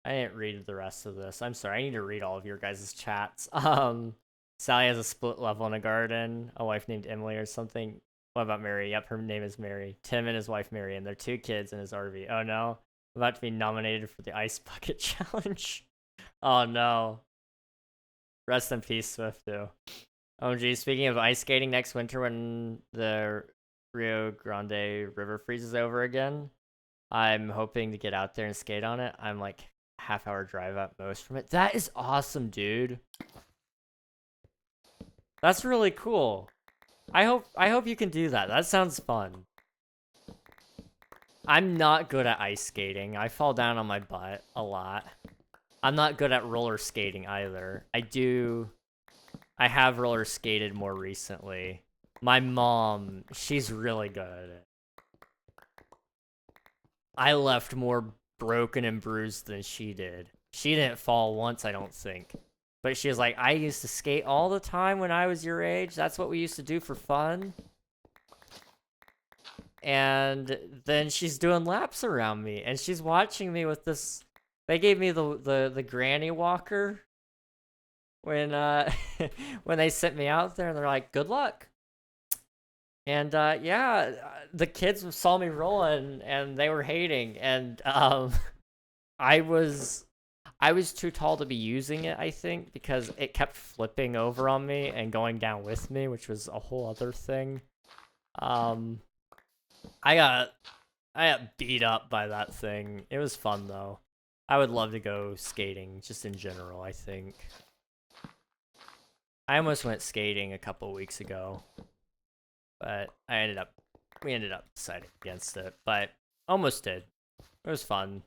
S1: I didn't read the rest of this. I'm sorry. I need to read all of your guys' chats. Sally has a split level in a garden. A wife named Emily or something. What about Mary? Yep, her name is Mary. Tim and his wife Mary, and their 2 kids in his RV. Oh no. I'm about to be nominated for the Ice Bucket Challenge. Oh no. Rest in peace, Swifto. Oh geez, speaking of ice skating next winter when the Rio Grande River freezes over again, I'm hoping to get out there and skate on it. I'm like half-hour drive at most from it. That is awesome, dude. That's really cool. I hope you can do that. That sounds fun. I'm not good at ice skating. I fall down on my butt a lot. I'm not good at roller skating either. I have roller skated more recently. My mom, she's really good at it. I left more broken and bruised than she did. She didn't fall once, I don't think. But she was like, I used to skate all the time when I was your age. That's what we used to do for fun. And then she's doing laps around me. And she's watching me with this. They gave me the granny walker when when they sent me out there. And they're like, good luck. And yeah, the kids saw me rolling and they were hating. And I was too tall to be using it, I think, because it kept flipping over on me and going down with me, which was a whole other thing. I got beat up by that thing. It was fun though. I would love to go skating, just in general, I think. I almost went skating a couple weeks ago, but we ended up deciding against it, but almost did. It was fun.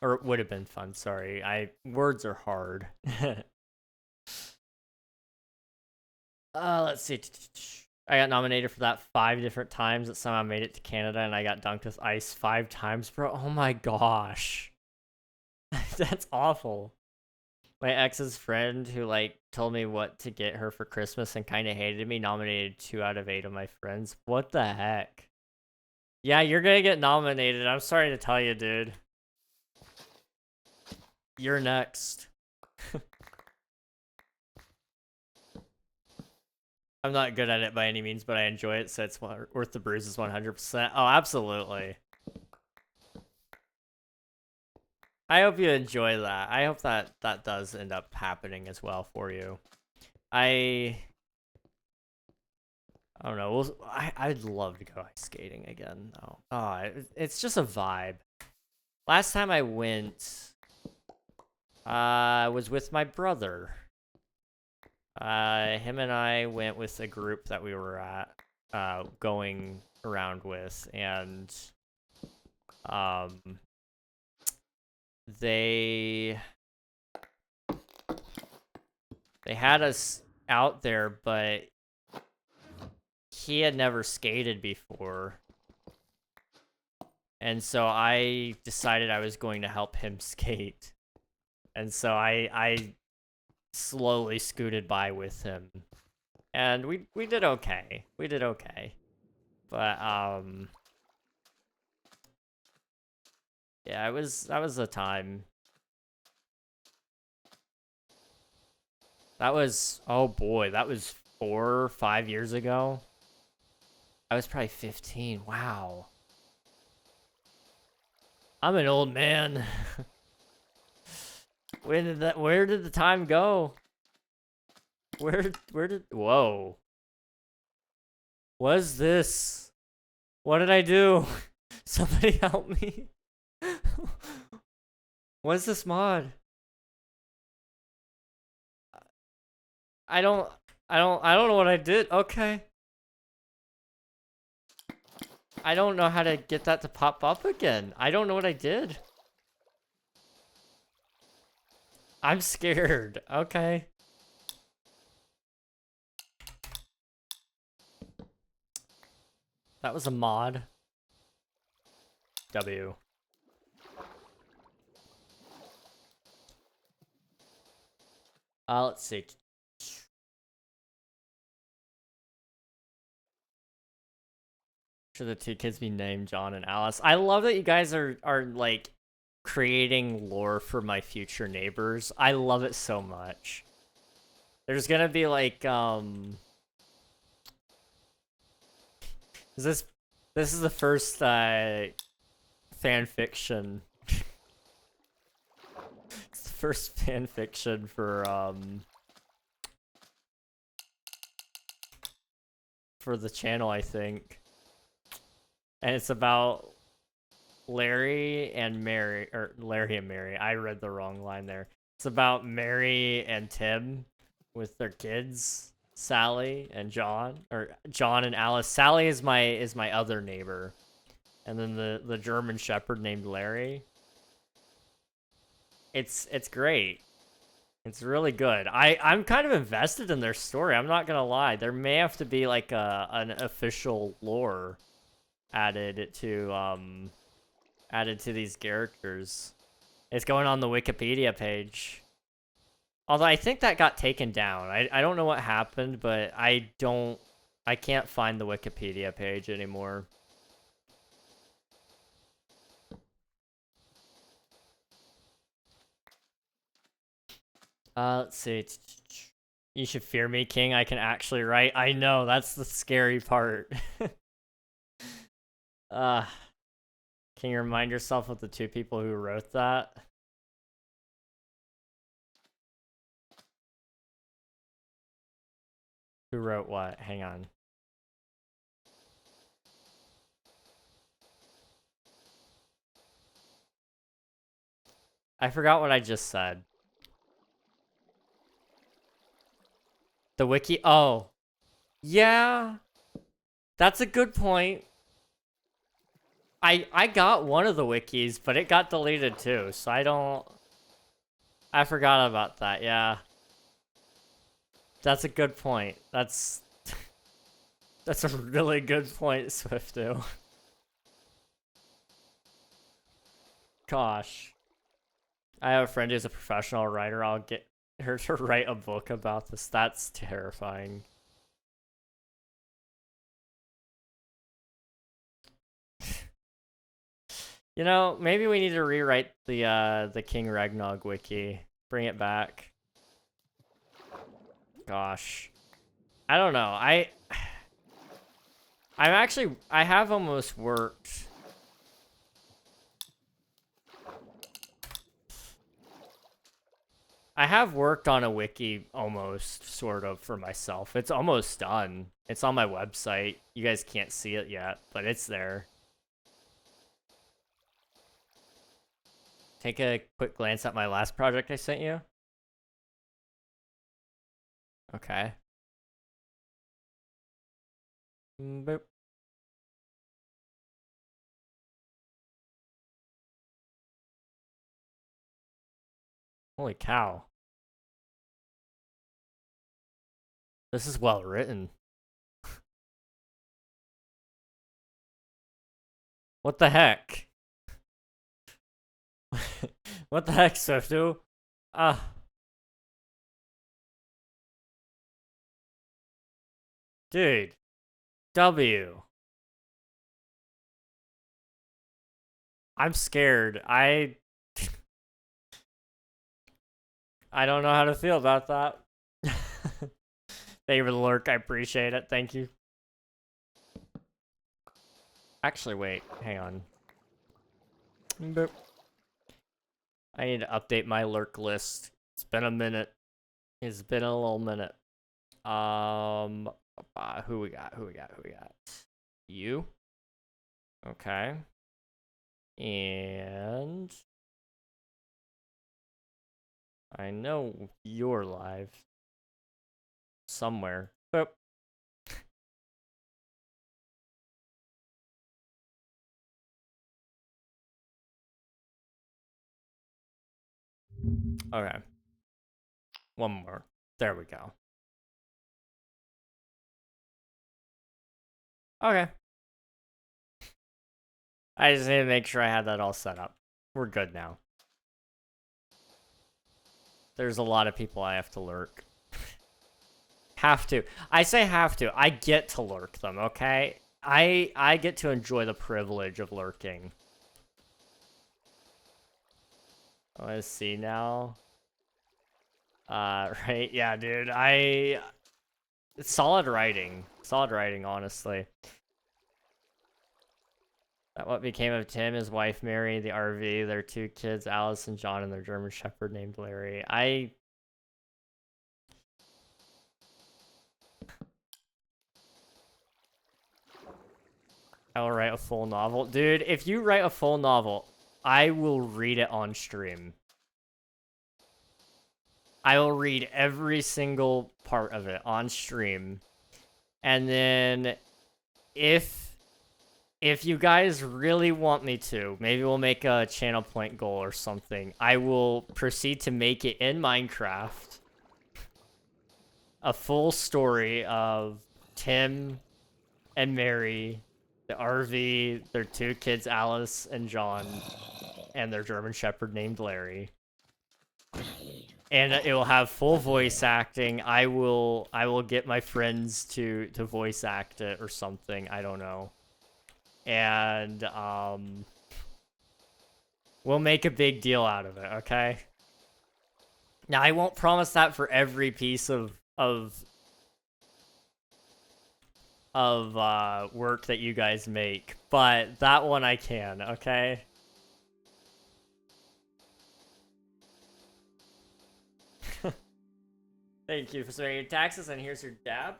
S1: Or it would have been fun, sorry. Words are hard. Let's see. I got nominated for that 5 different times. That somehow made it to Canada, and I got dunked with ice 5 times, bro. Oh my gosh. That's awful. My ex's friend who, like, told me what to get her for Christmas and kind of hated me nominated 2 out of 8 of my friends. What the heck? Yeah, you're gonna get nominated. I'm sorry to tell you, dude. You're next. I'm not good at it by any means, but I enjoy it, so it's worth the bruises 100%. Oh, absolutely. I hope you enjoy that. I hope that that does end up happening as well for you. I don't know. I'd love to go ice skating again, though. Oh, it's just a vibe. Last time I went, I was with my brother. Him and I went with a group that we were at, going around with, and they had us out there, but he had never skated before. And so I decided I was going to help him skate. And so I slowly scooted by with him. And we did okay. We did okay. But yeah, that was a time. That was, oh boy, that was 4 or 5 years ago. I was probably 15. Wow. I'm an old man. Where did the time go? Where did, whoa. What is this? What did I do? Somebody help me. What is this mod? I don't know what I did. Okay. I don't know how to get that to pop up again. I don't know what I did. I'm scared. Okay. That was a mod. W. Let's see. Should the 2 kids be named John and Alice? I love that you guys are like creating lore for my future neighbors. I love it so much. There's gonna be like this is the first fan fiction. It's the first fan fiction for the channel, I think. And it's about Larry and Mary, or Larry and Mary. I read the wrong line there. It's about Mary and Tim with their kids, Sally and John, or John and Alice. Sally is my other neighbor, and then the German Shepherd named Larry. It's great. It's really good. I'm kind of invested in their story. I'm not gonna lie. There may have to be like an official lore added to these characters. It's going on the Wikipedia page. Although I think that got taken down. I don't know what happened, but I can't find the Wikipedia page anymore. Let's see. You should fear me, King. I can actually write. I know, that's the scary part. Can you remind yourself of the 2 people who wrote that? Who wrote what? Hang on. I forgot what I just said. The wiki? Oh. Yeah. That's a good point. I got one of the wikis, but it got deleted too, so I forgot about that, yeah. That's a good point. That's a really good point, Swifto. Gosh. I have a friend who's a professional writer. I'll get her to write a book about this. That's terrifying. You know, maybe we need to rewrite the King Ragnog wiki. Bring it back. Gosh. I don't know. I have almost worked. I have worked on a wiki almost, sort of, for myself. It's almost done. It's on my website. You guys can't see it yet, but it's there. Take a quick glance at my last project I sent you. Okay. Boop. Holy cow. This is well written. What the heck? What the heck, Swifto? Dude. W. I'm scared. I don't know how to feel about that. Thank you for the lurk. I appreciate it. Thank you. Actually, wait. Hang on. Boop. I need to update my lurk list. It's been a minute. It's been a little minute. Who we got? You? Okay. And I know you're live somewhere. Boop. Okay. One more. There we go. Okay. I just need to make sure I had that all set up. We're good now. There's a lot of people I have to lurk. Have to. I say have to. I get to lurk them, okay? I get to enjoy the privilege of lurking. Let's see now. Right? Yeah, dude. It's solid writing. Solid writing, honestly. What became of Tim, his wife Mary, the RV, their 2 kids, Alice and John, and their German Shepherd named Larry. I will write a full novel. Dude, if you write a full novel, I will read it on stream. I will read every single part of it on stream. And then if you guys really want me to, maybe we'll make a channel point goal or something. I will proceed to make it in Minecraft. A full story of Tim and Mary, the RV, their 2 kids, Alice and John, and their German Shepherd named Larry. And it will have full voice acting. I will get my friends to voice act it or something. I don't know. And we'll make a big deal out of it, okay? Now I won't promise that for every piece of work that you guys make, but that one I can, okay? Thank you for submitting your taxes, and here's your dab.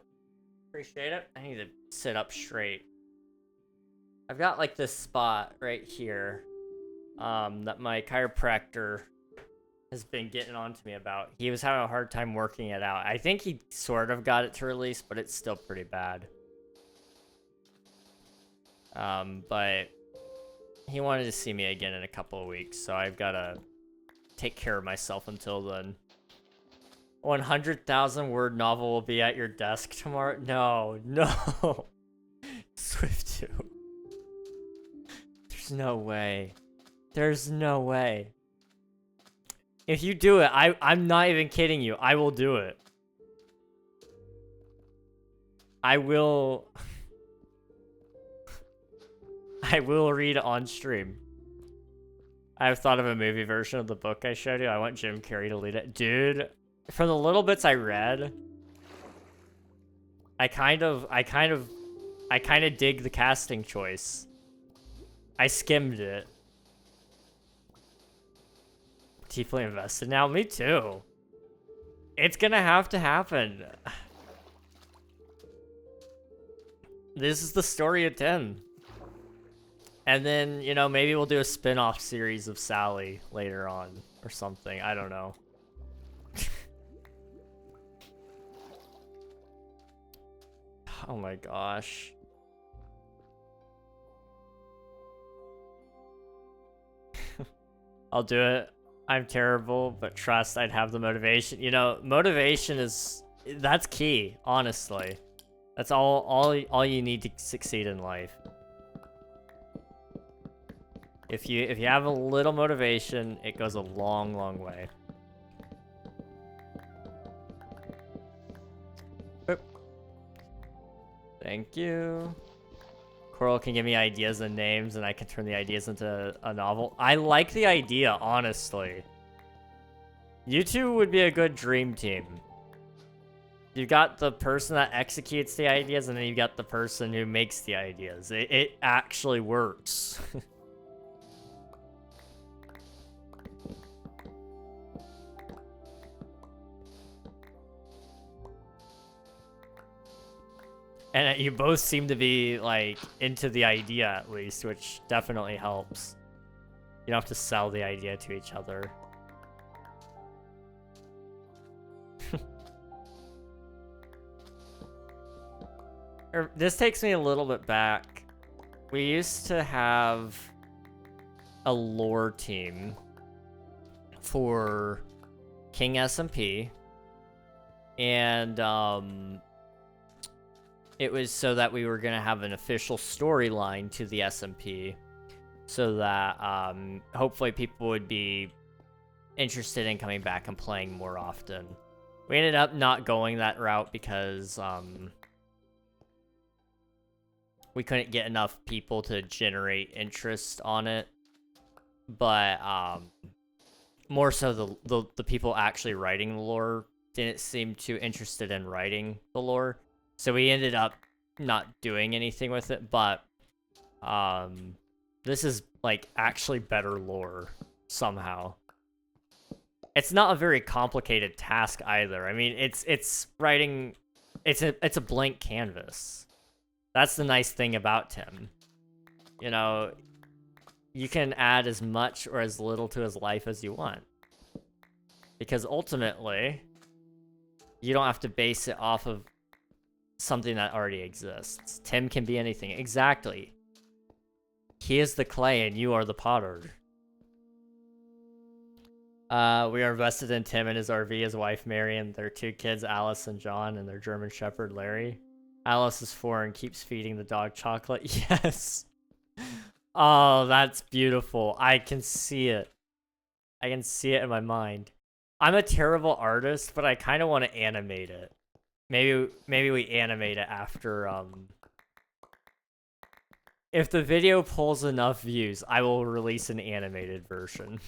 S1: Appreciate it. I need to sit up straight. I've got like this spot right here that my chiropractor has been getting on to me about. He was having a hard time working it out. I think he sort of got it to release, but it's still pretty bad. But he wanted to see me again in a couple of weeks, so I've got to take care of myself until then. 100,000 word novel will be at your desk tomorrow. No, no. Swift 2. There's no way. There's no way. If you do it, I'm not even kidding you. I will do it. I will... I will read it on stream. I've thought of a movie version of the book I showed you. I want Jim Carrey to lead it. Dude, from the little bits I read, I kind of dig the casting choice. I skimmed it. Deeply invested now. Me too. It's gonna have to happen. This is the story of Tim. And then, you know, maybe we'll do a spin-off series of Sally later on or something. I don't know. Oh my gosh. I'll do it. I'm terrible, but trust I'd have the motivation. You know, motivation is... that's key, honestly. That's all you need to succeed in life. If you have a little motivation, it goes a long, long way. Oop. Thank you. Coral can give me ideas and names, and I can turn the ideas into a novel. I like the idea, honestly. You two would be a good dream team. You got the person that executes the ideas, and then you got the person who makes the ideas. It actually works. And you both seem to be, like, into the idea, at least, which definitely helps. You don't have to sell the idea to each other. This takes me a little bit back. We used to have a lore team for King SMP. And, it was so that we were going to have an official storyline to the SMP so that hopefully people would be interested in coming back and playing more often. We ended up not going that route because we couldn't get enough people to generate interest on it. But more so the people actually writing the lore didn't seem too interested in writing the lore. So we ended up not doing anything with it, but this is, like, actually better lore, somehow. It's not a very complicated task, either. I mean, it's writing... It's a blank canvas. That's the nice thing about Tim. You know, you can add as much or as little to his life as you want. Because ultimately, you don't have to base it off of something that already exists. Tim can be anything. Exactly. He is the clay and you are the potter. We are invested in Tim and his RV, his wife Mary, and their 2 kids, Alice and John, and their German Shepherd, Larry. Alice is 4 and keeps feeding the dog chocolate. Yes. Oh, that's beautiful. I can see it. I can see it in my mind. I'm a terrible artist, but I kind of want to animate it. Maybe we animate it after, if the video pulls enough views, I will release an animated version.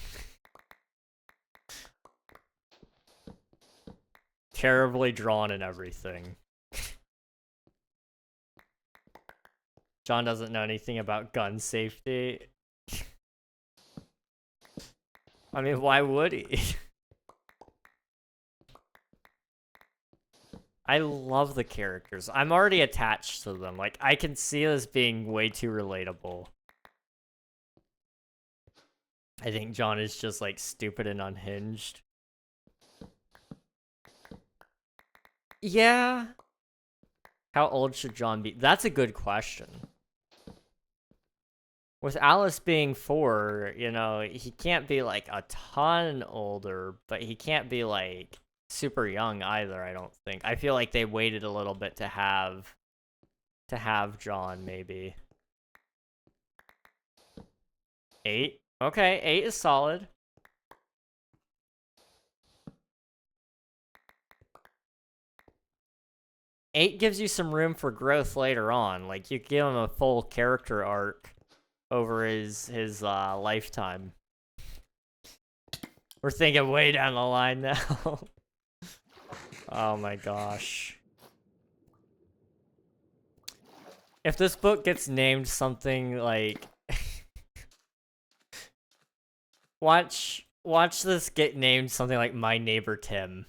S1: Terribly drawn and everything. John doesn't know anything about gun safety. I mean, why would he? I love the characters. I'm already attached to them. Like, I can see this being way too relatable. I think John is just, like, stupid and unhinged. Yeah. How old should John be? That's a good question. With Alice being 4, you know, he can't be, like, a ton older, but he can't be, like, super young either, I don't think. I feel like they waited a little bit to have John, maybe. 8? Okay, 8 is solid. Eight gives you some room for growth later on. Like, you give him a full character arc over his lifetime. We're thinking way down the line now. Oh my gosh. If this book gets named something like... watch this get named something like My Neighbor Tim.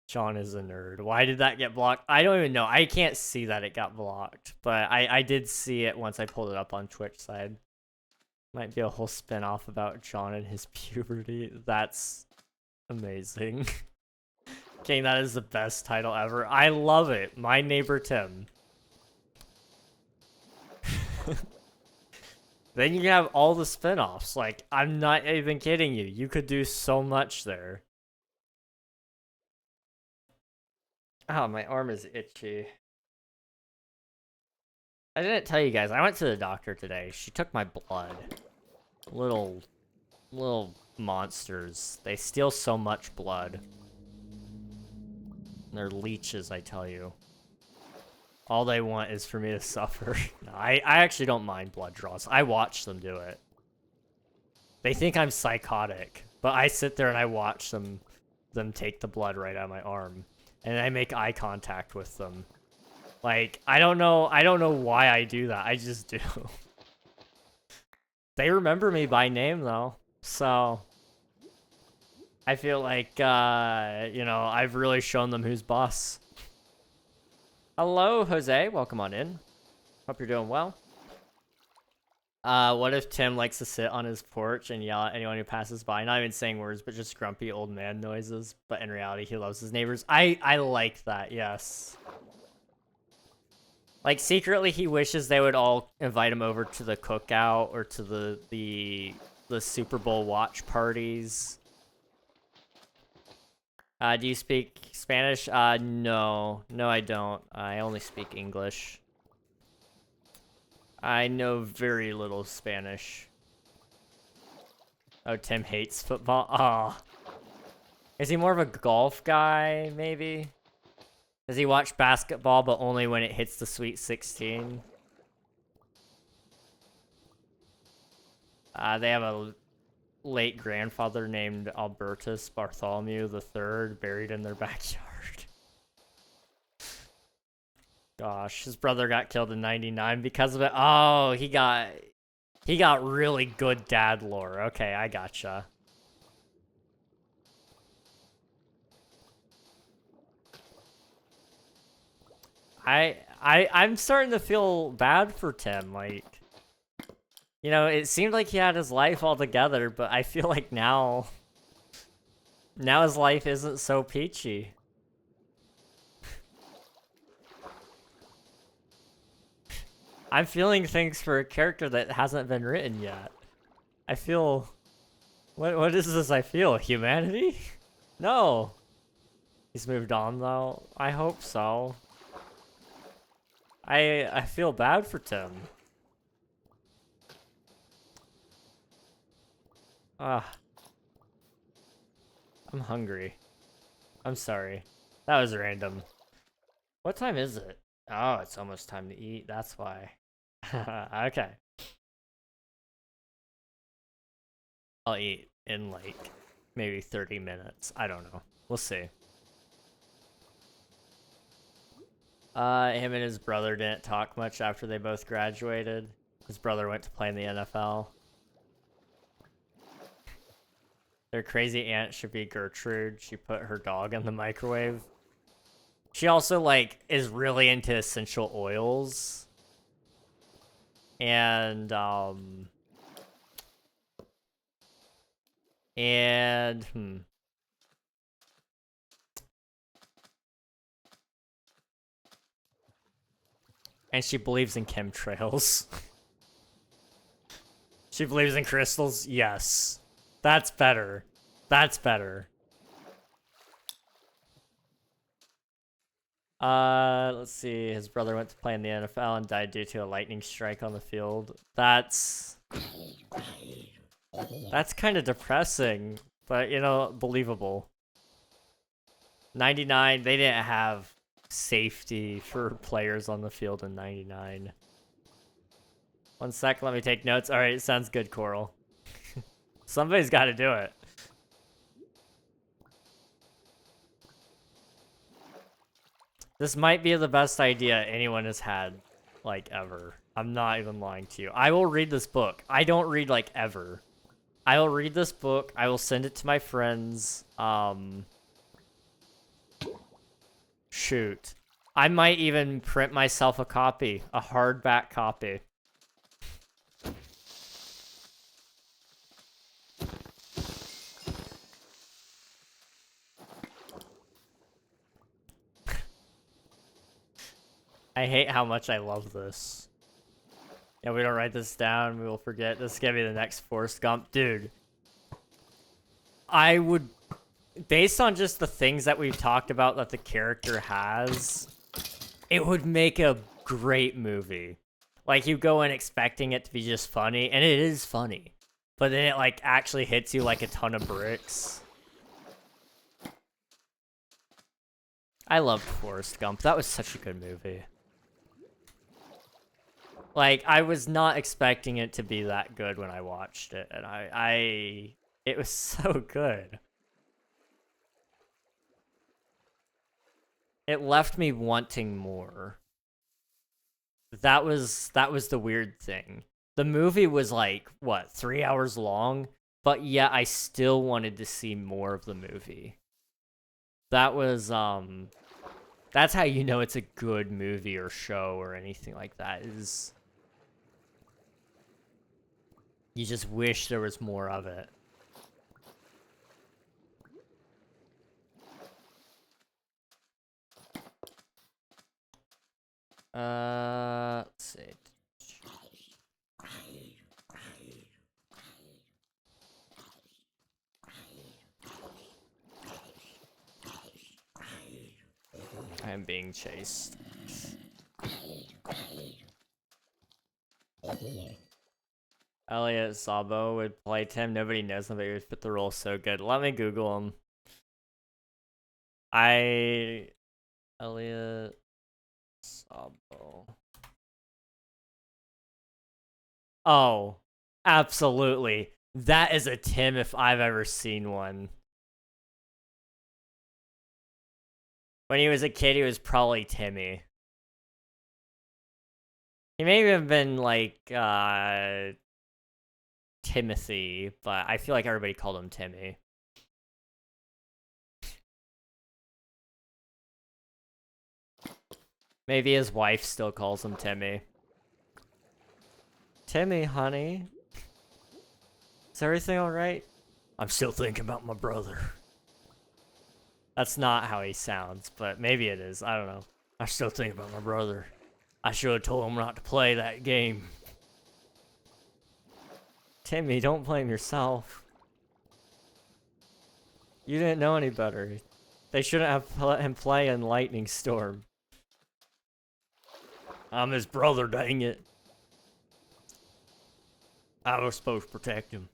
S1: John is a nerd. Why did that get blocked? I don't even know. I can't see that it got blocked, but I did see it once I pulled it up on Twitch side. Might be a whole spin-off about John and his puberty. That's amazing. King, that is the best title ever. I love it. My Neighbor Tim. Then you can have all the spin-offs. Like, I'm not even kidding you. You could do so much there. Oh, my arm is itchy. I didn't tell you guys. I went to the doctor today. She took my blood. Little monsters. They steal so much blood. They're leeches, I tell you. All they want is for me to suffer. No, I actually don't mind blood draws. I watch them do it. They think I'm psychotic, but I sit there and I watch them take the blood right out of my arm. And I make eye contact with them. Like, I don't know why I do that. I just do. They remember me by name, though. So, I feel like, you know, I've really shown them who's boss. Hello, Jose. Welcome on in. Hope you're doing well. What if Tim likes to sit on his porch and yell at anyone who passes by? Not even saying words, but just grumpy old man noises. But in reality, he loves his neighbors. I like that, yes. Like, secretly, he wishes they would all invite him over to the cookout or to the Super Bowl watch parties. Do you speak Spanish? No. No, I don't. I only speak English. I know very little Spanish. Oh, Tim hates football? Oh. Is he more of a golf guy, maybe? Does he watch basketball, but only when it hits the Sweet 16? They have a late grandfather named Albertus Bartholomew III buried in their backyard. Gosh, his brother got killed in '99 because of it. Oh, he got really good dad lore. Okay, I gotcha. I'm starting to feel bad for Tim. Like, you know, it seemed like he had his life all together, but I feel like now his life isn't so peachy. I'm feeling things for a character that hasn't been written yet. I feel... What is this I feel? Humanity? No. He's moved on, though. I hope so. I feel bad for Tim. I'm hungry. I'm sorry. That was random. What time is it? Oh, it's almost time to eat. That's why. Okay. I'll eat in like maybe 30 minutes. I don't know. We'll see. Him and his brother didn't talk much after they both graduated. His brother went to play in the NFL. Their crazy aunt should be Gertrude. She put her dog in the microwave. She also, like, is really into essential oils. And, and she believes in chemtrails. She believes in crystals? Yes. That's better. That's better. Let's see. His brother went to play in the NFL and died due to a lightning strike on the field. That's kind of depressing, but you know, believable. 99, they didn't have safety for players on the field in 99. 1 sec, let me take notes. All right, sounds good, Coral. Somebody's got to do it. This might be the best idea anyone has had, like, ever. I'm not even lying to you. I will read this book. I don't read, like, ever. I will read this book. I will send it to my friends. Shoot. I might even print myself a copy. A hardback copy. I hate how much I love this. Yeah, we don't write this down, we will forget. This is gonna be the next Forrest Gump. Dude. I would... Based on just the things that we've talked about that the character has, it would make a great movie. Like, you go in expecting it to be just funny, and it is funny. But then it, like, actually hits you like a ton of bricks. I loved Forrest Gump. That was such a good movie. Like, I was not expecting it to be that good when I watched it, and it was so good. It left me wanting more. That was the weird thing. The movie was like, what, 3 hours long? But yeah, I still wanted to see more of the movie. That was, that's how you know it's a good movie or show or anything like that, is... You just wish there was more of it. Let's see. I am being chased. Elliot Sabo would play Tim. Nobody knows him, but he would fit the role so good. Let me Google him. Elliot Sabo. Oh, absolutely. That is a Tim if I've ever seen one. When he was a kid, he was probably Timmy. He may have been like, Timothy, but I feel like everybody called him Timmy. Maybe his wife still calls him Timmy. Timmy, honey. Is everything alright? I'm still thinking about my brother. That's not how he sounds, but maybe it is. I don't know. I'm still thinking about my brother. I should have told him not to play that game. Timmy, don't blame yourself. You didn't know any better. They shouldn't have let him play in Lightning Storm. I'm his brother, dang it. I was supposed to protect him.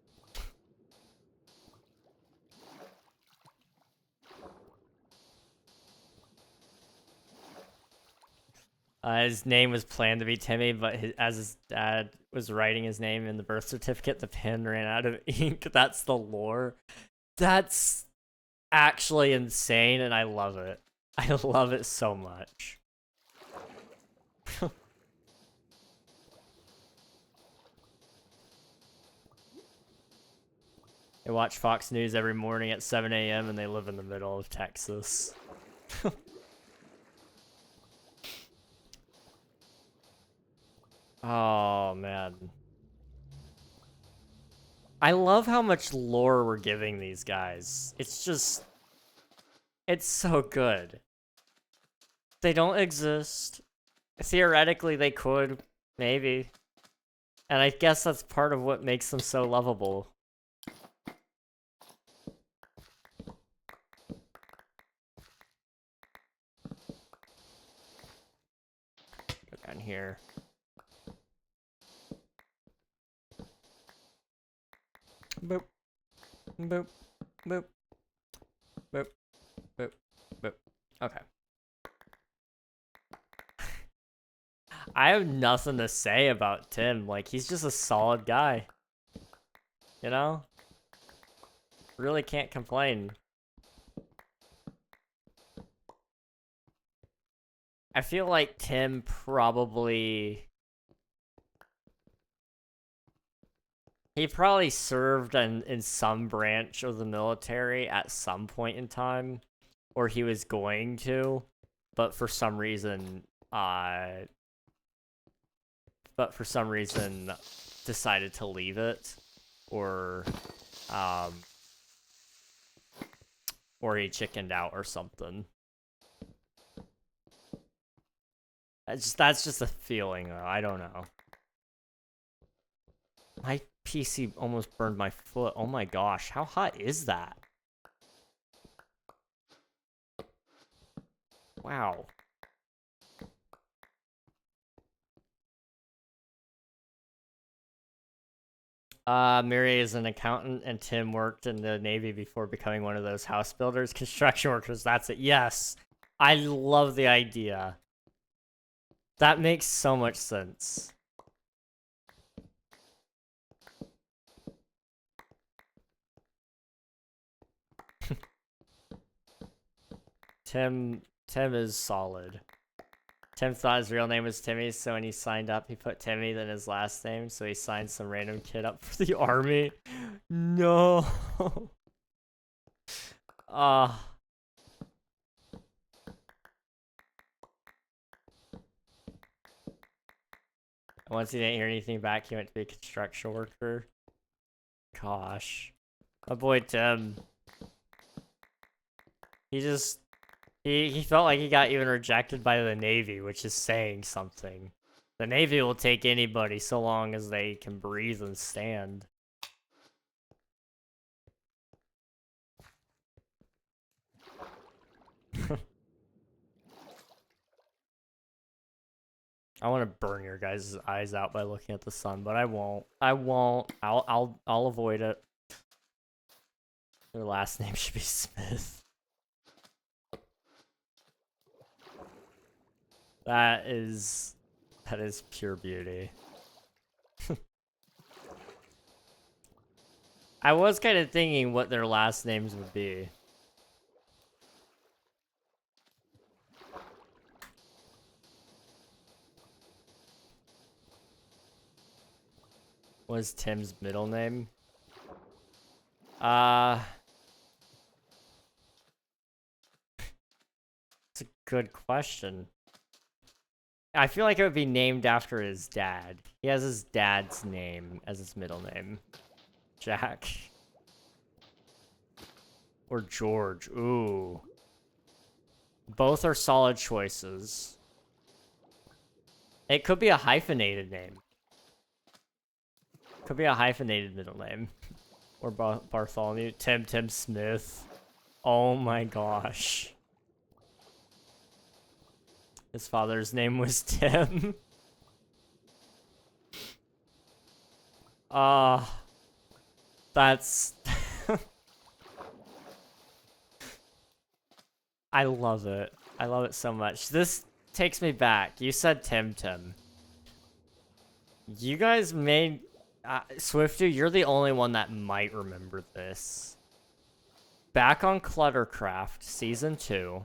S1: His name was planned to be Timmy, but as his dad was writing his name in the birth certificate, the pen ran out of ink. That's the lore. That's actually insane, and I love it. I love it so much. They watch Fox News every morning at 7 a.m. and they live in the middle of Texas. Oh, man. I love how much lore we're giving these guys. It's just... It's so good. They don't exist. Theoretically, they could. Maybe. And I guess that's part of what makes them so lovable. around here. Boop. Boop. Boop. Boop. Boop. Boop. Okay. I have nothing to say about Tim. Like, he's just a solid guy. You know? Really can't complain. I feel like Tim probably... He probably served in some branch of the military at some point in time. Or he was going to. But for some reason, decided to leave it. Or he chickened out or something. That's just a feeling, though. I don't know. My PC almost burned my foot. Oh my gosh, how hot is that? Wow. Mary is an accountant, and Tim worked in the Navy before becoming one of those house builders, construction workers. That's it. Yes, I love the idea. That makes so much sense. Tim is solid. Tim thought his real name was Timmy, so when he signed up, he put Timmy, then his last name, so he signed some random kid up for the army. No. Once he didn't hear anything back, he went to be a construction worker. Gosh. My boy Tim. He felt like he got even rejected by the Navy, which is saying something. The Navy will take anybody so long as they can breathe and stand. I want to burn your guys' eyes out by looking at the sun, but I won't. I'll avoid it. Their last name should be Smith. That is pure beauty. I was kind of thinking what their last names would be. What is Tim's middle name? It's a good question. I feel like it would be named after his dad. He has his dad's name as his middle name. Jack. Or George. Ooh. Both are solid choices. It could be a hyphenated name. Could be a hyphenated middle name. Or Bartholomew. Tim Smith. Oh my gosh. His father's name was Tim. That's... I love it. I love it so much. This takes me back. You said Tim. You guys made... Swifty, you're the only one that might remember this. Back on Cluttercraft, Season 2...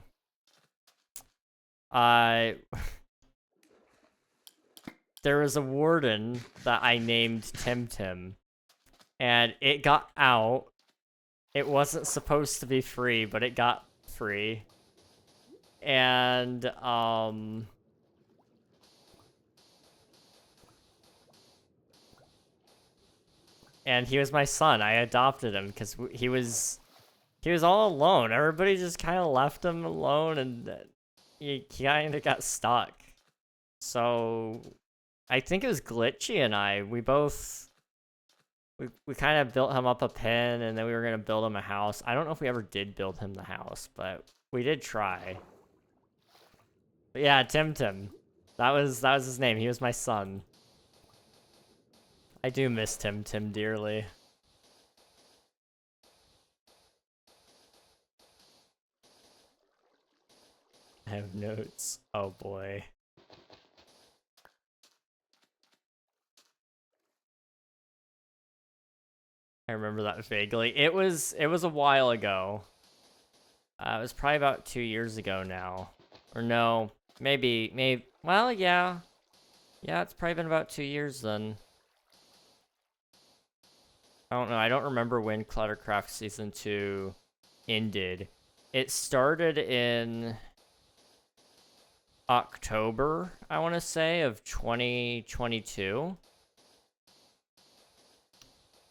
S1: there was a warden that I named Tim, and it got out. It wasn't supposed to be free, but it got free. And he was my son. I adopted him because he was all alone. Everybody just kind of left him alone, and he kind of got stuck. So I think it was Glitchy and I. We kind of built him up a pen, and then we were going to build him a house. I don't know if we ever did build him the house, but we did try. But yeah, Tim. That was his name. He was my son. I do miss Tim dearly. I have notes. Oh boy. I remember that vaguely. It was a while ago. It was probably about 2 years ago now. Or no, maybe, well, yeah. Yeah, it's probably been about 2 years then. I don't know, I don't remember when Cluttercraft Season 2 ended. It started in October, I want to say, of 2022.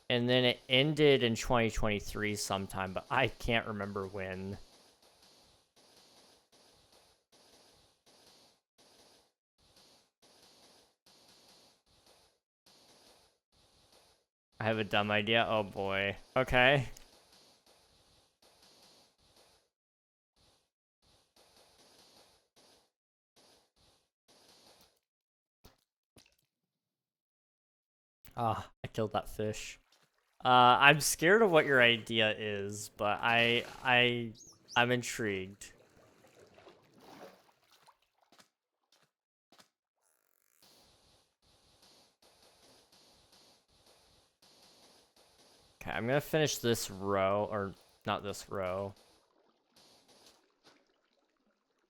S1: And then it ended in 2023 sometime, but I can't remember when. I have a dumb idea. Oh boy. Okay. Ah, I killed that fish. I'm scared of what your idea is, but I'm intrigued. Okay, I'm gonna finish this row, or not this row.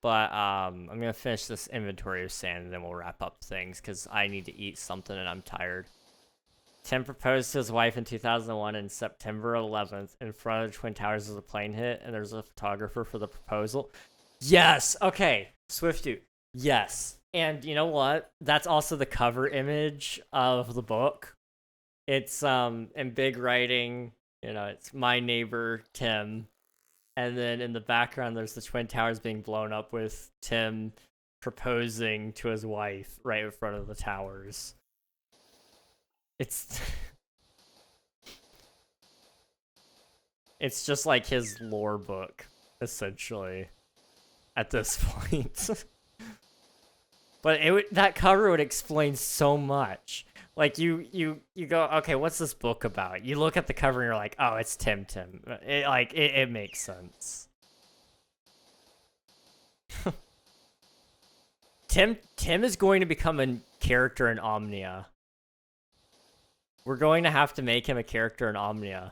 S1: But I'm gonna finish this inventory of sand and then we'll wrap up things because I need to eat something and I'm tired. Tim proposed to his wife in 2001 and September 11th in front of the Twin Towers as a plane hit, and there's a photographer for the proposal. Yes! Okay, SwiftDude. Yes. And you know what? That's also the cover image of the book. It's in big writing, you know, it's my neighbor, Tim. And then in the background, there's the Twin Towers being blown up with Tim proposing to his wife right in front of the towers. It's it's just like his lore book, essentially, at this point. But that cover would explain so much. Like you go, okay, what's this book about? You look at the cover and you're like, oh, it's Tim. It makes sense. Tim is going to become a character in Omnia. We're going to have to make him a character in Omnia.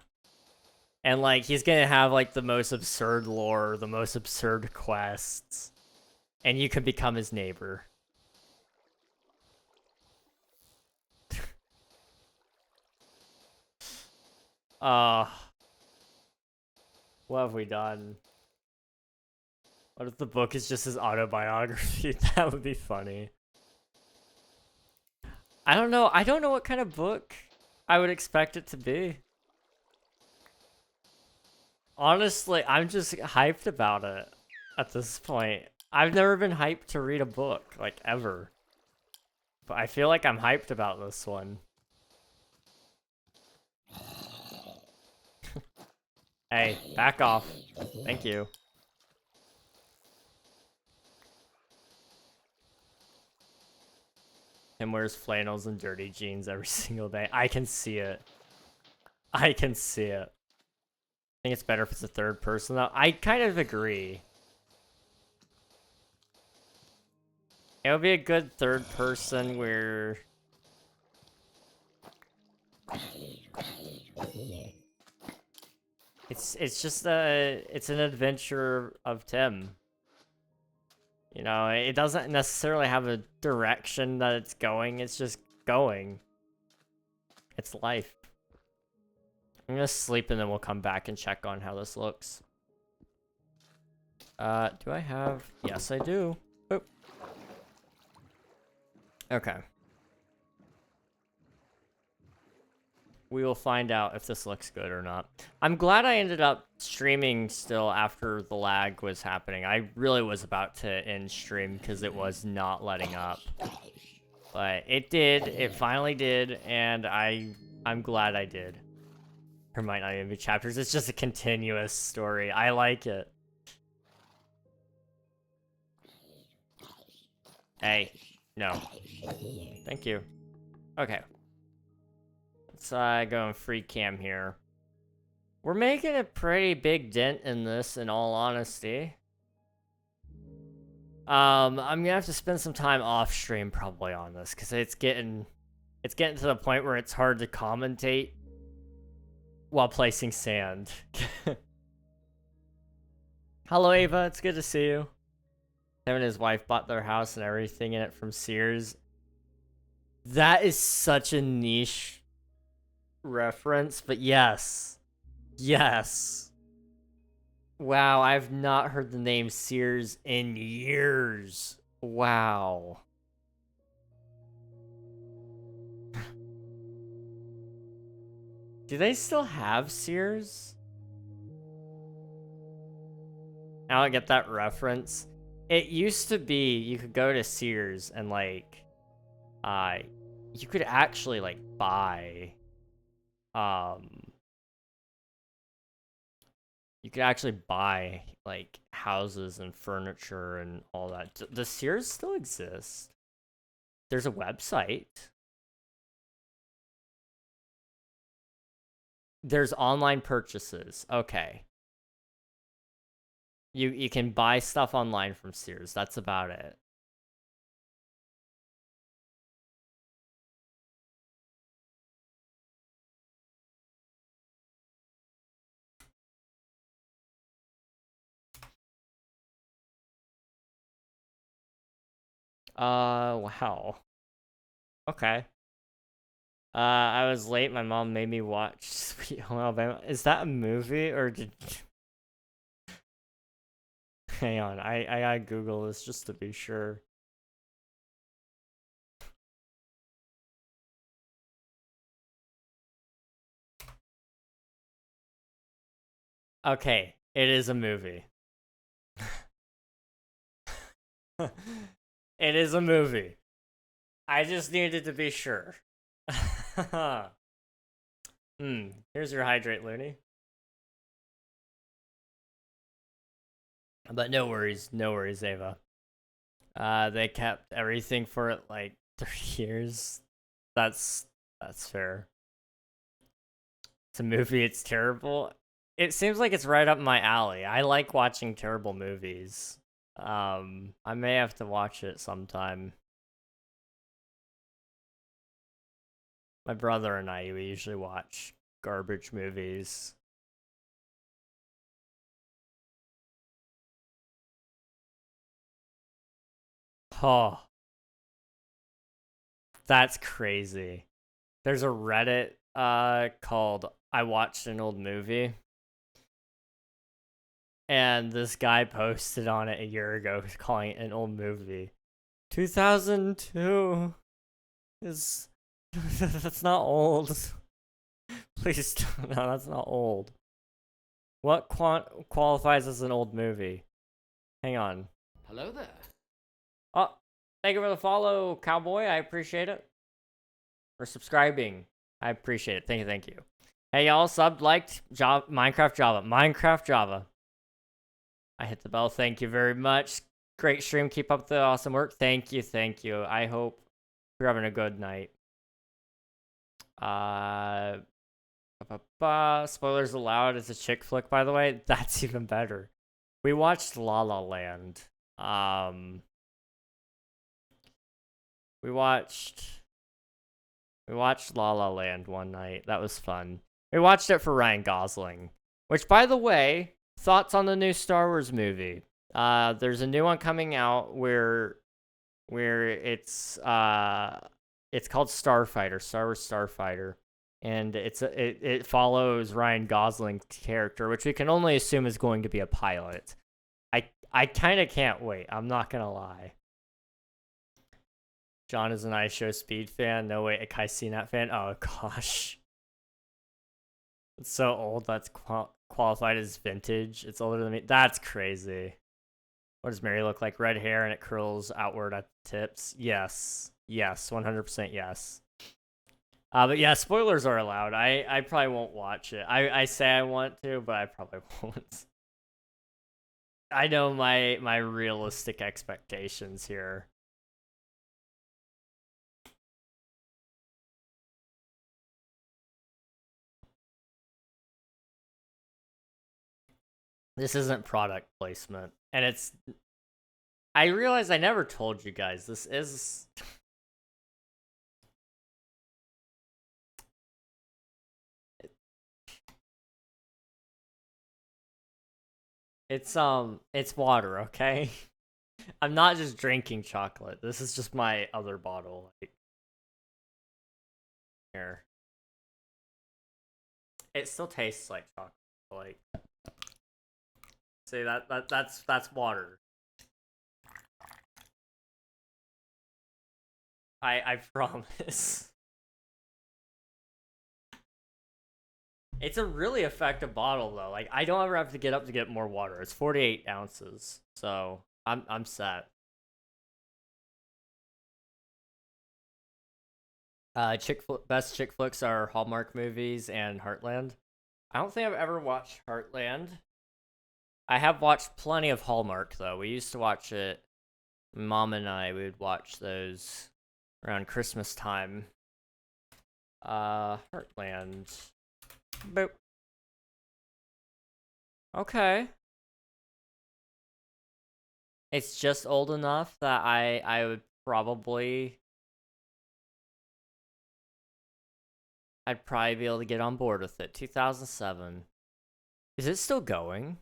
S1: And, like, he's gonna have, like, the most absurd lore, the most absurd quests. And you can become his neighbor. What have we done? What if the book is just his autobiography? That would be funny. I don't know. I don't know what kind of book I would expect it to be. Honestly, I'm just hyped about it at this point. I've never been hyped to read a book, like, ever. But I feel like I'm hyped about this one. Hey, back off. Thank you. Tim wears flannels and dirty jeans every single day. I can see it. I can see it. I think it's better if it's a third person, though. I kind of agree. It would be a good third person where... It's just it's an adventure of Tim. You know, it doesn't necessarily have a direction that it's going, it's just going. It's life. I'm gonna sleep and then we'll come back and check on how this looks. Do I have... Yes, I do. Boop. Okay. We will find out if this looks good or not. I'm glad I ended up streaming still after the lag was happening. I really was about to end stream because it was not letting up. But it did. It finally did, and I'm glad I did. There might not even be chapters. It's just a continuous story. I like it. Hey. No. Thank you. Okay. Let's go in free cam here. We're making a pretty big dent in this, in all honesty. I'm gonna have to spend some time off stream probably on this, because it's getting to the point where it's hard to commentate while placing sand. Hello Ava, it's good to see you. Him and his wife bought their house and everything in it from Sears. That is such a niche reference, but yes. Yes. Wow, I've not heard the name Sears in years. Wow. Do they still have Sears? I don't get that reference. It used to be you could go to Sears and like you could actually like buy you could actually buy like houses and furniture and all that. Does Sears still exist? There's a website. There's online purchases. Okay. You can buy stuff online from Sears. That's about it. Wow. Okay. I was late. My mom made me watch Sweet Home Alabama. Is that a movie or did? Hang on, I gotta Google this just to be sure. Okay, it is a movie. It is a movie. I just needed to be sure. Here's your hydrate, Looney. But no worries, Ava. They kept everything for like 30 years. That's fair. It's a movie, it's terrible. It seems like it's right up my alley. I like watching terrible movies. I may have to watch it sometime. My brother and I, we usually watch garbage movies. Oh. That's crazy. There's a Reddit called I Watched an Old Movie. And this guy posted on it a year ago calling it an old movie. 2002 is that's not old. Please don't. No, that's not old. What qualifies as an old movie? Hang on.
S2: Hello there.
S1: Oh, thank you for the follow, Cowboy. I appreciate it. For subscribing. I appreciate it. Thank you. Hey, y'all, subbed, liked, Minecraft Java. I hit the bell. Thank you very much. Great stream. Keep up the awesome work. Thank you. I hope you're having a good night. Spoilers allowed. It's a chick flick, by the way. That's even better. We watched La La Land. We watched La La Land one night. That was fun. We watched it for Ryan Gosling. Which, by the way, thoughts on the new Star Wars movie? There's a new one coming out where it's called Starfighter, Star Wars Starfighter, and it follows Ryan Gosling's character, which we can only assume is going to be a pilot. I kind of can't wait. I'm not gonna lie. John is an iShow Speed fan. No way, a Kai Cenat fan. Oh gosh, it's so old. That's qualified as vintage. It's older than me. That's crazy. What does Mary look like? Red hair and it curls outward at the tips. Yes, 100% yes. But yeah, spoilers are allowed. I probably won't watch it. I say I want to, but I probably won't. I know my realistic expectations here. This isn't product placement. And it's... I realize I never told you guys. This is... it's water, okay? I'm not just drinking chocolate. This is just my other bottle. Like, here. It still tastes like chocolate. Like, see that's water. I promise. It's a really effective bottle though. Like, I don't ever have to get up to get more water. It's 48 ounces, so I'm set. Best chick flicks are Hallmark movies and Heartland. I don't think I've ever watched Heartland. I have watched plenty of Hallmark though. We used to watch it. Mom and I would watch those around Christmas time. Heartland. Boop. Okay. It's just old enough that I would probably... I'd probably be able to get on board with it. 2007. Is it still going?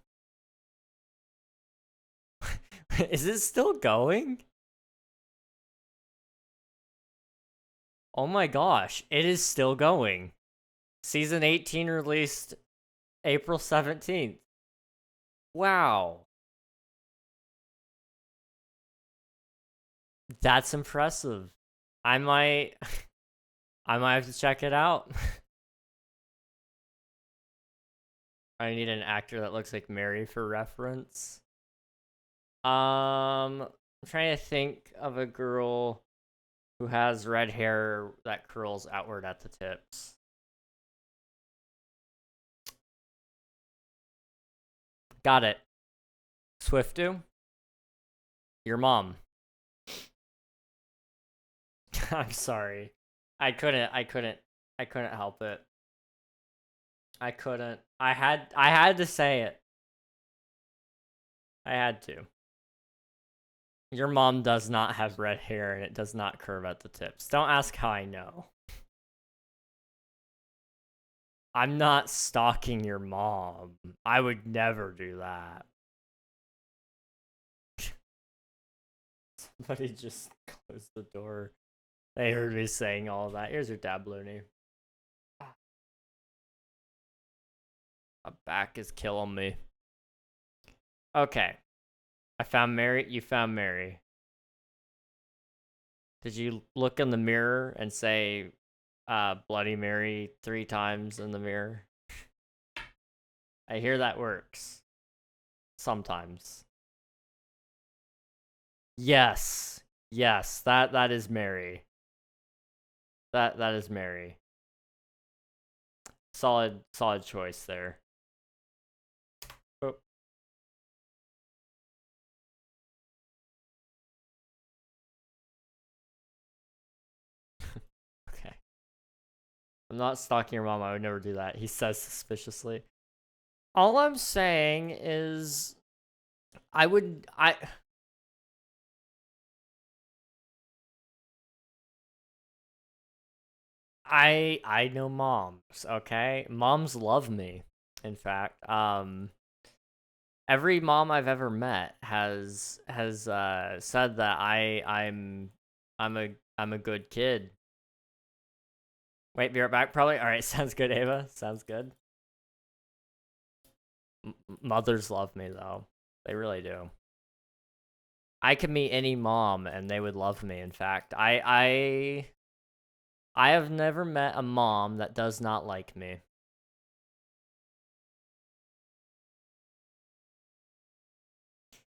S1: Is it still going? Oh my gosh, it is still going. Season 18 released April 17th. Wow. That's impressive. I might have to check it out. I need an actor that looks like Mary for reference. I'm trying to think of a girl who has red hair that curls outward at the tips. Got it. Swiftu? Your mom. I'm sorry. I couldn't help it. I couldn't. I had to say it. I had to. Your mom does not have red hair and it does not curve at the tips. Don't ask how I know. I'm not stalking your mom. I would never do that. Somebody just closed the door. They heard me saying all that. Here's your dab, Looney. My back is killing me. Okay. I found Mary. You found Mary. Did you look in the mirror and say Bloody Mary 3 times in the mirror? I hear that works. Sometimes. Yes. Yes, that is Mary. That is Mary. Solid choice there. Oh. Okay. I'm not stalking your mom. I would never do that. He says suspiciously. All I'm saying is I know moms, okay? Moms love me. In fact, every mom I've ever met has said that I'm a good kid. Wait, be right back. Probably. All right, sounds good, Ava. Sounds good. Mothers love me though. They really do. I could meet any mom and they would love me. In fact, I have never met a mom that does not like me.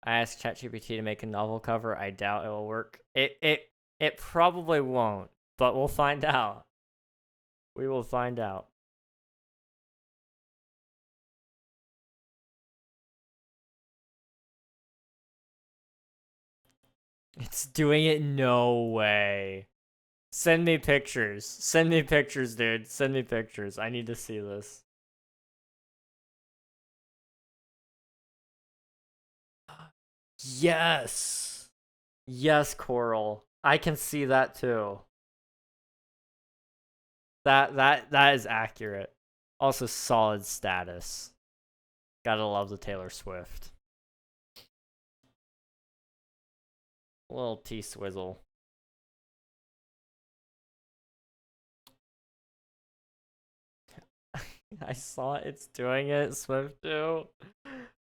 S1: I asked ChatGPT to make a novel cover. I doubt it will work. It probably won't, but we'll find out. We will find out. It's doing it. No way. Send me pictures. Send me pictures, dude. Send me pictures. I need to see this. Yes. Yes, Coral. I can see that too. That is accurate. Also solid status. Gotta love the Taylor Swift. Little T-Swizzle. I saw it's doing it, Swift too.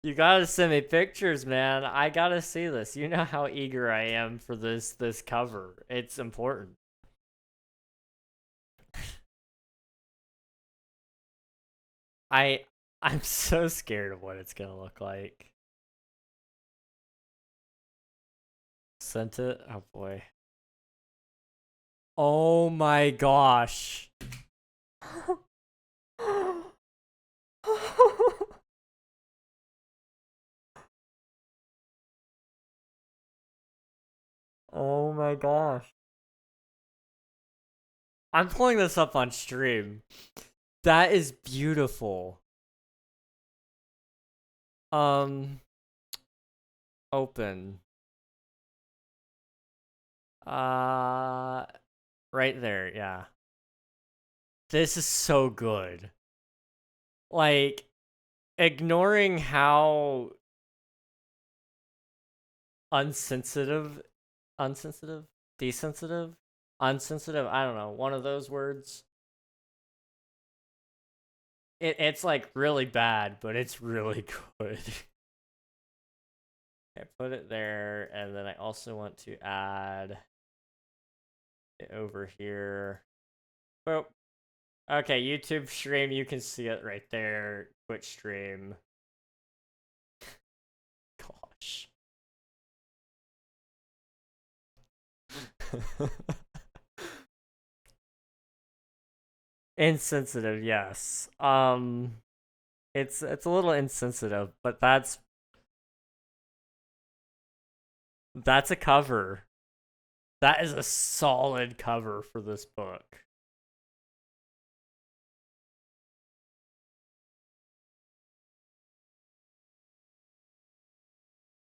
S1: You gotta send me pictures, man. I gotta see this. You know how eager I am for this cover. It's important. I'm so scared of what it's gonna look like. Sent it? Oh boy. Oh my gosh. Oh my gosh. I'm pulling this up on stream. That is beautiful. Open. Right there, yeah. This is so good. Like, ignoring how unsensitive, desensitive, unsensitive, I don't know, one of those words. It's like really bad, but it's really good. I put it there, and then I also want to add it over here. Boop. Okay, YouTube stream, you can see it right there. Twitch stream. Gosh. Insensitive, yes. It's a little insensitive, but that's a cover. That is a solid cover for this book.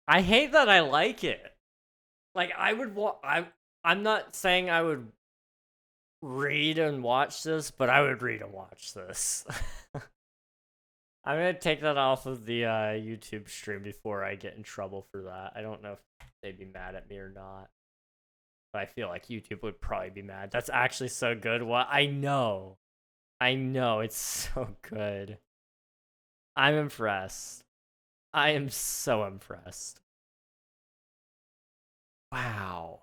S1: I hate that I like it. Like I would I'm not saying I would read and watch this, but I would read and watch this. I'm gonna take that off of the YouTube stream before I get in trouble for that. I don't know if they'd be mad at me or not. But I feel like YouTube would probably be mad. That's actually so good. What I know. I know, it's so good. I'm impressed. I am so impressed. Wow.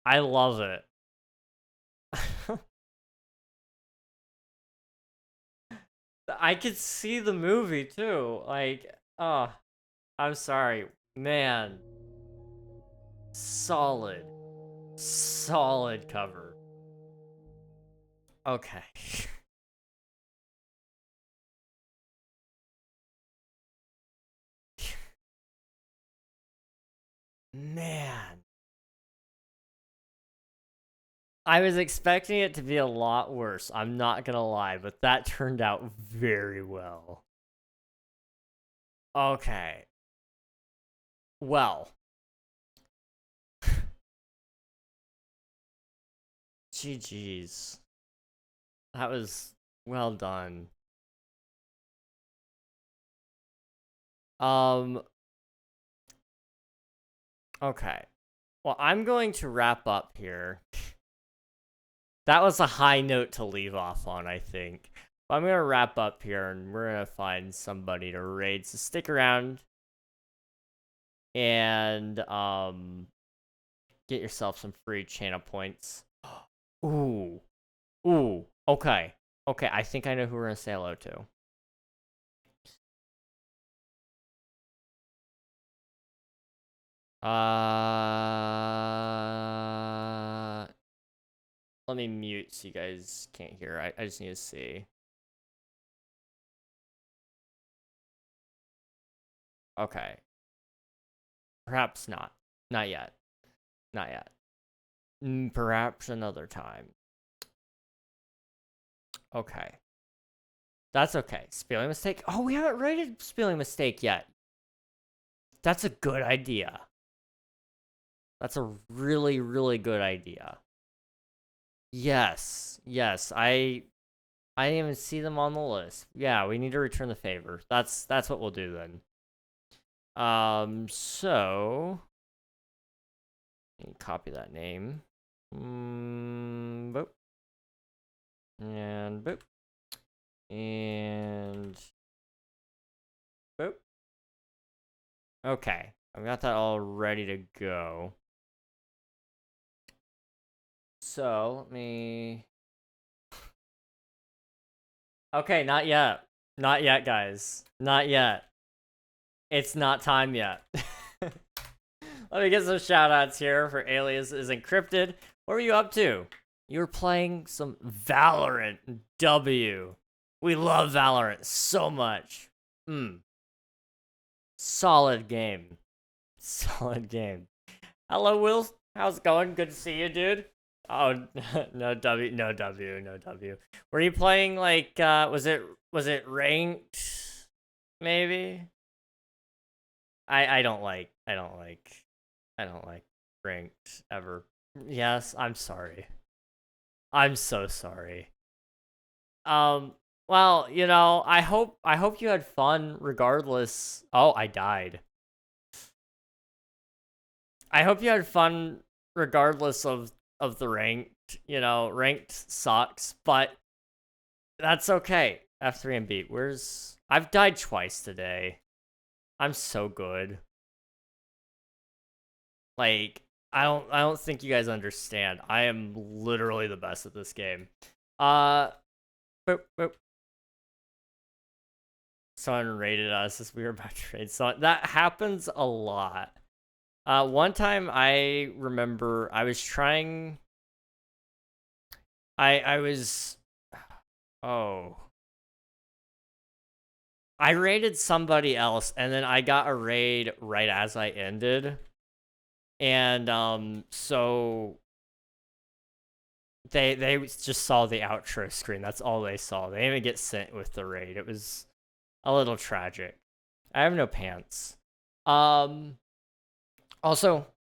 S1: I love it. I could see the movie too. Like, oh, I'm sorry. Man. Solid. Solid cover. Okay. Man. I was expecting it to be a lot worse. I'm not gonna lie, but that turned out very well. Okay. Well. GG's. That was well done. Okay. Well, I'm going to wrap up here. That was a high note to leave off on, I think. But I'm going to wrap up here, and we're going to find somebody to raid. So stick around and get yourself some free channel points. Ooh. Ooh. Okay. Okay, I think I know who we're going to say hello to. Let me mute so you guys can't hear. I just need to see. Okay. Perhaps not. Not yet. Not yet. Perhaps another time. Okay. That's okay. Spelling mistake. Oh, we haven't rated spelling mistake yet. That's a good idea. That's a really, really good idea. Yes. Yes. I didn't even see them on the list. Yeah, we need to return the favor. That's what we'll do then. So copy that name. Boop. And boop. And boop. Okay, I've got that all ready to go. So let me. Okay, not yet. Not yet, guys. Not yet. It's not time yet. Let me get some shoutouts here for Alias is Encrypted. What were you up to? You were playing some Valorant W. We love Valorant so much. Solid game. Solid game. Hello, Will. How's it going? Good to see you, dude. Oh, no W, no W, no W. Were you playing like was it ranked? Maybe. I don't like ranked ever. Yes, I'm sorry. I'm so sorry. Well, you know, I hope you had fun regardless. Oh, I died. I hope you had fun regardless of the ranked. You know, ranked sucks, but that's okay. F3 and beat. I've died twice today. I'm so good. Like, I don't think you guys understand. I am literally the best at this game. Boop, boop. Someone rated us as we were about to raid. So that happens a lot. One time I remember I was trying. I was. Oh. I raided somebody else, and then I got a raid right as I ended. And so they just saw the outro screen. That's all they saw. They didn't even get sent with the raid. It was a little tragic. I have no pants. Also,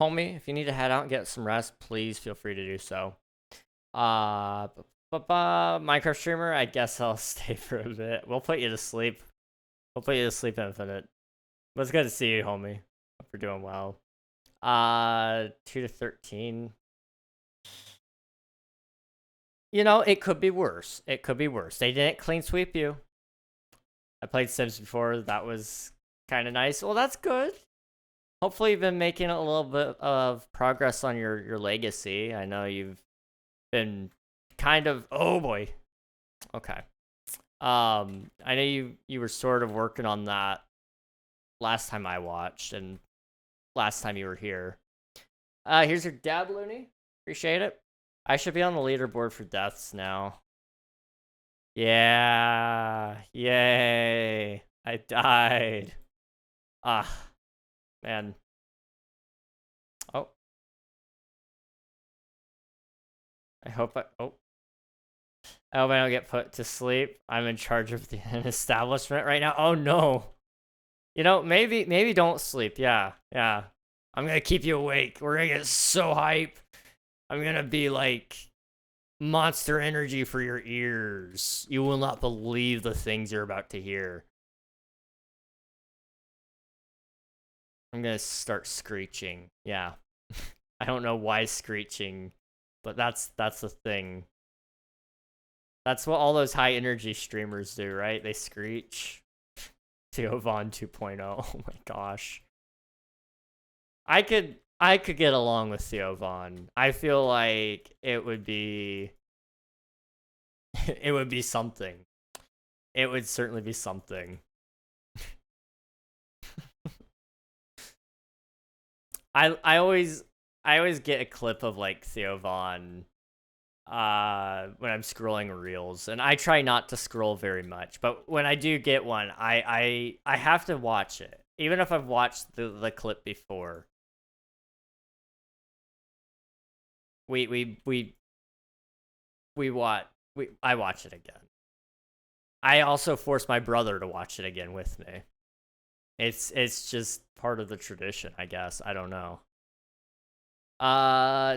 S1: homie, if you need to head out and get some rest, please feel free to do so. Minecraft streamer, I guess I'll stay for a bit. We'll put you to sleep. We'll put you to sleep, Infinite. But it's good to see you, homie. Hope you're doing well. 2 to 13. You know, it could be worse. It could be worse. They didn't clean sweep you. I played Sims before. That was kind of nice. Well, that's good. Hopefully, you've been making a little bit of progress on your legacy. I know you've been kind of. Oh boy. Okay. I know you were sort of working on that last time I watched and last time you were here. Here's your dab, Looney. Appreciate it. I should be on the leaderboard for deaths now. Yeah. Yay. I died. Ah. Man. Oh. I hope I hope I don't get put to sleep. I'm in charge of the establishment right now. Oh no. You know, maybe don't sleep. Yeah. Yeah. I'm gonna keep you awake. We're gonna get so hype. I'm gonna be like Monster Energy for your ears. You will not believe the things you're about to hear. I'm gonna start screeching. Yeah. I don't know why screeching, but that's the thing. That's what all those high energy streamers do, right? They screech. Theovon 2.0. Oh my gosh. I could get along with Theovon. I feel like it would be it would be something. It would certainly be something. I always get a clip of like Theovon when I'm scrolling reels, and I try not to scroll very much, but when I do get one, I have to watch it, even if I've watched the clip before. I watch it again. I also forced my brother to watch it again with me. It's just part of the tradition, I guess. I don't know.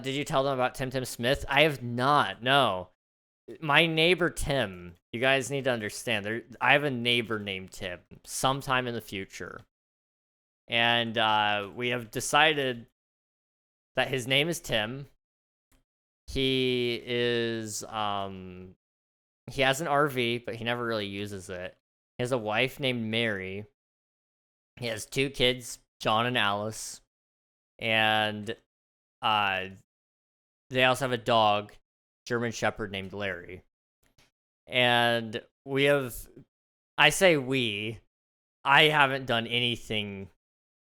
S1: Did you tell them about Tim Smith? I have not. No. My neighbor Tim. You guys need to understand. I have a neighbor named Tim. Sometime in the future, and we have decided that his name is Tim. He is he has an RV, but he never really uses it. He has a wife named Mary. He has 2 kids, John and Alice, and they also have a dog, German Shepherd named Larry. And I haven't done anything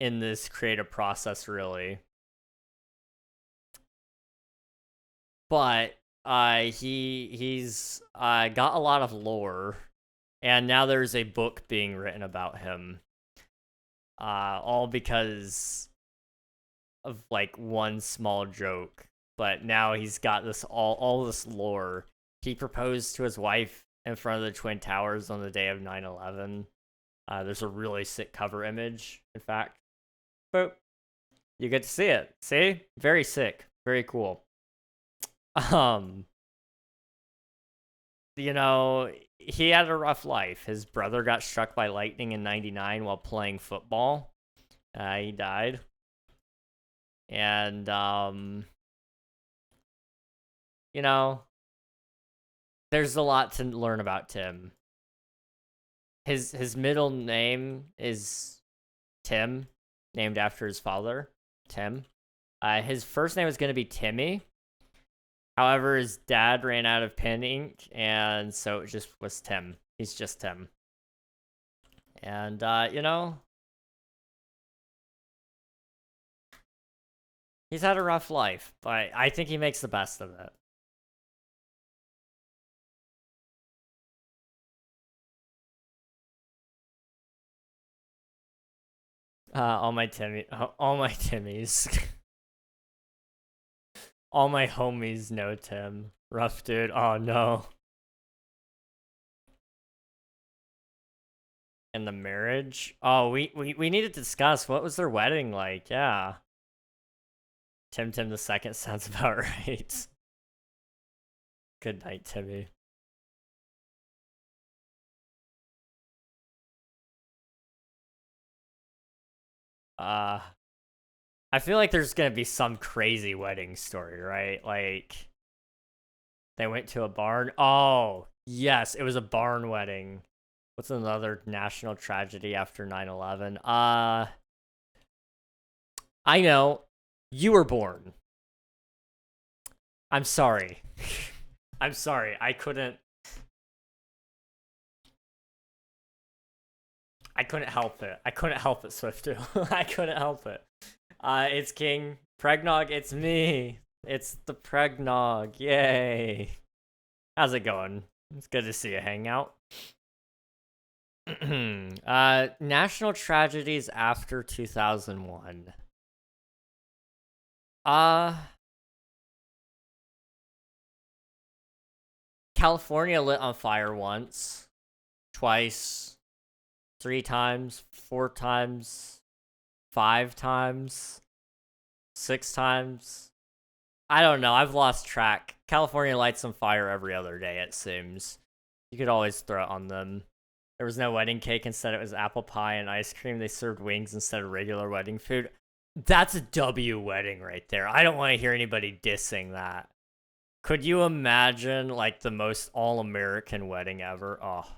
S1: in this creative process really. But he's got a lot of lore, and now there's a book being written about him. All because of like one small joke. But now he's got this all this lore. He proposed to his wife in front of the Twin Towers on the day of 9/11. There's a really sick cover image, in fact. But you get to see it. See? Very sick. Very cool. You know, he had a rough life. His brother got struck by lightning in 99 while playing football. He died. And, you know, there's a lot to learn about Tim. His middle name is Tim, named after his father, Tim. His first name was going to be Timmy. However, his dad ran out of pen ink, and so it just was Tim. He's just Tim. And, you know, he's had a rough life, but I think he makes the best of it. All my Timmys. All my homies know Tim. Rough dude. Oh no. And the marriage? Oh, we need to discuss what was their wedding like. Yeah. Tim the second sounds about right. Good night, Timmy. I feel like there's gonna be some crazy wedding story, right? Like, they went to a barn. Oh, yes, it was a barn wedding. What's another national tragedy after 9/11? I know. You were born. I'm sorry. I'm sorry. I couldn't help it. I couldn't help it, Swiftu. I couldn't help it. It's King Pregnog. It's me. It's the Pregnog. Yay. How's it going? It's good to see you hang out. National tragedies after 2001. California lit on fire once, twice, 3 times, 4 times, 5 times, 6 times. I don't know. I've lost track. California lights on fire every other day, it seems. You could always throw it on them. There was no wedding cake. Instead, it was apple pie and ice cream. They served wings instead of regular wedding food. That's a W wedding right there. I don't want to hear anybody dissing that. Could you imagine, like, the most all-American wedding ever? Oh,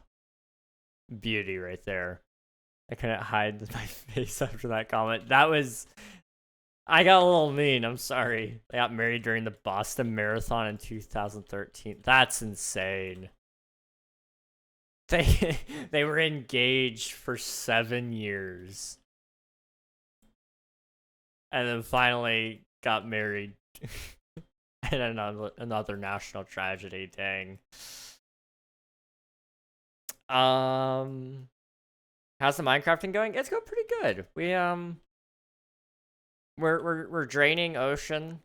S1: beauty right there. I couldn't hide my face after that comment. I got a little mean. I'm sorry. They got married during the Boston Marathon in 2013. That's insane. They were engaged for 7 years. And then finally got married. And another national tragedy, dang. How's the Minecrafting going? It's going pretty good. We're draining ocean.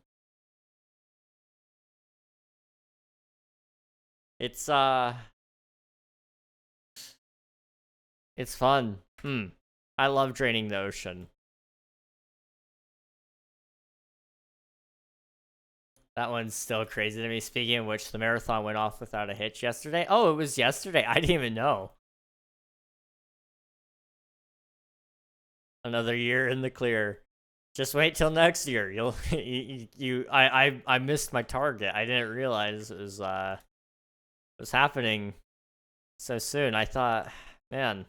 S1: It's It's fun. I love draining the ocean. That one's still crazy to me. Speaking of which, the marathon went off without a hitch yesterday. Oh, it was yesterday. I didn't even know. Another year in the clear. Just wait till next year. I missed my target. I didn't realize it was happening so soon. I thought, man,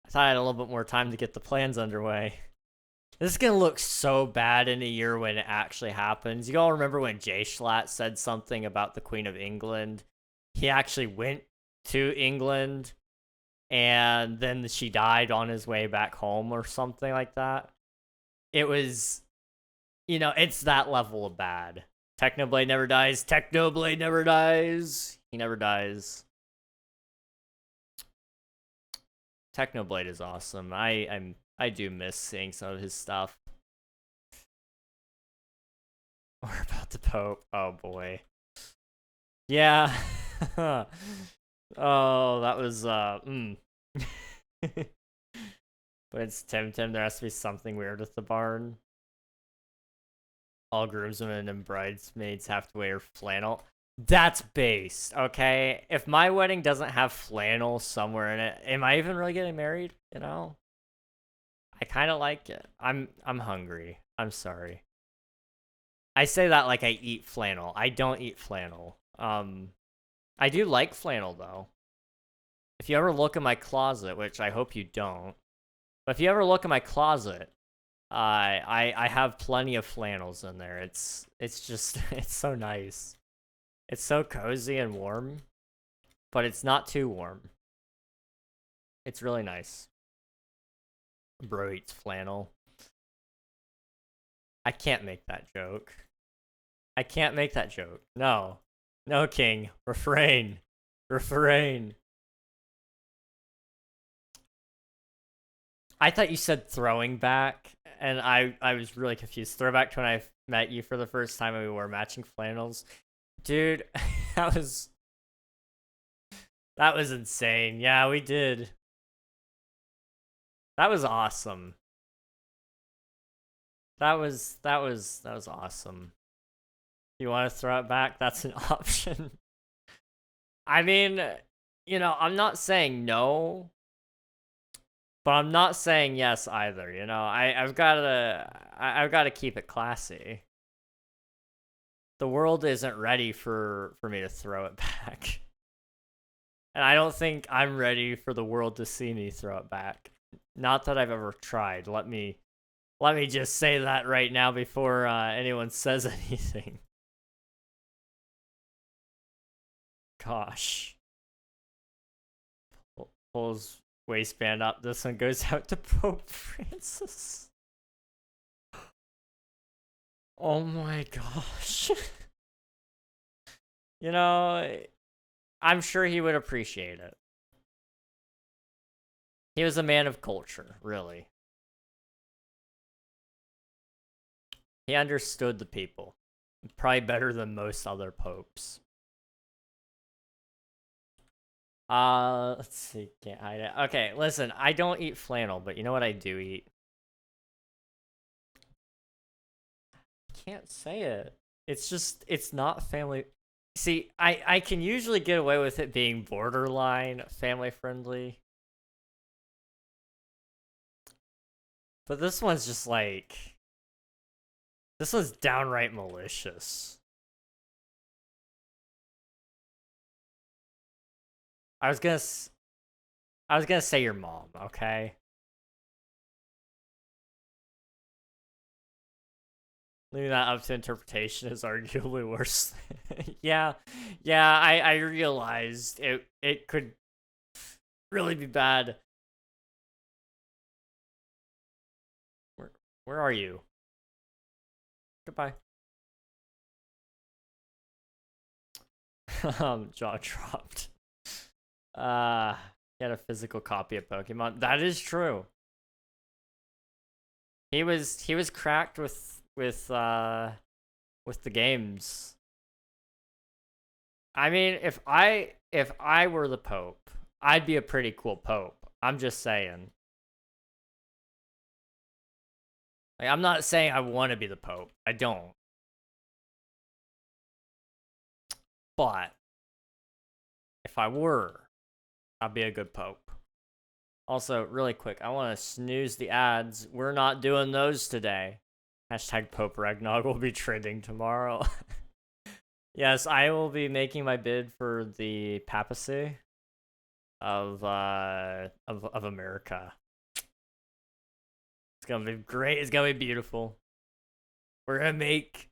S1: I thought I had a little bit more time to get the plans underway. This is gonna look so bad in a year when it actually happens. You all remember when Jay Schlatt said something about the Queen of England? He actually went to England and then she died on his way back home or something like that. It was, it's that level of bad. Technoblade never dies. Technoblade never dies. He never dies. Technoblade is awesome. I do miss seeing some of his stuff. Or about the Pope. Oh boy. Yeah. Oh, that was But it's Tim. There has to be something weird with the barn. All groomsmen and bridesmaids have to wear flannel. That's based, okay? If my wedding doesn't have flannel somewhere in it, am I even really getting married? I kind of like it. I'm hungry. I'm sorry. I say that like I eat flannel. I don't eat flannel. I do like flannel though. If you ever look in my closet, which I hope you don't, but if you ever look in my closet, I have plenty of flannels in there. It's just it's so nice. It's so cozy and warm, but it's not too warm. It's really nice. Bro eats flannel. I can't make that joke. I can't make that joke. No. No, King. Refrain. Refrain. I thought you said throwing back, and I was really confused. Throwback to when I met you for the first time and we wore matching flannels. Dude, that was insane. Yeah, we did. That was awesome. That was awesome. You want to throw it back? That's an option. I mean, I'm not saying no, but I'm not saying yes either. I've gotta keep it classy. The world isn't ready for me to throw it back, and I don't think I'm ready for the world to see me throw it back. Not that I've ever tried. Let me just say that right now before anyone says anything. Gosh. Pulls waistband up. This one goes out to Pope Francis. Oh my gosh. I'm sure he would appreciate it. He was a man of culture, really. He understood the people. Probably better than most other popes. Let's see. Can't hide it. Okay, listen, I don't eat flannel, but you know what I do eat? Can't say it. It's not family. See, I can usually get away with it being borderline family friendly. But this one's just like, this one's downright malicious. I was gonna say your mom, okay? Leaving that up to interpretation is arguably worse. yeah, I realized it could really be bad. Where are you? Goodbye. Jaw dropped. He had a physical copy of Pokemon. That is true. He was cracked with the games. I mean, if I were the Pope, I'd be a pretty cool Pope. I'm just saying. Like, I'm not saying I want to be the Pope. I don't. But if I were, I'd be a good Pope. Also, really quick, I want to snooze the ads. We're not doing those today. Hashtag Pope Ragnog will be trending tomorrow. Yes, I will be making my bid for the papacy of America. It's gonna be great. It's gonna be beautiful. We're gonna make.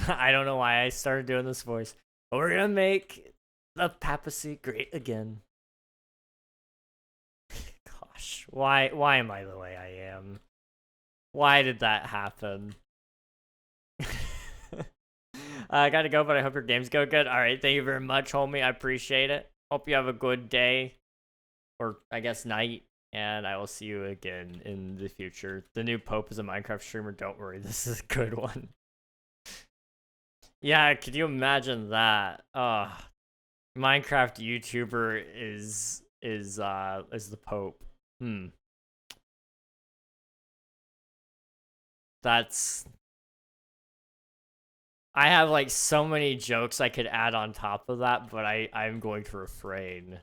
S1: I don't know why I started doing this voice, but we're gonna make the papacy great again. Gosh, why am I the way I am? Why did that happen? I gotta go, but I hope your games go good. All right, thank you very much, homie. I appreciate it. Hope you have a good day, or I guess night, and I will see you again in the future. The new Pope is a Minecraft streamer. Don't worry, this is a good one. Yeah, could you imagine that? Minecraft YouTuber is the Pope. That's. I have like so many jokes I could add on top of that, but I'm going to refrain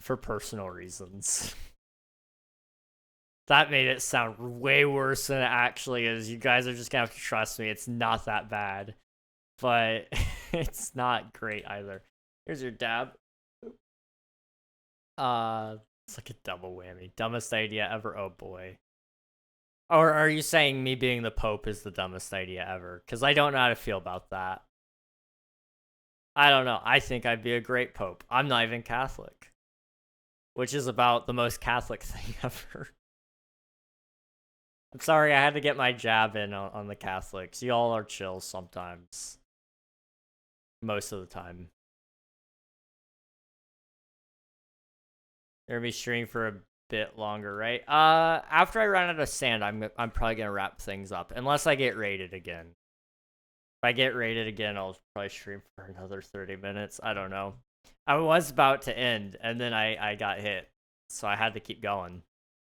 S1: for personal reasons. That made it sound way worse than it actually is. You guys are just gonna have to trust me. It's not that bad, but it's not great either. Here's your dab. It's like a double whammy. Dumbest idea ever. Oh boy. Or are you saying me being the Pope is the dumbest idea ever? Because I don't know how to feel about that. I don't know. I think I'd be a great Pope. I'm not even Catholic, which is about the most Catholic thing ever. I'm sorry, I had to get my jab in on the Catholics. Y'all are chill sometimes. Most of the time. You're gonna be streaming for a bit longer, right? After I run out of sand, I'm probably gonna wrap things up, unless I get raided again. If I get raided again, I'll probably stream for another 30 minutes. I don't know. I was about to end, and then I got hit, so I had to keep going.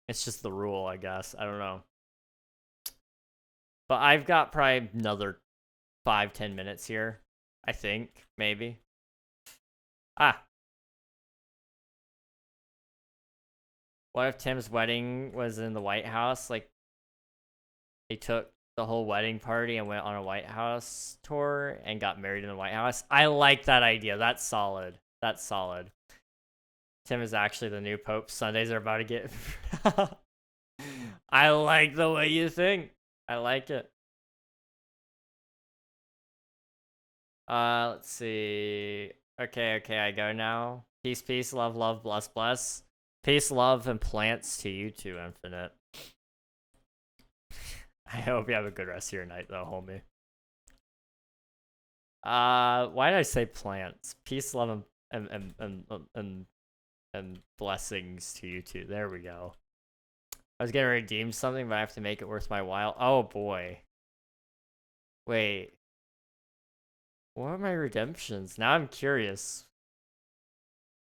S1: It's just the rule, I guess. I don't know. But I've got probably another 5-10 minutes here. I think, maybe. What if Tim's wedding was in the White House? Like, they took the whole wedding party and went on a White House tour and got married in the White House? I like that idea. That's solid. That's solid. Tim is actually the new Pope. Sundays are about to get... I like the way you think. I like it. Let's see. Okay, I go now. Peace, peace, love, love, bless, bless. Peace, love, and plants to you too, Infinite. I hope you have a good rest of your night, though, homie. Why did I say plants? Peace, love, and blessings to you too. There we go. I was gonna redeem something, but I have to make it worth my while. Oh boy. Wait. What are my redemptions? Now I'm curious.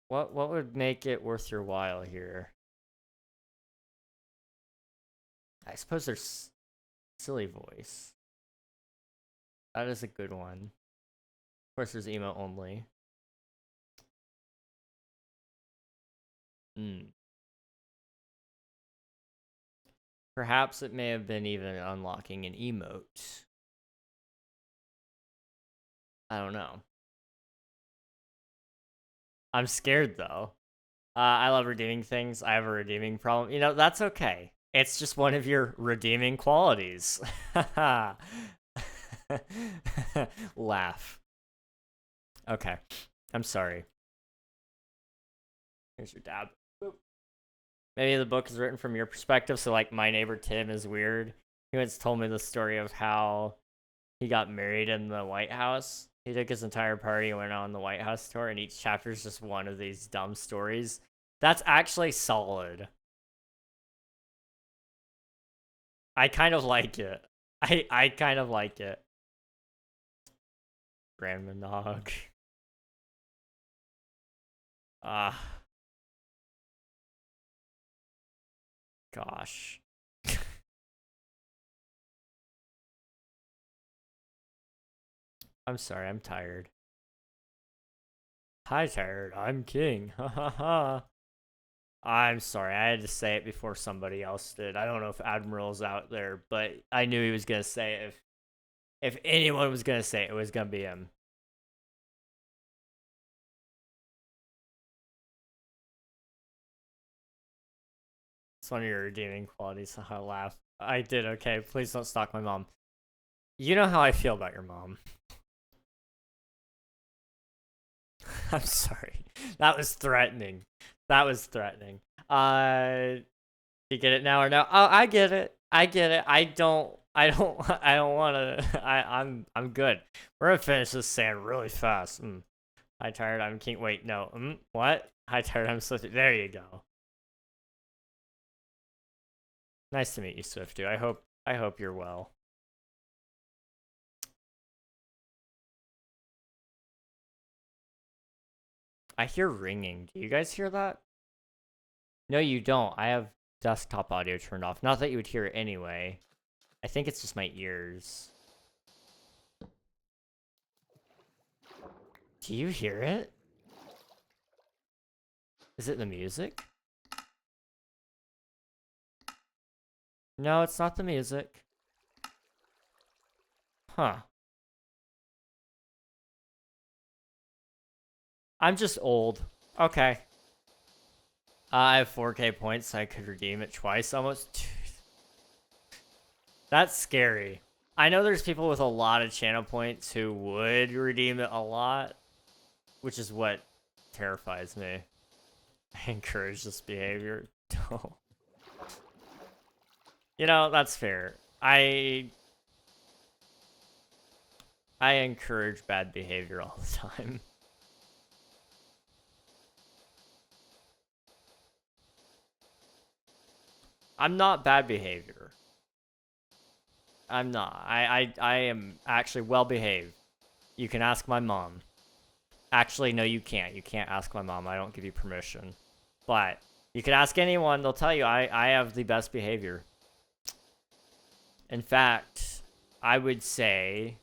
S1: What would make it worth your while here? I suppose there's silly voice. That is a good one. Of course, there's emo only. Perhaps it may have been even unlocking an emote. I don't know. I'm scared though. I love redeeming things. I have a redeeming problem. You know, that's okay. It's just one of your redeeming qualities. Laugh. Okay. I'm sorry. Here's your dab. Boop. Maybe the book is written from your perspective, so like my neighbor Tim is weird. He once told me the story of how he got married in the White House. He took his entire party and went on the White House tour, and each chapter is just one of these dumb stories. That's actually solid. I kind of like it. I kind of like it. Grandma Nog. Gosh. I'm sorry, I'm tired. Hi, tired. I'm king. Ha ha ha. I'm sorry, I had to say it before somebody else did. I don't know if Admiral's out there, but I knew he was gonna say it. If anyone was gonna say it, it was gonna be him. It's one of your redeeming qualities. I laugh. I did okay. Please don't stalk my mom. You know how I feel about your mom. I'm sorry. That was threatening. That was threatening. You get it now or no? Oh, I get it. I get it. I don't want to. I'm good. We're gonna finish this sand really fast. Hi, tired. I'm king. Wait, no. What? Hi, tired. I'm Swifty. There you go. Nice to meet you, Swifty. I hope you're well. I hear ringing. Do you guys hear that? No, you don't. I have desktop audio turned off. Not that you would hear it anyway. I think it's just my ears. Do you hear it? Is it the music? No, it's not the music. Huh. I'm just old. Okay. I have 4K points, so I could redeem it twice almost. That's scary. I know there's people with a lot of channel points who would redeem it a lot, which is what terrifies me. I encourage this behavior. Don't. You know, that's fair. I encourage bad behavior all the time. I'm not bad behavior. I'm not. I am actually well behaved. You can ask my mom. Actually, no, you can't. You can't ask my mom. I don't give you permission. But you can ask anyone. They'll tell you I have the best behavior. In fact, I would say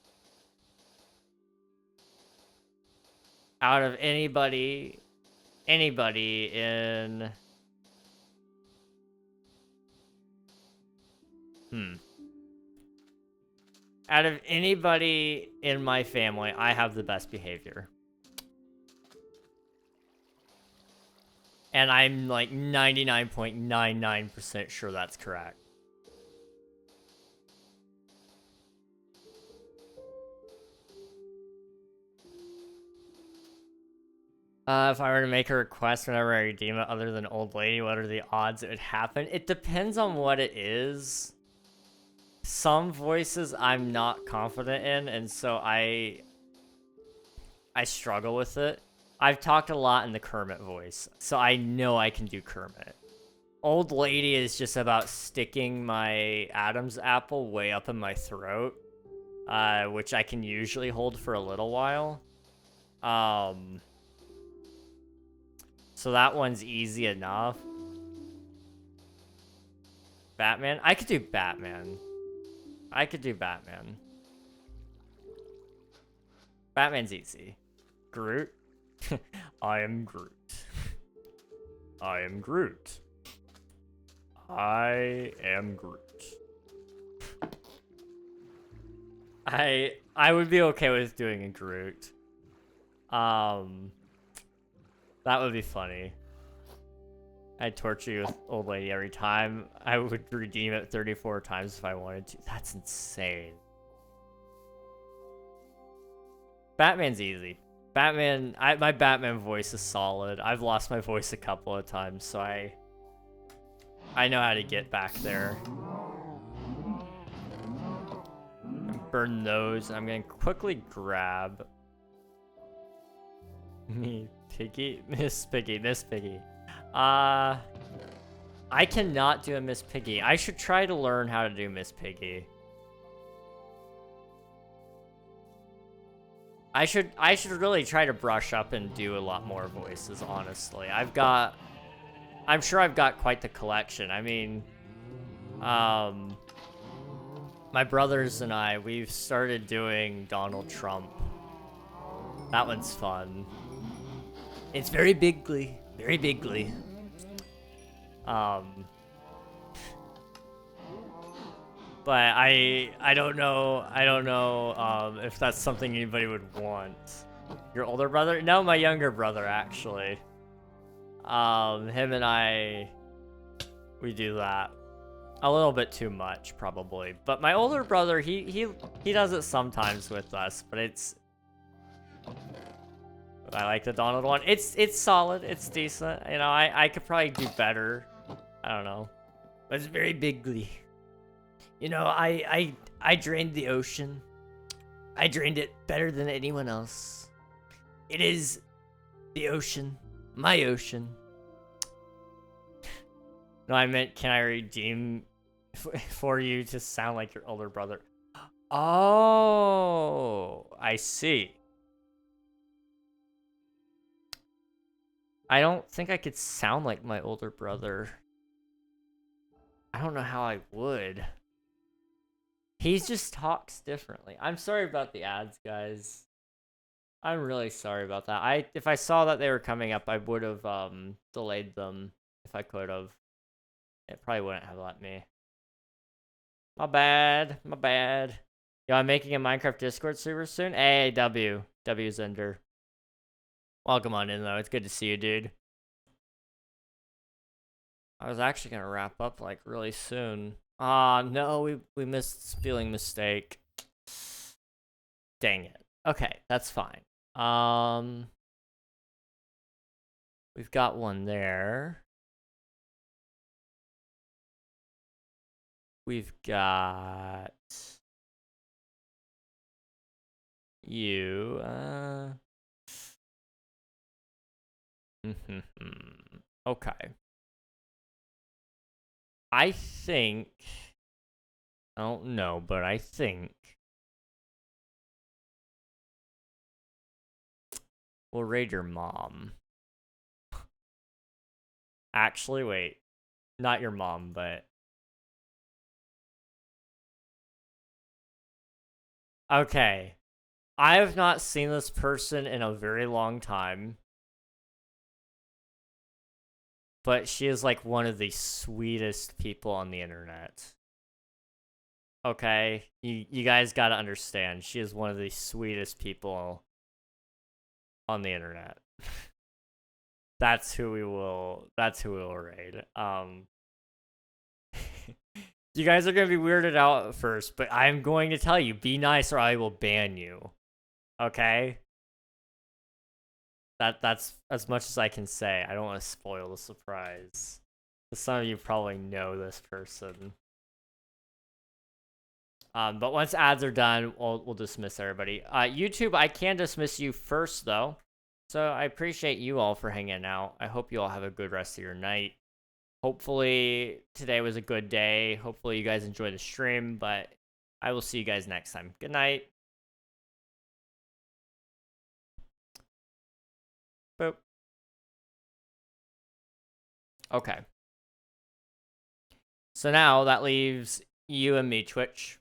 S1: out of anybody in... Out of anybody in my family, I have the best behavior. And I'm like 99.99% sure that's correct. If I were to make a request whenever I redeem it other than old lady, what are the odds it would happen? It depends on what it is. Some voices I'm not confident in, and so I struggle with it. I've talked a lot in the Kermit voice, so I know I can do Kermit. Old lady is just about sticking my Adam's apple way up in my throat, which I can usually hold for a little while. So that one's easy enough. Batman? I could do Batman. I could do Batman. Batman's easy. Groot? I am Groot. I am Groot. I am Groot. I would be okay with doing a Groot. That would be funny. I'd torture you with old lady every time. I would redeem it 34 times if I wanted to. That's insane. Batman's easy. Batman, my Batman voice is solid. I've lost my voice a couple of times, so I know how to get back there. Burn those. I'm gonna quickly grab me, Piggy, Miss Piggy. I cannot do a Miss Piggy. I should try to learn how to do Miss Piggy. I should really try to brush up and do a lot more voices, honestly. I'm sure I've got quite the collection. I mean, My brothers and I, we've started doing Donald Trump. That one's fun. It's very bigly. Very bigly. But I don't know if that's something anybody would want. Your older brother? No, my younger brother actually. Him and I, we do that a little bit too much probably. But my older brother, he does it sometimes with us, but it's, I like the Donald one. It's solid, it's decent. You know, I could probably do better. I don't know. But it's very bigly. You know, I drained the ocean. I drained it better than anyone else. It is the ocean. My ocean. No, I meant, can I redeem for you to sound like your older brother? Oh, I see. I don't think I could sound like my older brother. I don't know how I would. He just talks differently. I'm sorry about the ads, guys. I'm really sorry about that. If I saw that they were coming up, I would have delayed them if I could have. It probably wouldn't have let me. My bad. My bad. Yo, I'm making a Minecraft Discord server soon. Hey, W Zender. Welcome on in, though. It's good to see you, dude. I was actually going to wrap up, like, really soon. No, we missed spelling mistake. Dang it. Okay, that's fine. We've got one there. We've got you. Okay. I think, I don't know, but I think we'll raid your mom. Actually, wait. Not your mom, but... Okay. I have not seen this person in a very long time. But she is like one of the sweetest people on the internet. Okay? You guys gotta understand. She is one of the sweetest people on the internet. That's who we will raid. You guys are gonna be weirded out at first, but I'm going to tell you, be nice or I will ban you. Okay? That's as much as I can say. I don't want to spoil the surprise. Some of you probably know this person. But once ads are done, we'll dismiss everybody. YouTube, I can dismiss you first, though. So I appreciate you all for hanging out. I hope you all have a good rest of your night. Hopefully today was a good day. Hopefully you guys enjoy the stream, but I will see you guys next time. Good night. Boop. Okay. So now that leaves you and me, Twitch.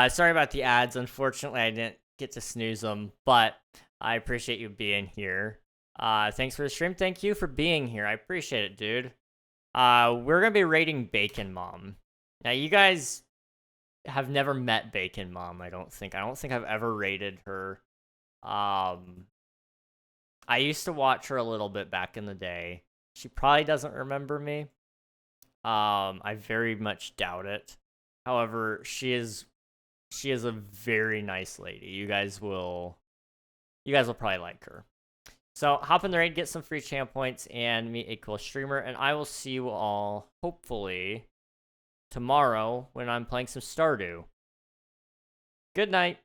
S1: Sorry about the ads. Unfortunately, I didn't get to snooze them, but I appreciate you being here. Thanks for the stream. Thank you for being here. I appreciate it, dude. We're gonna be raiding Bacon Mom. Now, you guys have never met Bacon Mom, I don't think. I don't think I've ever raided her. I used to watch her a little bit back in the day. She probably doesn't remember me. I very much doubt it. However, she is a very nice lady. You guys will probably like her. So hop in the raid, get some free channel points, and meet a cool streamer. And I will see you all, hopefully, tomorrow when I'm playing some Stardew. Good night.